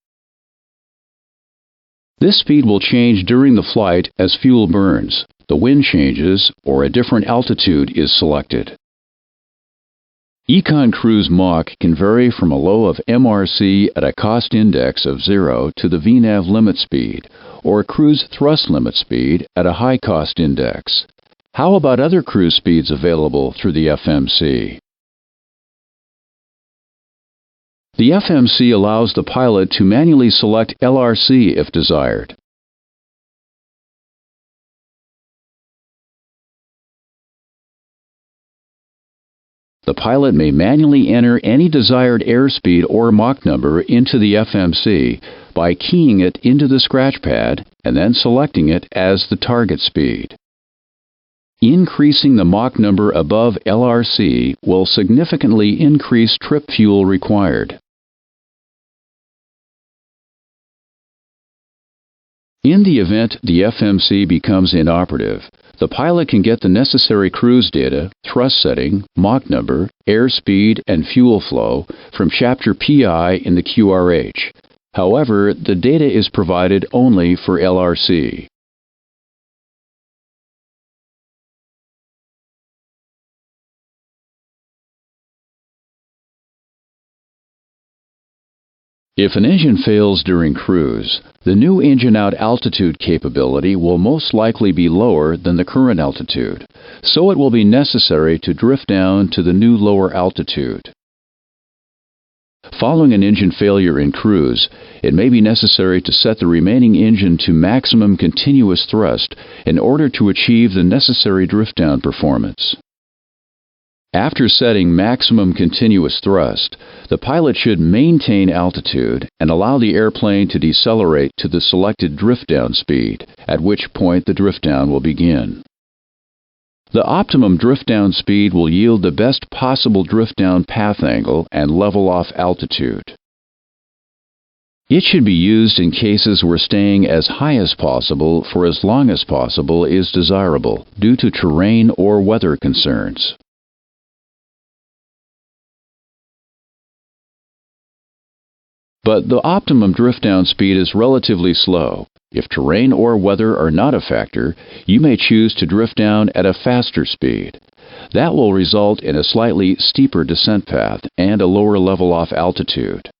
This speed will change during the flight as fuel burns, the wind changes, or a different altitude is selected. Econ Cruise Mach can vary from a low of MRC at a cost index of 0 to the VNAV limit speed, or a cruise thrust limit speed at a high cost index. How about other cruise speeds available through the FMC? The FMC allows the pilot to manually select LRC if desired. The pilot may manually enter any desired airspeed or Mach number into the FMC by keying it into the scratch pad and then selecting it as the target speed. Increasing the Mach number above LRC will significantly increase trip fuel required. In the event the FMC becomes inoperative, the pilot can get the necessary cruise data, thrust setting, Mach number, airspeed, and fuel flow from Chapter PI in the QRH. However, the data is provided only for LRC. If an engine fails during cruise, the new engine-out altitude capability will most likely be lower than the current altitude, so it will be necessary to drift down to the new lower altitude. Following an engine failure in cruise, it may be necessary to set the remaining engine to maximum continuous thrust in order to achieve the necessary drift-down performance. After setting maximum continuous thrust, the pilot should maintain altitude and allow the airplane to decelerate to the selected drift-down speed, at which point the drift-down will begin. The optimum drift-down speed will yield the best possible drift-down path angle and level-off altitude. It should be used in cases where staying as high as possible for as long as possible is desirable due to terrain or weather concerns. But the optimum drift-down speed is relatively slow. If terrain or weather are not a factor, you may choose to drift down at a faster speed. That will result in a slightly steeper descent path and a lower level-off altitude.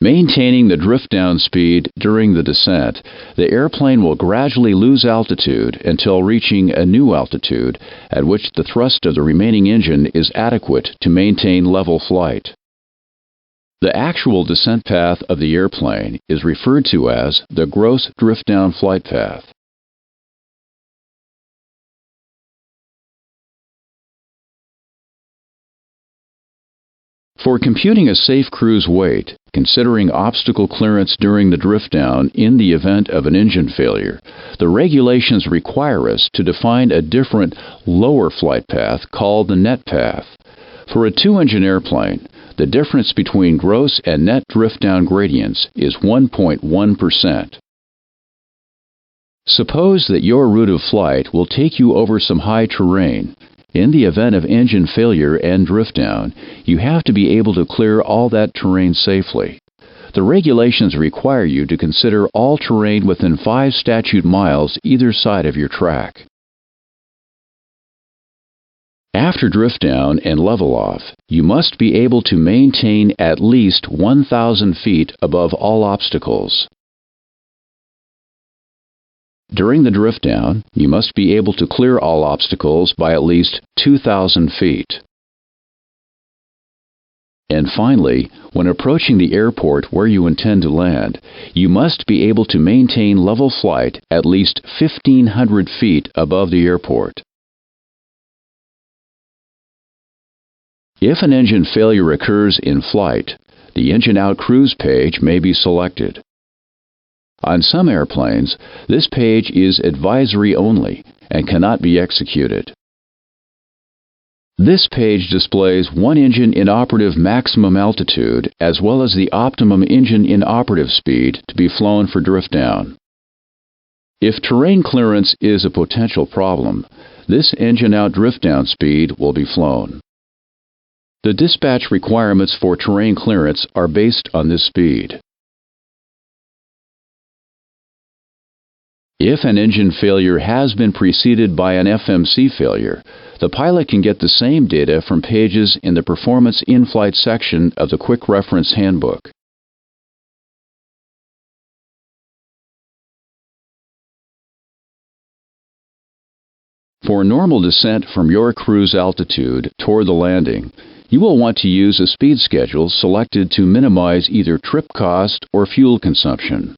Maintaining the drift-down speed during the descent, the airplane will gradually lose altitude until reaching a new altitude, at which the thrust of the remaining engine is adequate to maintain level flight. The actual descent path of the airplane is referred to as the gross drift-down flight path. For computing a safe cruise weight, considering obstacle clearance during the drift down in the event of an engine failure, the regulations require us to define a different, lower flight path called the net path. For a two-engine airplane, the difference between gross and net drift down gradients is 1.1%. Suppose that your route of flight will take you over some high terrain. In the event of engine failure and drift down, you have to be able to clear all that terrain safely. The regulations require you to consider all terrain within 5 statute miles either side of your track. After drift down and level off, you must be able to maintain at least 1,000 feet above all obstacles. During the drift down, you must be able to clear all obstacles by at least 2,000 feet. And finally, when approaching the airport where you intend to land, you must be able to maintain level flight at least 1,500 feet above the airport. If an engine failure occurs in flight, the engine out cruise page may be selected. On some airplanes, this page is advisory only and cannot be executed. This page displays one engine inoperative maximum altitude as well as the optimum engine inoperative speed to be flown for drift down. If terrain clearance is a potential problem, this engine out drift down speed will be flown. The dispatch requirements for terrain clearance are based on this speed. If an engine failure has been preceded by an FMC failure, the pilot can get the same data from pages in the Performance In-Flight section of the Quick Reference Handbook. For normal descent from your cruise altitude toward the landing, you will want to use a speed schedule selected to minimize either trip cost or fuel consumption.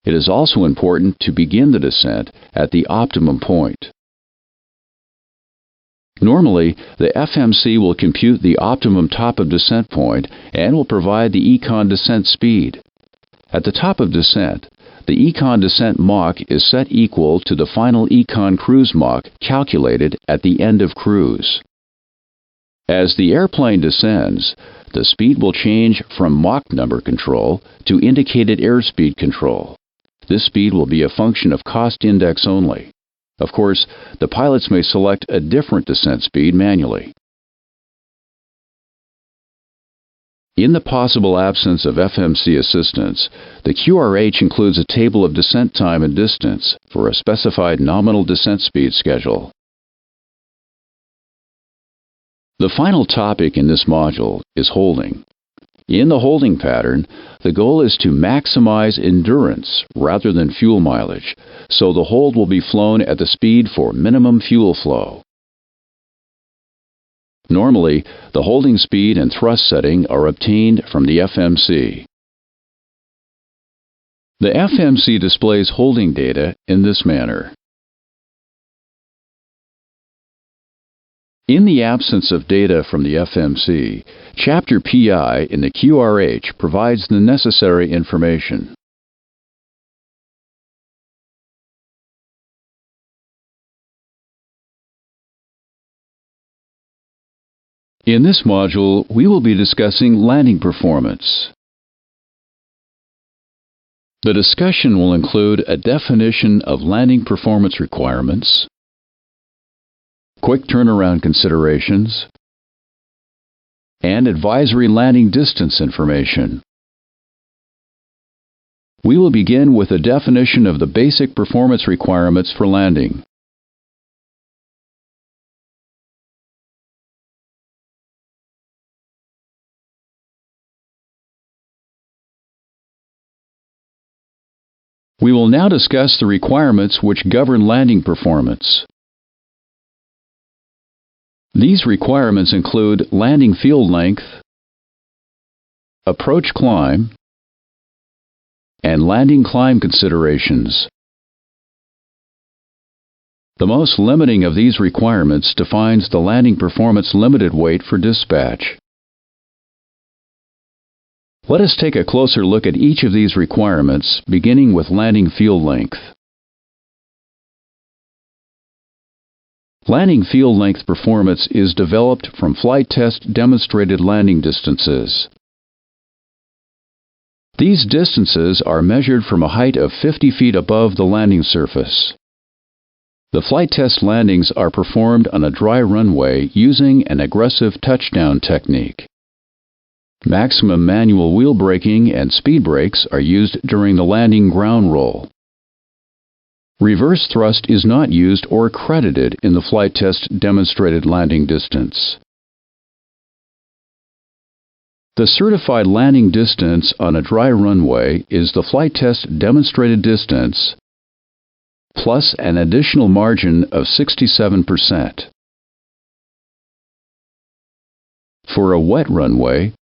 It is also important to begin the descent at the optimum point. Normally, the FMC will compute the optimum top of descent point and will provide the econ descent speed. At the top of descent, the econ descent Mach is set equal to the final econ cruise Mach calculated at the end of cruise. As the airplane descends, the speed will change from Mach number control to indicated airspeed control. This speed will be a function of cost index only. Of course, the pilots may select a different descent speed manually. In the possible absence of FMC assistance, the QRH includes a table of descent time and distance for a specified nominal descent speed schedule. The final topic in this module is holding. In the holding pattern, the goal is to maximize endurance rather than fuel mileage, so the hold will be flown at the speed for minimum fuel flow. Normally, the holding speed and thrust setting are obtained from the FMC. The FMC displays holding data in this manner. In the absence of data from the FMC, Chapter PI in the QRH provides the necessary information. In this module, we will be discussing landing performance. The discussion will include a definition of landing performance requirements, quick turnaround considerations, and advisory landing distance information. We will begin with a definition of the basic performance requirements for landing. We will now discuss the requirements which govern landing performance. These requirements include landing field length, approach climb, and landing climb considerations. The most limiting of these requirements defines the landing performance limited weight for dispatch. Let us take a closer look at each of these requirements, beginning with landing field length. Landing field length performance is developed from flight test demonstrated landing distances. These distances are measured from a height of 50 feet above the landing surface. The flight test landings are performed on a dry runway using an aggressive touchdown technique. Maximum manual wheel braking and speed brakes are used during the landing ground roll. Reverse thrust is not used or credited in the flight test demonstrated landing distance. The certified landing distance on a dry runway is the flight test demonstrated distance plus an additional margin of 67%. For a wet runway,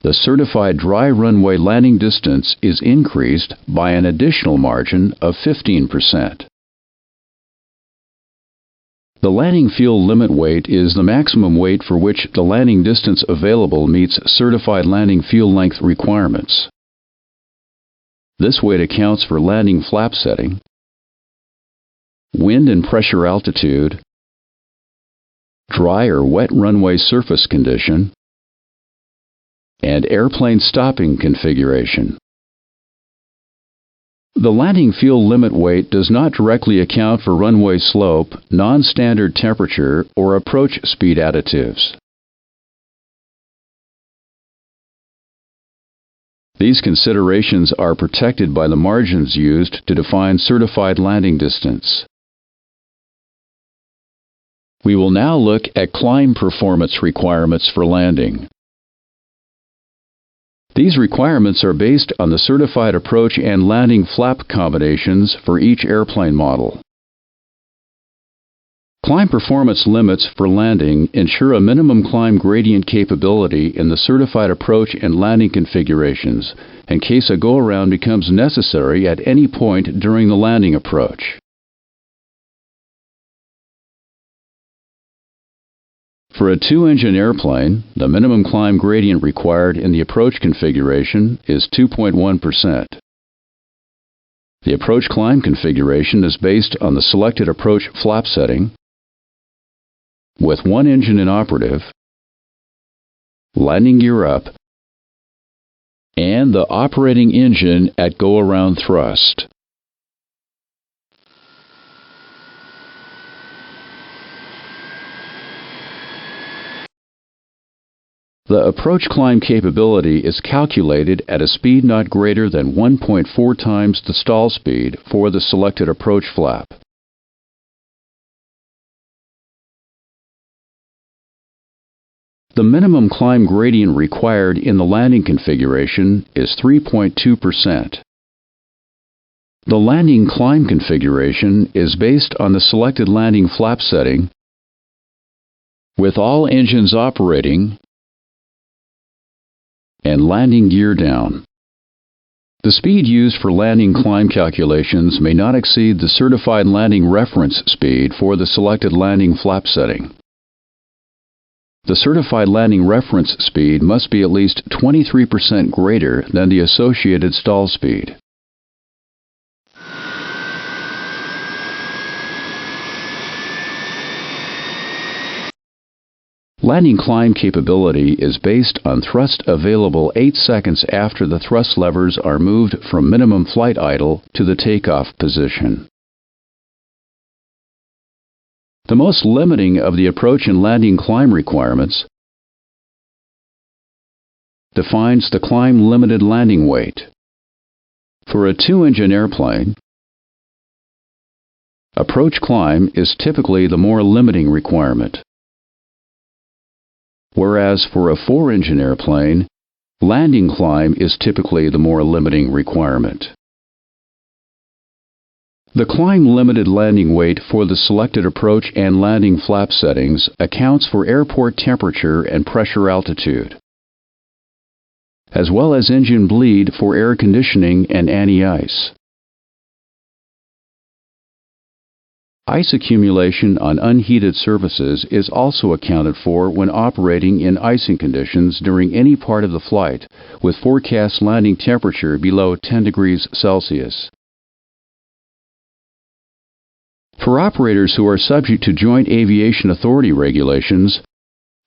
the certified dry runway landing distance is increased by an additional margin of 15%. The landing field limit weight is the maximum weight for which the landing distance available meets certified landing field length requirements. This weight accounts for landing flap setting, wind and pressure altitude, dry or wet runway surface condition, and airplane stopping configuration. The landing field limit weight does not directly account for runway slope, non-standard temperature, or approach speed additives. These considerations are protected by the margins used to define certified landing distance. We will now look at climb performance requirements for landing. These requirements are based on the certified approach and landing flap combinations for each airplane model. Climb performance limits for landing ensure a minimum climb gradient capability in the certified approach and landing configurations in case a go-around becomes necessary at any point during the landing approach. For a two-engine airplane, the minimum climb gradient required in the approach configuration is 2.1%. The approach climb configuration is based on the selected approach flap setting, with one engine inoperative, landing gear up, and the operating engine at go-around thrust. The approach climb capability is calculated at a speed not greater than 1.4 times the stall speed for the selected approach flap. The minimum climb gradient required in the landing configuration is 3.2%. The landing climb configuration is based on the selected landing flap setting, with all engines operating and landing gear down. The speed used for landing climb calculations may not exceed the certified landing reference speed for the selected landing flap setting. The certified landing reference speed must be at least 23% greater than the associated stall speed. Landing climb capability is based on thrust available 8 seconds after the thrust levers are moved from minimum flight idle to the takeoff position. The most limiting of the approach and landing climb requirements defines the climb limited landing weight. For a 2-engine airplane, approach climb is typically the more limiting requirement, whereas for a 4-engine airplane, landing climb is typically the more limiting requirement. The climb limited landing weight for the selected approach and landing flap settings accounts for airport temperature and pressure altitude, as well as engine bleed for air conditioning and anti-ice. Ice accumulation on unheated surfaces is also accounted for when operating in icing conditions during any part of the flight, with forecast landing temperature below 10 degrees Celsius. For operators who are subject to Joint Aviation Authority regulations,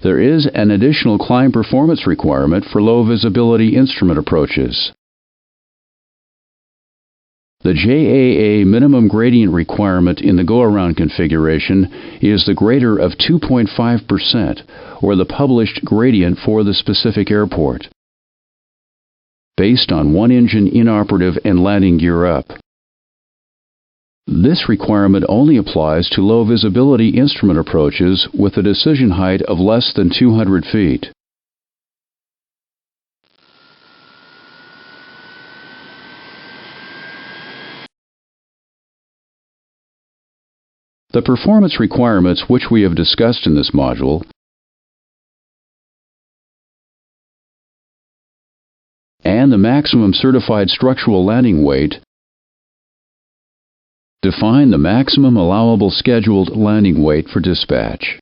there is an additional climb performance requirement for low visibility instrument approaches. The JAA minimum gradient requirement in the go-around configuration is the greater of 2.5%, or the published gradient for the specific airport, based on 1-engine inoperative and landing gear up. This requirement only applies to low visibility instrument approaches with a decision height of less than 200 feet. The performance requirements which we have discussed in this module and the maximum certified structural landing weight define the maximum allowable scheduled landing weight for dispatch.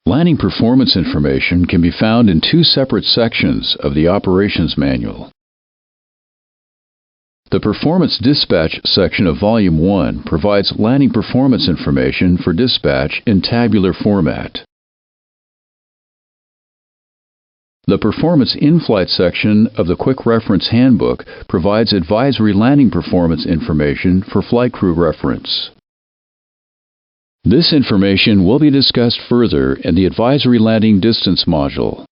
Landing performance information can be found in 2 separate sections of the Operations Manual. The Performance Dispatch section of Volume 1 provides landing performance information for dispatch in tabular format. The Performance In-Flight section of the Quick Reference Handbook provides advisory landing performance information for flight crew reference. This information will be discussed further in the Advisory Landing Distance module.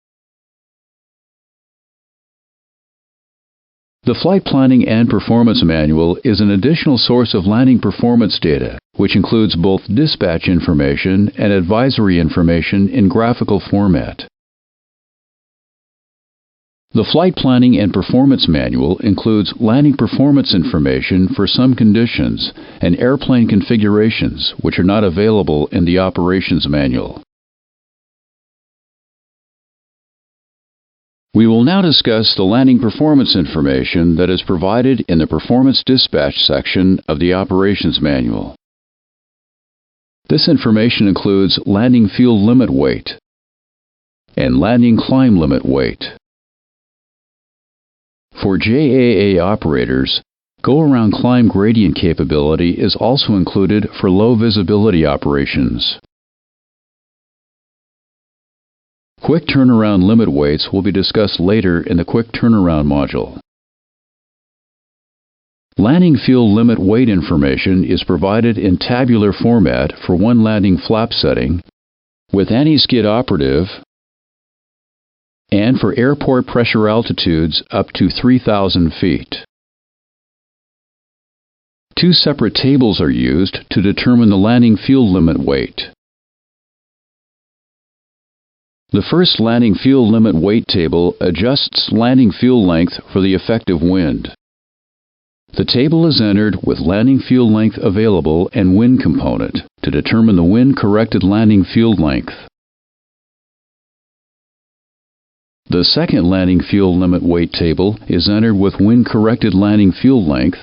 The Flight Planning and Performance Manual is an additional source of landing performance data, which includes both dispatch information and advisory information in graphical format. The Flight Planning and Performance Manual includes landing performance information for some conditions and airplane configurations which are not available in the Operations Manual. We will now discuss the landing performance information that is provided in the Performance Dispatch section of the Operations Manual. This information includes landing fuel limit weight and landing climb limit weight. For JAA operators, go-around climb gradient capability is also included for low visibility operations. Quick turnaround limit weights will be discussed later in the Quick Turnaround module. Landing fuel limit weight information is provided in tabular format for one landing flap setting, with anti-skid operative, and for airport pressure altitudes up to 3,000 feet. 2 separate tables are used to determine the landing fuel limit weight. The first landing fuel limit weight table adjusts landing fuel length for the effective wind. The table is entered with landing fuel length available and wind component to determine the wind-corrected landing fuel length. The second landing fuel limit weight table is entered with wind-corrected landing fuel length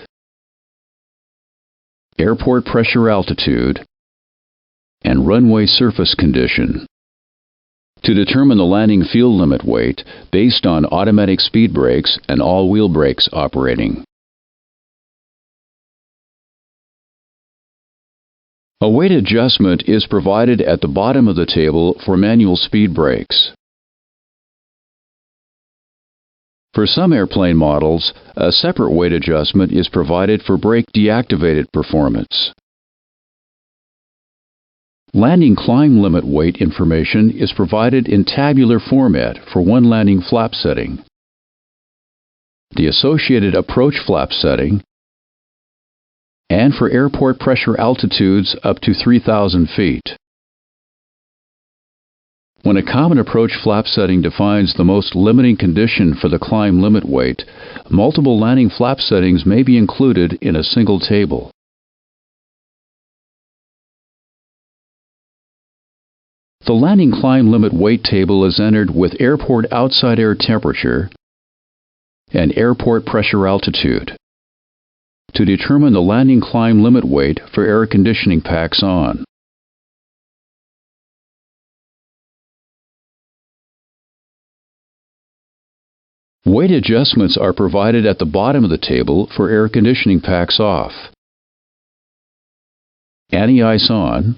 airport pressure altitude, and runway surface condition. To determine the landing field limit weight based on automatic speed brakes and all-wheel brakes operating. A weight adjustment is provided at the bottom of the table for manual speed brakes. For some airplane models, a separate weight adjustment is provided for brake deactivated performance. Landing climb limit weight information is provided in tabular format for one landing flap setting, the associated approach flap setting, and for airport pressure altitudes up to 3,000 feet. When a common approach flap setting defines the most limiting condition for the climb limit weight, multiple landing flap settings may be included in a single table. The landing climb limit weight table is entered with airport outside air temperature and airport pressure altitude to determine the landing climb limit weight for air conditioning packs on. Weight adjustments are provided at the bottom of the table for air conditioning packs off, anti-ice on,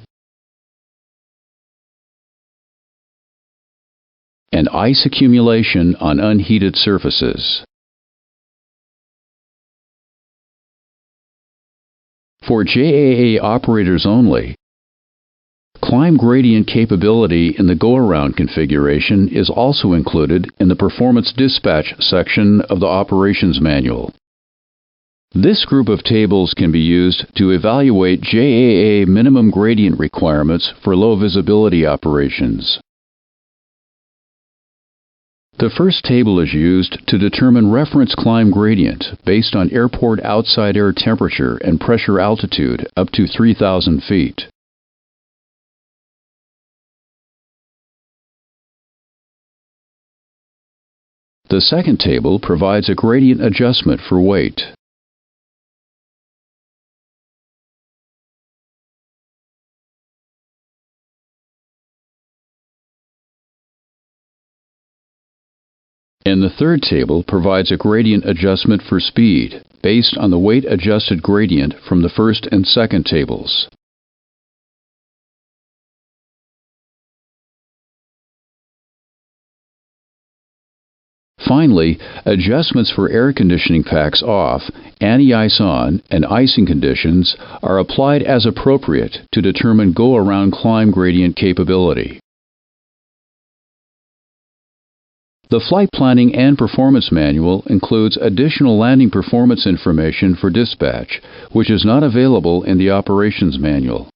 and ice accumulation on unheated surfaces. For JAA operators only, climb gradient capability in the go-around configuration is also included in the Performance Dispatch section of the Operations Manual. This group of tables can be used to evaluate JAA minimum gradient requirements for low visibility operations. The first table is used to determine reference climb gradient based on airport outside air temperature and pressure altitude up to 3,000 feet. The second table provides a gradient adjustment for weight. And the third table provides a gradient adjustment for speed based on the weight-adjusted gradient from the first and second tables. Finally, adjustments for air conditioning packs off, anti-ice on, and icing conditions are applied as appropriate to determine go-around climb gradient capability. The Flight Planning and Performance Manual includes additional landing performance information for dispatch, which is not available in the Operations Manual.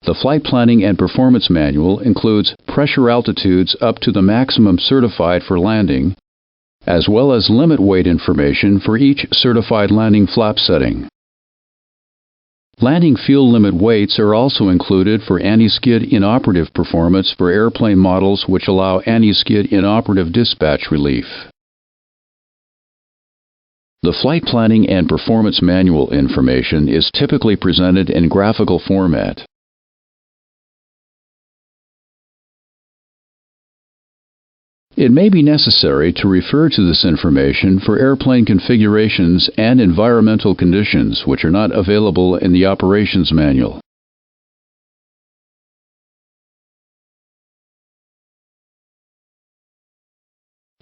The Flight Planning and Performance Manual includes pressure altitudes up to the maximum certified for landing, as well as limit weight information for each certified landing flap setting. Landing field limit weights are also included for anti-skid inoperative performance for airplane models which allow anti-skid inoperative dispatch relief. The Flight Planning and Performance Manual information is typically presented in graphical format. It may be necessary to refer to this information for airplane configurations and environmental conditions which are not available in the Operations Manual.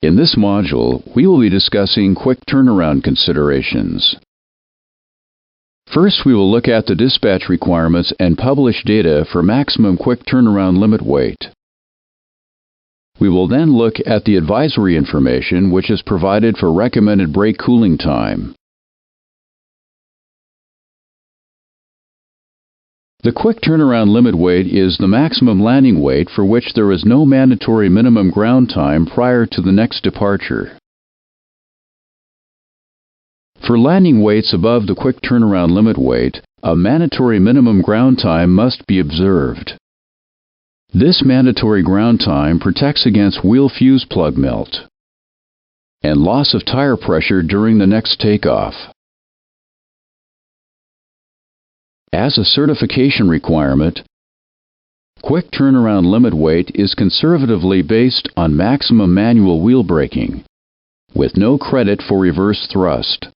In this module, we will be discussing quick turnaround considerations. First, we will look at the dispatch requirements and published data for maximum quick turnaround limit weight. We will then look at the advisory information which is provided for recommended brake cooling time. The quick turnaround limit weight is the maximum landing weight for which there is no mandatory minimum ground time prior to the next departure. For landing weights above the quick turnaround limit weight, a mandatory minimum ground time must be observed. This mandatory ground time protects against wheel fuse plug melt and loss of tire pressure during the next takeoff. As a certification requirement, quick turnaround limit weight is conservatively based on maximum manual wheel braking, with no credit for reverse thrust.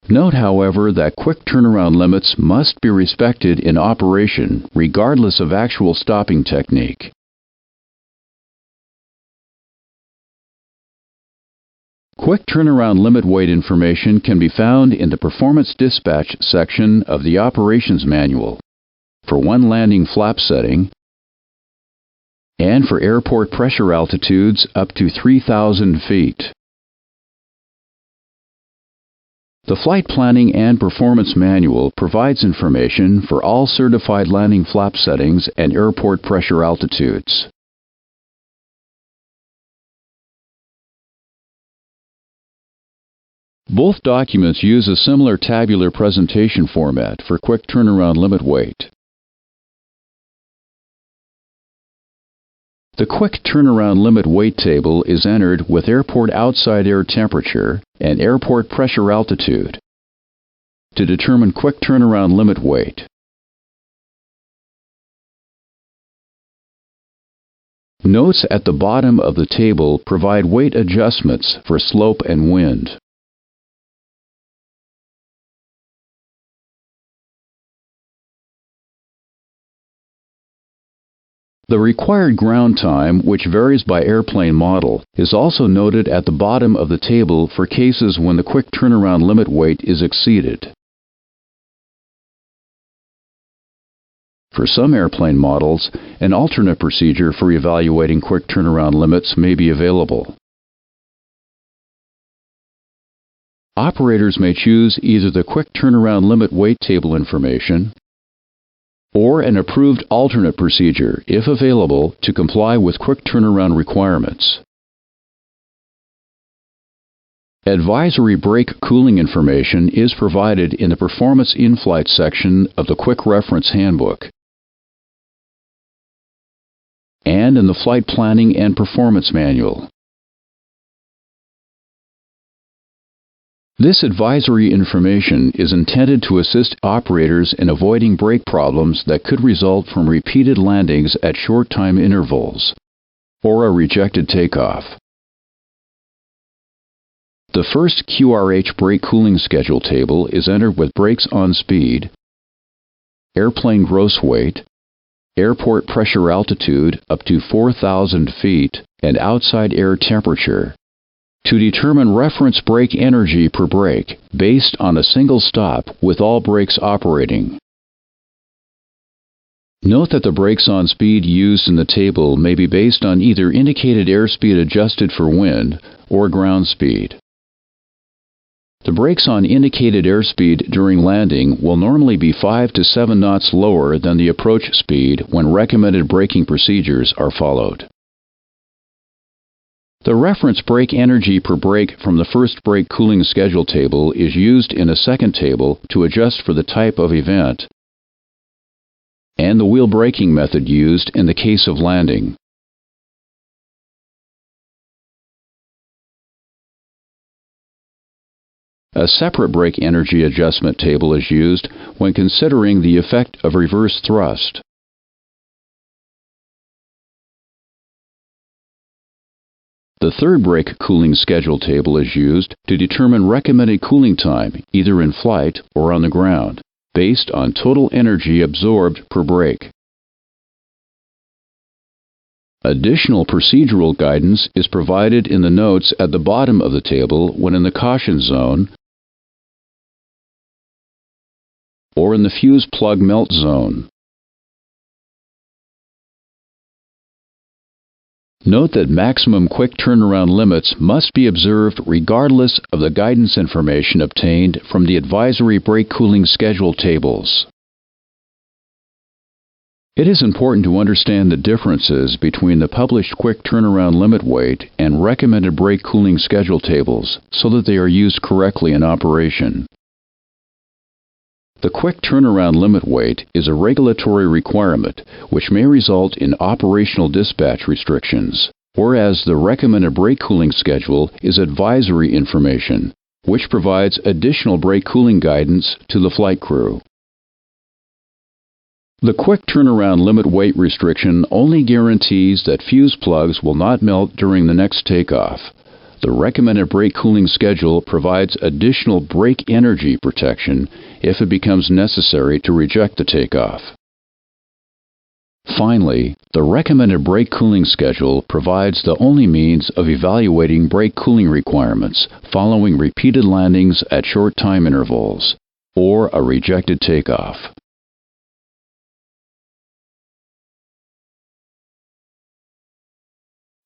Note, however, that quick turnaround limits must be respected in operation regardless of actual stopping technique. Quick turnaround limit weight information can be found in the Performance Dispatch section of the Operations Manual for one landing flap setting and for airport pressure altitudes up to 3,000 feet. The Flight Planning and Performance Manual provides information for all certified landing flap settings and airport pressure altitudes. Both documents use a similar tabular presentation format for quick turnaround limit weight. The quick turnaround limit weight table is entered with airport outside air temperature and airport pressure altitude to determine quick turnaround limit weight. Notes at the bottom of the table provide weight adjustments for slope and wind. The required ground time, which varies by airplane model, is also noted at the bottom of the table for cases when the quick turnaround limit weight is exceeded. For some airplane models, an alternate procedure for evaluating quick turnaround limits may be available. Operators may choose either the quick turnaround limit weight table information or an approved alternate procedure, if available, to comply with quick turnaround requirements. Advisory brake cooling information is provided in the Performance In-Flight section of the Quick Reference Handbook and in the Flight Planning and Performance Manual. This advisory information is intended to assist operators in avoiding brake problems that could result from repeated landings at short time intervals or a rejected takeoff. The first QRH brake cooling schedule table is entered with brakes on speed, airplane gross weight, airport pressure altitude up to 4,000 feet, and outside air temperature, to determine reference brake energy per brake based on a single stop with all brakes operating. Note that the brakes on speed used in the table may be based on either indicated airspeed adjusted for wind or ground speed. The brakes on indicated airspeed during landing will normally be 5 to 7 knots lower than the approach speed when recommended braking procedures are followed. The reference brake energy per brake from the first brake cooling schedule table is used in a second table to adjust for the type of event and the wheel braking method used in the case of landing. A separate brake energy adjustment table is used when considering the effect of reverse thrust. The third brake cooling schedule table is used to determine recommended cooling time, either in flight or on the ground, based on total energy absorbed per brake. Additional procedural guidance is provided in the notes at the bottom of the table when in the caution zone or in the fuse plug melt zone. Note that maximum quick turnaround limits must be observed regardless of the guidance information obtained from the advisory brake cooling schedule tables. It is important to understand the differences between the published quick turnaround limit weight and recommended brake cooling schedule tables so that they are used correctly in operation. The quick turnaround limit weight is a regulatory requirement which may result in operational dispatch restrictions, whereas the recommended brake cooling schedule is advisory information which provides additional brake cooling guidance to the flight crew. The quick turnaround limit weight restriction only guarantees that fuse plugs will not melt during the next takeoff. The recommended brake cooling schedule provides additional brake energy protection if it becomes necessary to reject the takeoff. Finally, the recommended brake cooling schedule provides the only means of evaluating brake cooling requirements following repeated landings at short time intervals, or a rejected takeoff.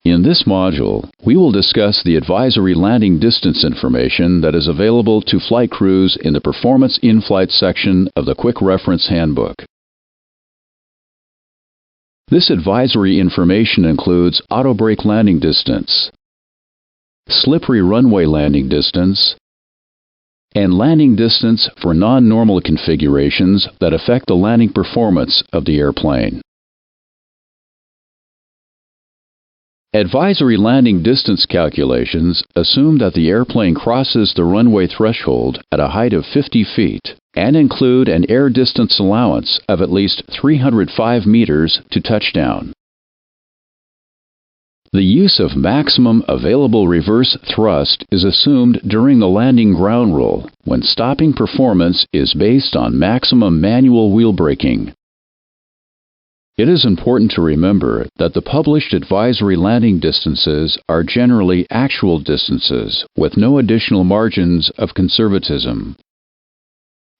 In this module, we will discuss the advisory landing distance information that is available to flight crews in the Performance In-Flight section of the Quick Reference Handbook. This advisory information includes auto brake landing distance, slippery runway landing distance, and landing distance for non-normal configurations that affect the landing performance of the airplane. Advisory landing distance calculations assume that the airplane crosses the runway threshold at a height of 50 feet and include an air distance allowance of at least 305 meters to touchdown. The use of maximum available reverse thrust is assumed during the landing ground roll when stopping performance is based on maximum manual wheel braking. It is important to remember that the published advisory landing distances are generally actual distances with no additional margins of conservatism.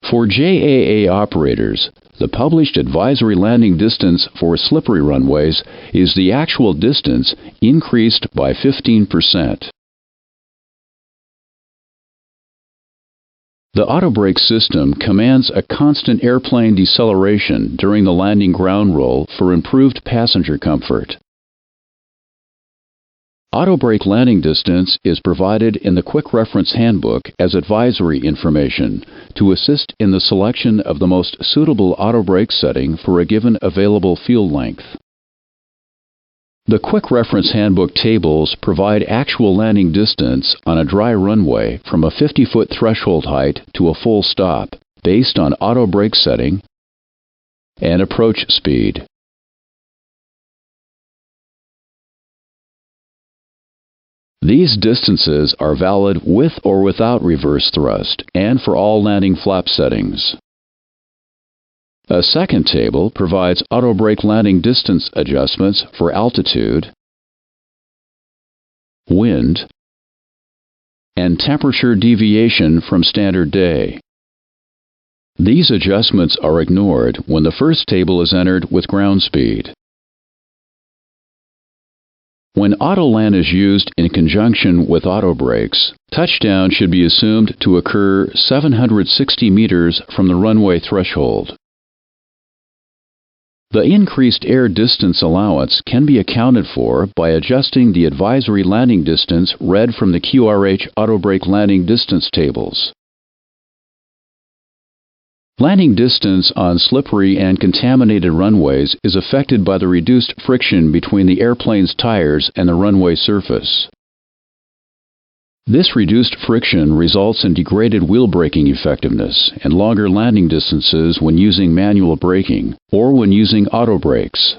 For JAA operators, the published advisory landing distance for slippery runways is the actual distance increased by 15%. The auto brake system commands a constant airplane deceleration during the landing ground roll for improved passenger comfort. Auto brake landing distance is provided in the Quick Reference Handbook as advisory information to assist in the selection of the most suitable auto brake setting for a given available field length. The Quick Reference Handbook tables provide actual landing distance on a dry runway from a 50-foot threshold height to a full stop based on auto brake setting and approach speed. These distances are valid with or without reverse thrust and for all landing flap settings. A second table provides auto brake landing distance adjustments for altitude, wind, and temperature deviation from standard day. These adjustments are ignored when the first table is entered with ground speed. When autoland is used in conjunction with auto brakes, touchdown should be assumed to occur 760 meters from the runway threshold. The increased air distance allowance can be accounted for by adjusting the advisory landing distance read from the QRH auto brake landing distance tables. Landing distance on slippery and contaminated runways is affected by the reduced friction between the airplane's tires and the runway surface. This reduced friction results in degraded wheel braking effectiveness and longer landing distances when using manual braking or when using auto brakes.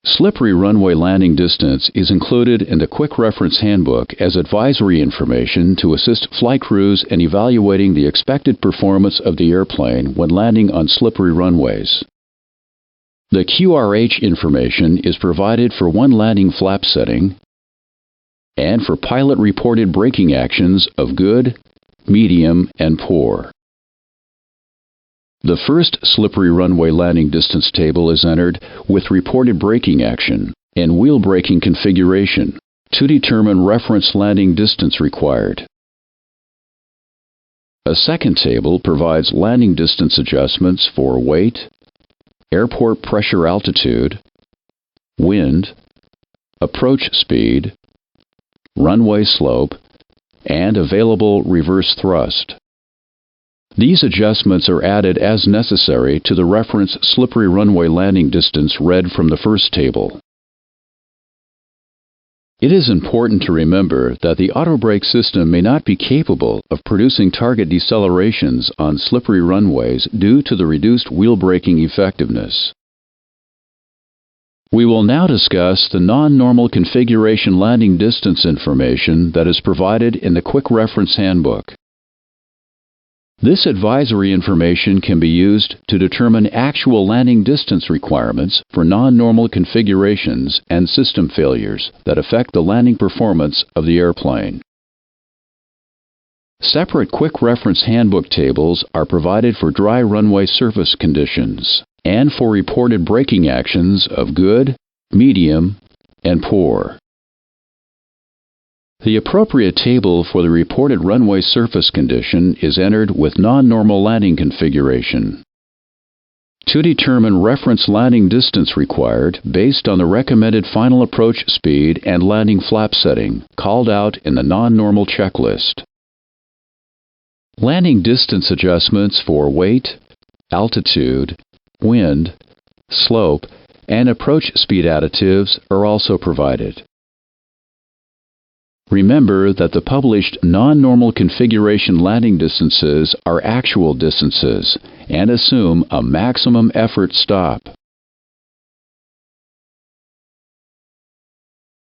Slippery runway landing distance is included in the Quick Reference Handbook as advisory information to assist flight crews in evaluating the expected performance of the airplane when landing on slippery runways. The QRH information is provided for one landing flap setting and for pilot-reported braking actions of good, medium, and poor. The first slippery runway landing distance table is entered with reported braking action and wheel braking configuration to determine reference landing distance required. A second table provides landing distance adjustments for weight, airport pressure altitude, wind, approach speed, runway slope, and available reverse thrust. These adjustments are added as necessary to the reference slippery runway landing distance read from the first table. It is important to remember that the auto brake system may not be capable of producing target decelerations on slippery runways due to the reduced wheel braking effectiveness. We will now discuss the non-normal configuration landing distance information that is provided in the Quick Reference Handbook. This advisory information can be used to determine actual landing distance requirements for non-normal configurations and system failures that affect the landing performance of the airplane. Separate Quick Reference Handbook tables are provided for dry runway surface conditions and for reported braking actions of good, medium, and poor. The appropriate table for the reported runway surface condition is entered with non-normal landing configuration. To determine reference landing distance required based on the recommended final approach speed and landing flap setting called out in the non-normal checklist. Landing distance adjustments for weight, altitude, wind, slope, and approach speed additives are also provided. Remember that the published non-normal configuration landing distances are actual distances and assume a maximum effort stop.